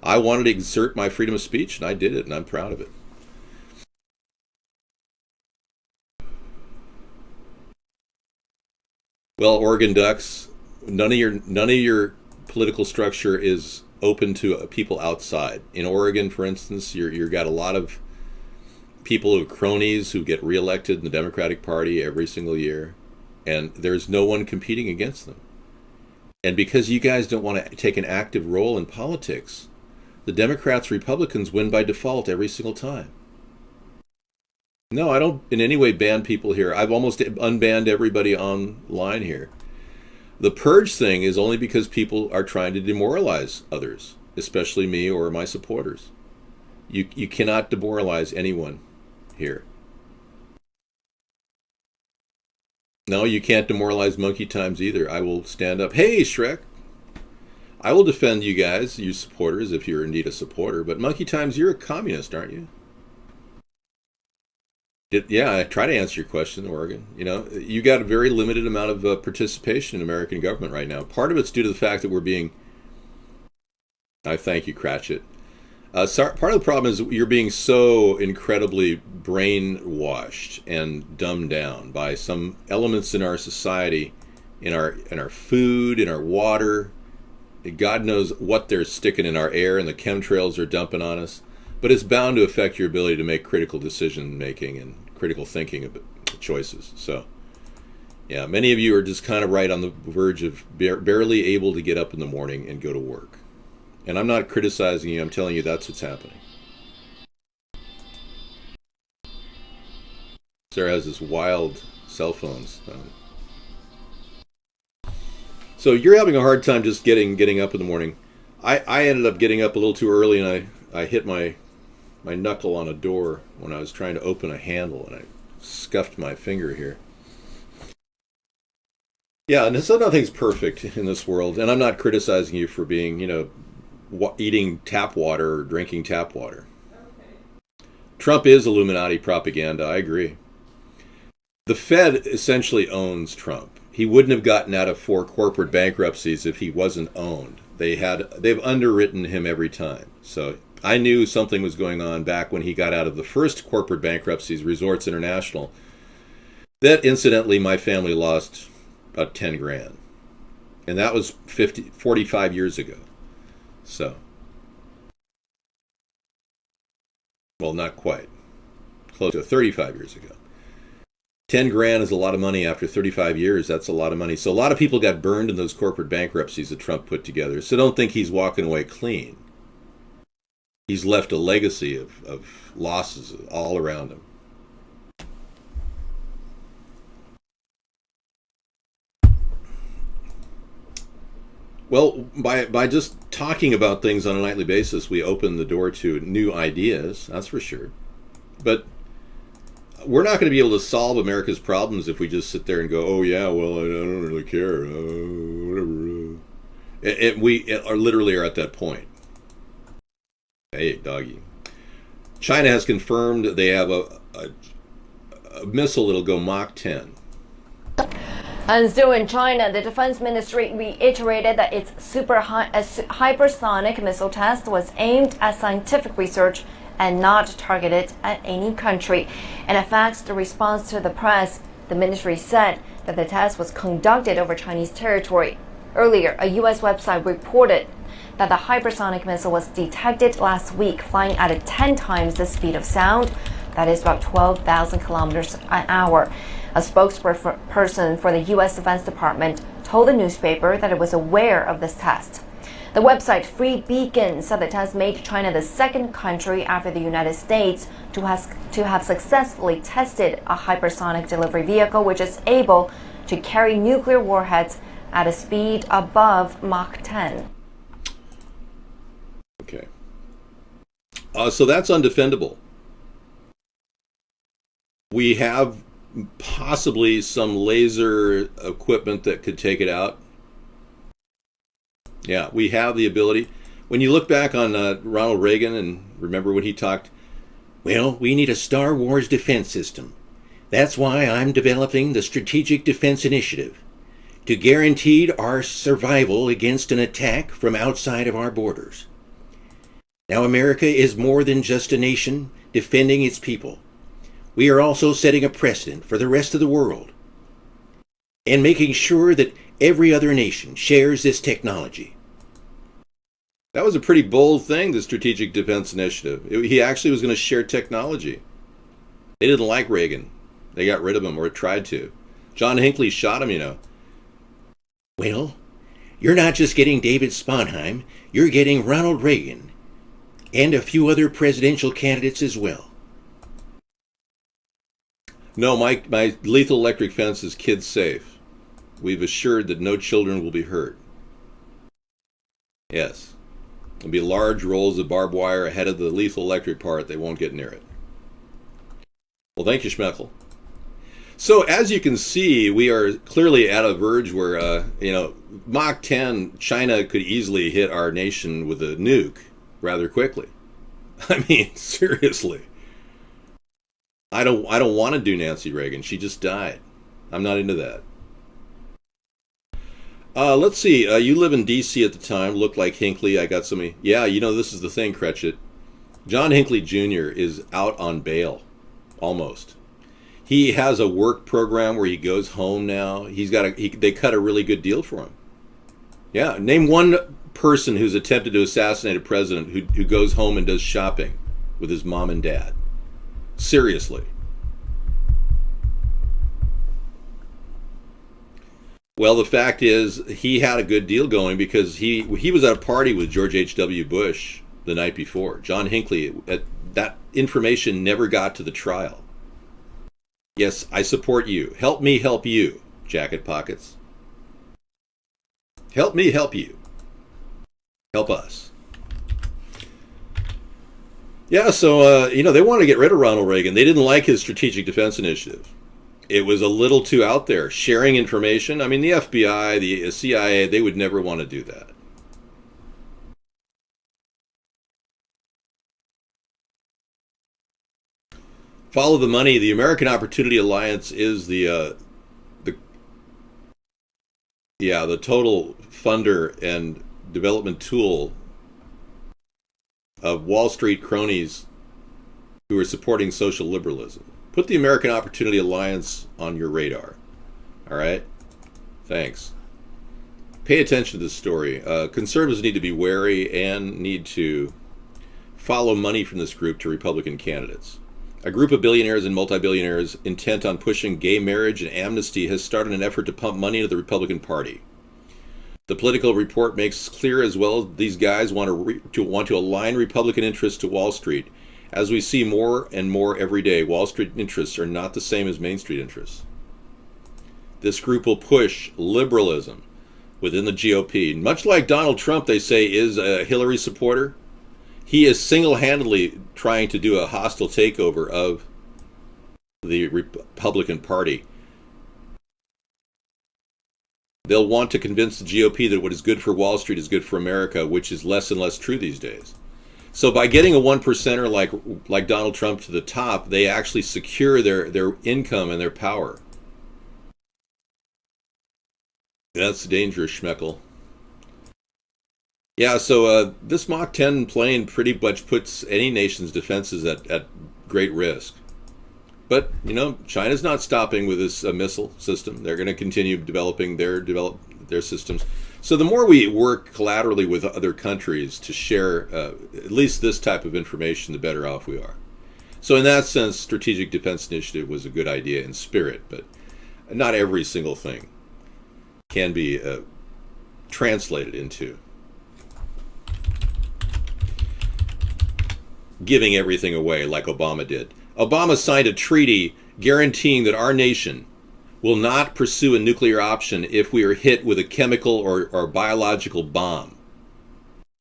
I wanted to exert my freedom of speech, and I did it, and I'm proud of it. Well, Oregon Ducks, none of your political structure is open to people outside. In Oregon, for instance, you've got a lot of people who are cronies who get reelected in the Democratic Party every single year, and there's no one competing against them. And because you guys don't want to take an active role in politics, the Democrats, Republicans win by default every single time. No, I don't in any way ban people here. I've almost unbanned everybody online here. The purge thing is only because people are trying to demoralize others, especially me or my supporters. You cannot demoralize anyone here. No, you can't demoralize Monkey Times either. I will stand up. Hey, Shrek! I will defend you guys, you supporters, if you're indeed a supporter. But Monkey Times, you're a communist, aren't you? Yeah, I try to answer your question, Oregon. You know, you got a very limited amount of participation in American government right now. Part of it's due to the fact that we're being... I thank you, Cratchit. Part of the problem is you're being so incredibly brainwashed and dumbed down by some elements in our society, in our food, in our water. God knows what they're sticking in our air and the chemtrails they're dumping on us. But it's bound to affect your ability to make critical decision making and critical thinking of choices. So, yeah, many of you are just kind of right on the verge of barely able to get up in the morning and go to work. And I'm not criticizing you, I'm telling you that's what's happening. Sarah has this wild cell phones. So you're having a hard time just getting up in the morning. I ended up getting up a little too early, and I hit my knuckle on a door when I was trying to open a handle, and I scuffed my finger here. Yeah, and so nothing's perfect in this world, and I'm not criticizing you for being, eating tap water or drinking tap water. Okay. Trump is Illuminati propaganda, I agree. The Fed essentially owns Trump. He wouldn't have gotten out of 4 corporate bankruptcies if he wasn't owned. They've underwritten him every time. So I knew something was going on back when he got out of the first corporate bankruptcies, Resorts International. That, incidentally, my family lost about 10 grand. And that was 45 years ago. So, well, not quite. Close to 35 years ago. 10 grand is a lot of money after 35 years. That's a lot of money. So a lot of people got burned in those corporate bankruptcies that Trump put together. So don't think he's walking away clean. He's left a legacy of losses all around him. Well, by just talking about things on a nightly basis, we open the door to new ideas, that's for sure. But we're not going to be able to solve America's problems if we just sit there and go, oh yeah, well, I don't really care, whatever. We are literally at that point. Hey, doggy. China has confirmed that they have a missile that'll go Mach 10. And still in China, the Defense Ministry reiterated that its hypersonic missile test was aimed at scientific research and not targeted at any country. In a faxed response to the press, the ministry said that the test was conducted over Chinese territory. Earlier, a U.S. website reported that the hypersonic missile was detected last week flying at 10 times the speed of sound, that is about 12,000 kilometers an hour. A spokesperson for the U.S. Defense Department told the newspaper that it was aware of this test. The website Free Beacon said the test made China the second country after the United States to have successfully tested a hypersonic delivery vehicle which is able to carry nuclear warheads at a speed above Mach 10. Okay. So that's undefendable. We have possibly some laser equipment that could take it out. Yeah, we have the ability. When you look back on Ronald Reagan and remember when he talked, well, we need a Star Wars defense system. That's why I'm developing the Strategic Defense Initiative to guarantee our survival against an attack from outside of our borders. Now, America is more than just a nation defending its people. We are also setting a precedent for the rest of the world and making sure that every other nation shares this technology. That was a pretty bold thing, the Strategic Defense Initiative. He actually was going to share technology. They didn't like Reagan. They got rid of him, or tried to. John Hinckley shot him, you know. Well, you're not just getting David Sponheim, you're getting Ronald Reagan and a few other presidential candidates as well. No, my lethal electric fence is kid safe. We've assured that no children will be hurt. Yes. There'll be large rolls of barbed wire ahead of the lethal electric part. They won't get near it. Well, thank you, Schmeckel. So, as you can see, we are clearly at a verge where, Mach 10, China could easily hit our nation with a nuke rather quickly. I mean, seriously. I don't want to do Nancy Reagan. She just died. I'm not into that. Let's see. You live in D.C. at the time. Looked like Hinckley. I got somebody. Yeah, this is the thing, Cretchit. John Hinckley Jr. is out on bail. Almost. He has a work program where he goes home now. They cut a really good deal for him. Yeah, name one person who's attempted to assassinate a president who goes home and does shopping with his mom and dad. Seriously. Well, the fact is, he had a good deal going because he was at a party with George H.W. Bush the night before. John Hinckley, that information never got to the trial. Yes, I support you. Help me help you, Jacket Pockets. Help me help you. Help us. Yeah, so, they wanted to get rid of Ronald Reagan. They didn't like his Strategic Defense Initiative. It was a little too out there. Sharing information. I mean, the FBI, the CIA, they would never want to do that. Follow the money. The American Opportunity Alliance is the total funder and development tool of Wall Street cronies who are supporting social liberalism. Put the American Opportunity Alliance on your radar. All right? Thanks. Pay attention to this story. Conservatives need to be wary and need to follow money from this group to Republican candidates. A group of billionaires and multi-billionaires intent on pushing gay marriage and amnesty has started an effort to pump money into the Republican Party. The Political Report makes clear as well these guys want to align Republican interests to Wall Street. As we see more and more every day, Wall Street interests are not the same as Main Street interests. This group will push liberalism within the GOP. Much like Donald Trump, they say, is a Hillary supporter. He is single-handedly trying to do a hostile takeover of the Republican Party. They'll want to convince the GOP that what is good for Wall Street is good for America, which is less and less true these days. So by getting a 1%er like Donald Trump to the top, they actually secure their income and their power. That's dangerous, Schmeckel. Yeah, so this Mach 10 plane pretty much puts any nation's defenses at great risk. But, China's not stopping with this missile system. They're going to continue developing their systems. So the more we work collaterally with other countries to share at least this type of information, the better off we are. So in that sense, Strategic Defense Initiative was a good idea in spirit, but not every single thing can be translated into giving everything away like Obama did. Obama signed a treaty guaranteeing that our nation will not pursue a nuclear option if we are hit with a chemical or biological bomb.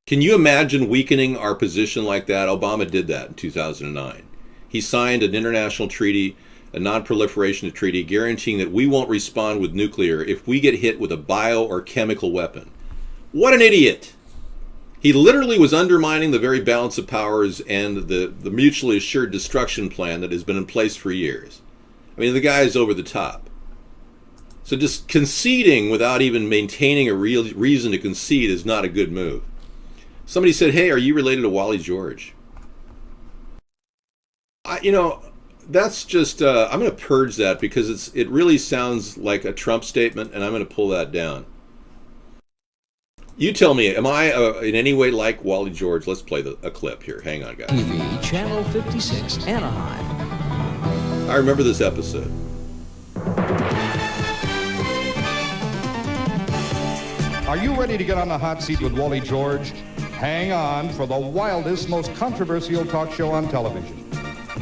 Can you imagine weakening our position like that? Obama did that in 2009. He signed an international treaty, a non-proliferation treaty, guaranteeing that we won't respond with nuclear if we get hit with a bio or chemical weapon. What an idiot! He literally was undermining the very balance of powers and the mutually assured destruction plan that has been in place for years. I mean, the guy is over the top. So just conceding without even maintaining a real reason to concede is not a good move. Somebody said, hey, are you related to Wally George? That's just, I'm going to purge that because it really sounds like a Trump statement, and I'm going to pull that down. You tell me, am I in any way like Wally George? Let's play a clip here. Hang on, guys. TV, Channel 56, Anaheim. I remember this episode. Are you ready to get on the hot seat with Wally George? Hang on for the wildest, most controversial talk show on television,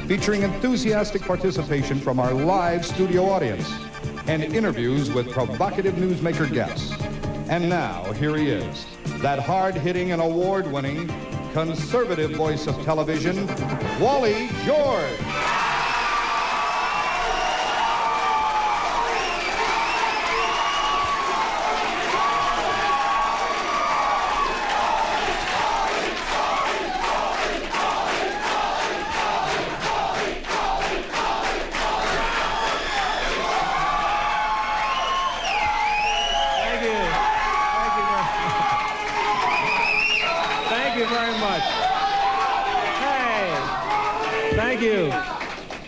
featuring enthusiastic participation from our live studio audience and interviews with provocative newsmaker guests. And now, here he is, that hard-hitting and award-winning conservative voice of television, Wally George.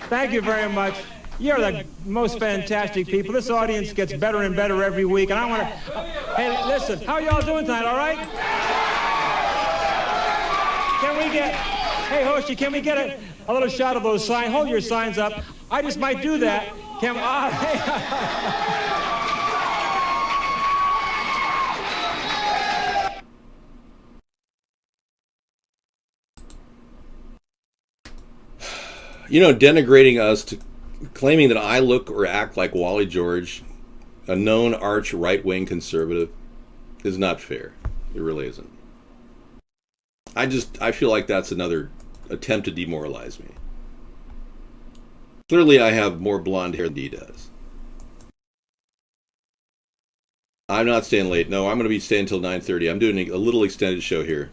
Thank you very much. You're the most fantastic people. This audience gets better and better every week, and I want to... hey, listen, how y'all doing tonight, all right? Can we get... hey, Hoshi, can we get a little shot of those signs? Hold your signs up. I just might do that. Can we... Denigrating us, to claiming that I look or act like Wally George, a known arch right-wing conservative, is not fair. It really isn't. I feel like that's another attempt to demoralize me. Clearly, I have more blonde hair than he does. I'm not staying late. No, I'm going to be staying until 9:30. I'm doing a little extended show here.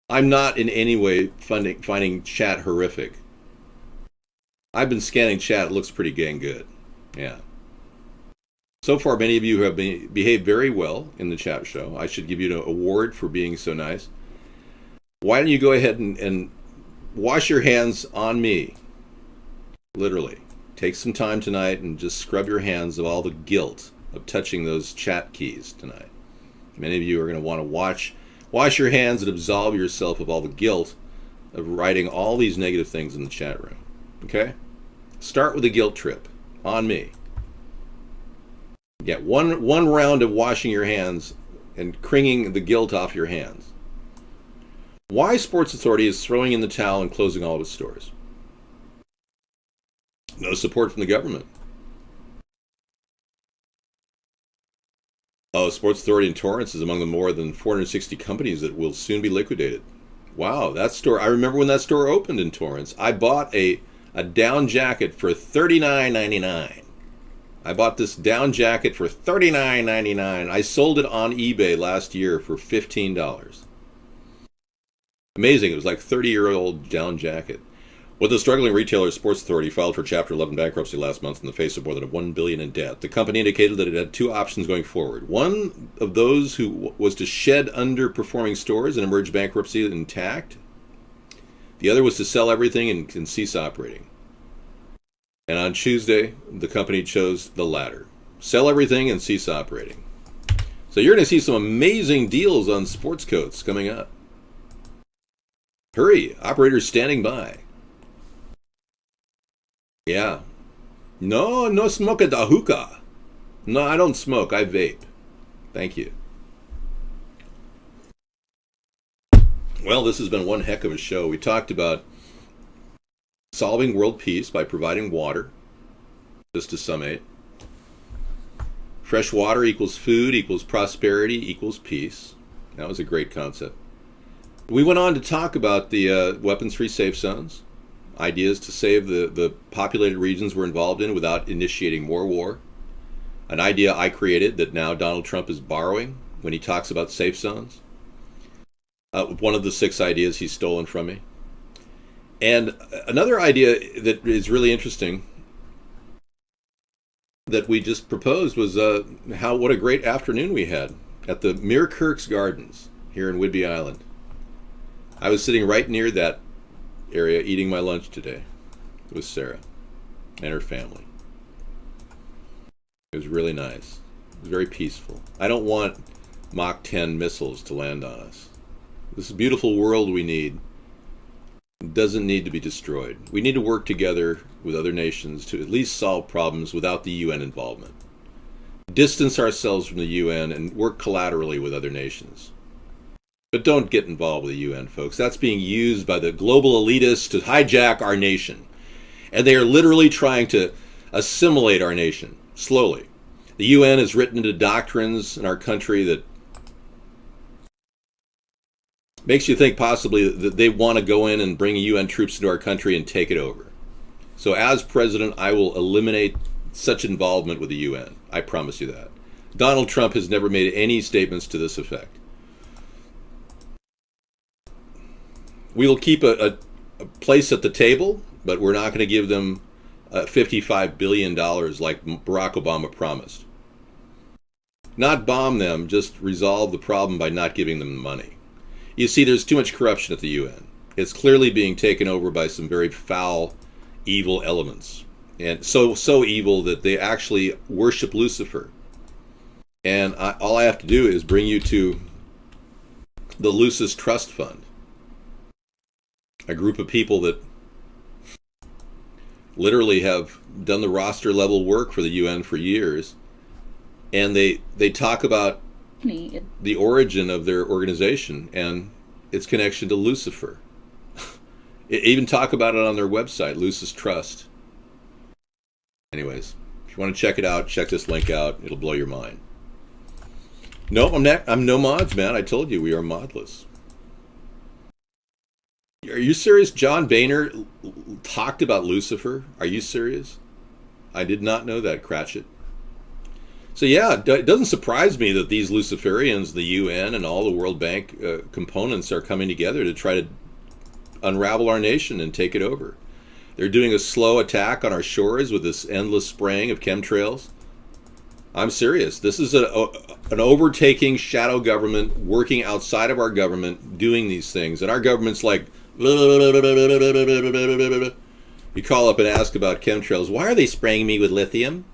I'm not in any way finding chat horrific. I've been scanning chat. It looks pretty dang good. Yeah. So far, many of you have behaved very well in the chat show. I should give you an award for being so nice. Why don't you go ahead and wash your hands on me? Literally. Take some time tonight and just scrub your hands of all the guilt of touching those chat keys tonight. Many of you are going to want to wash your hands and absolve yourself of all the guilt of writing all these negative things in the chat room. Okay? Start with a guilt trip on me. Get one round of washing your hands and cringing the guilt off your hands. Why Sports Authority is throwing in the towel and closing all of its stores? No support from the government. Oh, Sports Authority in Torrance is among the more than 460 companies that will soon be liquidated. Wow, that store, I remember when that store opened in Torrance. I bought a down jacket for $39.99. I bought this down jacket for $39.99. I sold it on eBay last year for $15. Amazing, it was like a 30-year-old down jacket. With the struggling retailer, Sports Authority filed for Chapter 11 bankruptcy last month in the face of more than $1 billion in debt. The company indicated that it had two options going forward. One of those who was to shed underperforming stores and emerge bankruptcy intact. The other was to sell everything and cease operating. And on Tuesday, the company chose the latter. Sell everything and cease operating. So you're going to see some amazing deals on sports coats coming up. Hurry, operators standing by. Yeah. No smoke at the hookah. No, I don't smoke. I vape. Thank you. Well, this has been one heck of a show. We talked about solving world peace by providing water, just to summate. Fresh water equals food, equals prosperity, equals peace. That was a great concept. We went on to talk about the weapons-free safe zones, ideas to save the populated regions we're involved in without initiating more war. An idea I created that now Donald Trump is borrowing when he talks about safe zones. One of the 6 ideas he's stolen from me. And another idea that is really interesting that we just proposed was what a great afternoon we had at the Muirkirk's Gardens here in Whidbey Island. I was sitting right near that area eating my lunch today with Sarah and her family. It was really nice. It was very peaceful. I don't want Mach 10 missiles to land on us. This beautiful world we need doesn't need to be destroyed. We need to work together with other nations to at least solve problems without the UN involvement. Distance ourselves from the UN and work collaterally with other nations. But don't get involved with the UN, folks. That's being used by the global elitists to hijack our nation. And they are literally trying to assimilate our nation, slowly. The UN has written into doctrines in our country that makes you think possibly that they want to go in and bring UN troops into our country and take it over. So as president, I will eliminate such involvement with the UN. I promise you that. Donald Trump has never made any statements to this effect. We will keep a place at the table, but we're not going to give them $55 billion like Barack Obama promised. Not bomb them, just resolve the problem by not giving them the money. You see, there's too much corruption at the UN. It's clearly being taken over by some very foul, evil elements. And so evil that they actually worship Lucifer. And all I have to do is bring you to the Lucis Trust Fund. A group of people that literally have done the roster level work for the UN for years. And they talk about the origin of their organization and its connection to Lucifer. Even talk about it on their website, Lucis Trust. Anyways, if you want to check it out, check this link out. It'll blow your mind. No, I'm no mods, man. I told you we are modless. Are you serious? John Boehner talked about Lucifer? Are you serious? I did not know that, Cratchit. So yeah, it doesn't surprise me that these Luciferians, the UN and all the World Bank components are coming together to try to unravel our nation and take it over. They're doing a slow attack on our shores with this endless spraying of chemtrails. I'm serious. This is an overtaking shadow government working outside of our government doing these things. And our government's like, you call up and ask about chemtrails. Why are they spraying me with lithium?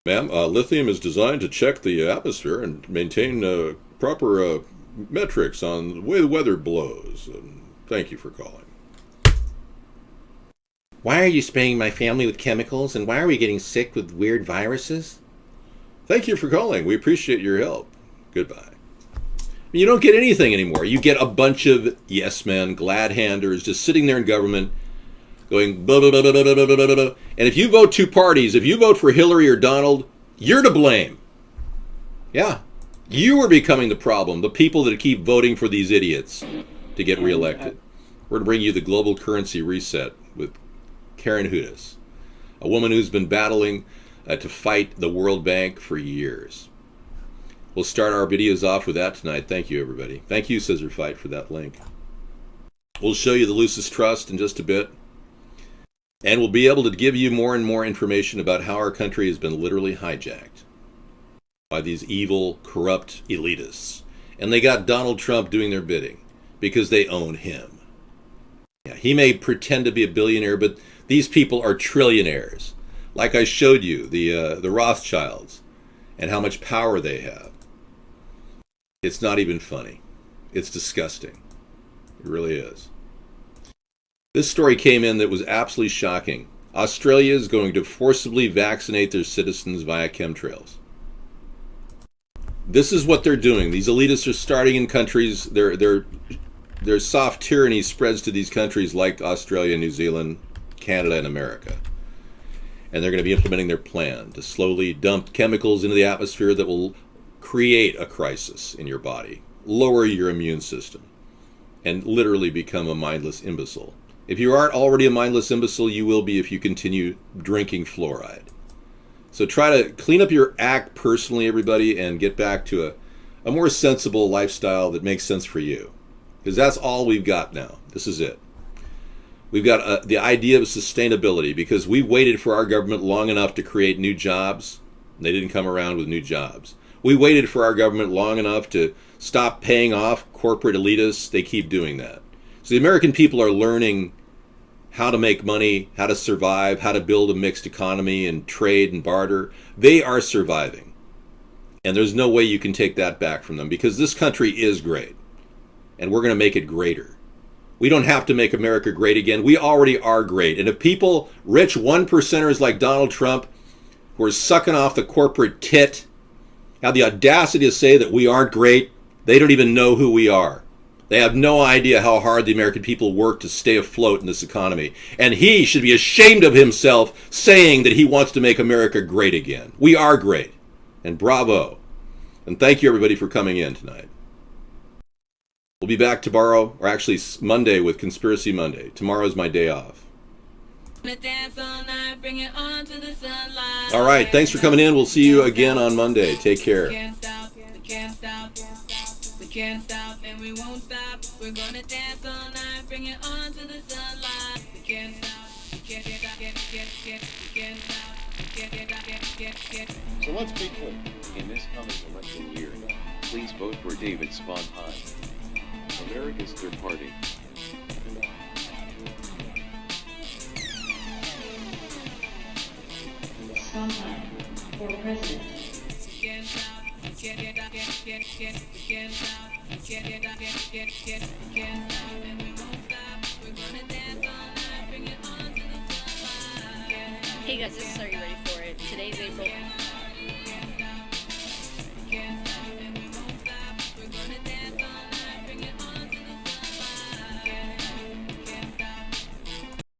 Ma'am, lithium is designed to check the atmosphere and maintain proper metrics on the way the weather blows. Thank you for calling. Why are you spraying my family with chemicals, and why are we getting sick with weird viruses? Thank you for calling. We appreciate your help. Goodbye. You don't get anything anymore. You get a bunch of yes men, glad handers, just sitting there in government going blah, blah, blah, blah, blah, blah, blah, blah. And if you vote two parties, if you vote for Hillary or Donald, you're to blame. Yeah. You are becoming the problem. The people that keep voting for these idiots to get reelected. We're going to bring you the global currency reset with Karen Hudas, a woman who's been battling to fight the World Bank for years. We'll start our videos off with that tonight. Thank you, everybody. Thank you, Scissor Fight, for that link. We'll show you the Lucis Trust in just a bit. And we'll be able to give you more and more information about how our country has been literally hijacked by these evil, corrupt elitists. And they got Donald Trump doing their bidding because they own him. Yeah, he may pretend to be a billionaire, but these people are trillionaires. Like I showed you, the Rothschilds, and how much power they have. It's not even funny. It's disgusting. It really is. This story came in that was absolutely shocking. Australia is going to forcibly vaccinate their citizens via chemtrails. This is what they're doing. These elitists are starting in countries. Their soft tyranny spreads to these countries like Australia, New Zealand, Canada, and America. And they're going to be implementing their plan to slowly dump chemicals into the atmosphere that will create a crisis in your body, lower your immune system, and literally become a mindless imbecile. If you aren't already a mindless imbecile, you will be if you continue drinking fluoride. So try to clean up your act personally, everybody, and get back to a more sensible lifestyle that makes sense for you. Because that's all we've got now. This is it. We've got the idea of sustainability, because we waited for our government long enough to create new jobs, and they didn't come around with new jobs. We waited for our government long enough to stop paying off corporate elitists. They keep doing that. So the American people are learning how to make money, how to survive, how to build a mixed economy and trade and barter. They are surviving. And there's no way you can take that back from them, because this country is great. And we're going to make it greater. We don't have to make America great again. We already are great. And if people, rich 1%ers like Donald Trump, who are sucking off the corporate tit, have the audacity to say that we aren't great, they don't even know who we are. They have no idea how hard the American people work to stay afloat in this economy. And he should be ashamed of himself saying that he wants to make America great again. We are great. And bravo. And thank you, everybody, for coming in tonight. We'll be back tomorrow, or actually Monday, with Conspiracy Monday. Tomorrow's my day off. All right, thanks for coming in. We'll see you again on Monday. Take care. We can't stop and we won't stop. We're gonna dance all night, bring it on to the sunlight. We can't stop, we can't stop, we can't stop. So let's be clear. In this coming election year, please vote for David Sponheim, America's third party. Sponheim for president. Hey guys, this is Are You Ready For It? Today's April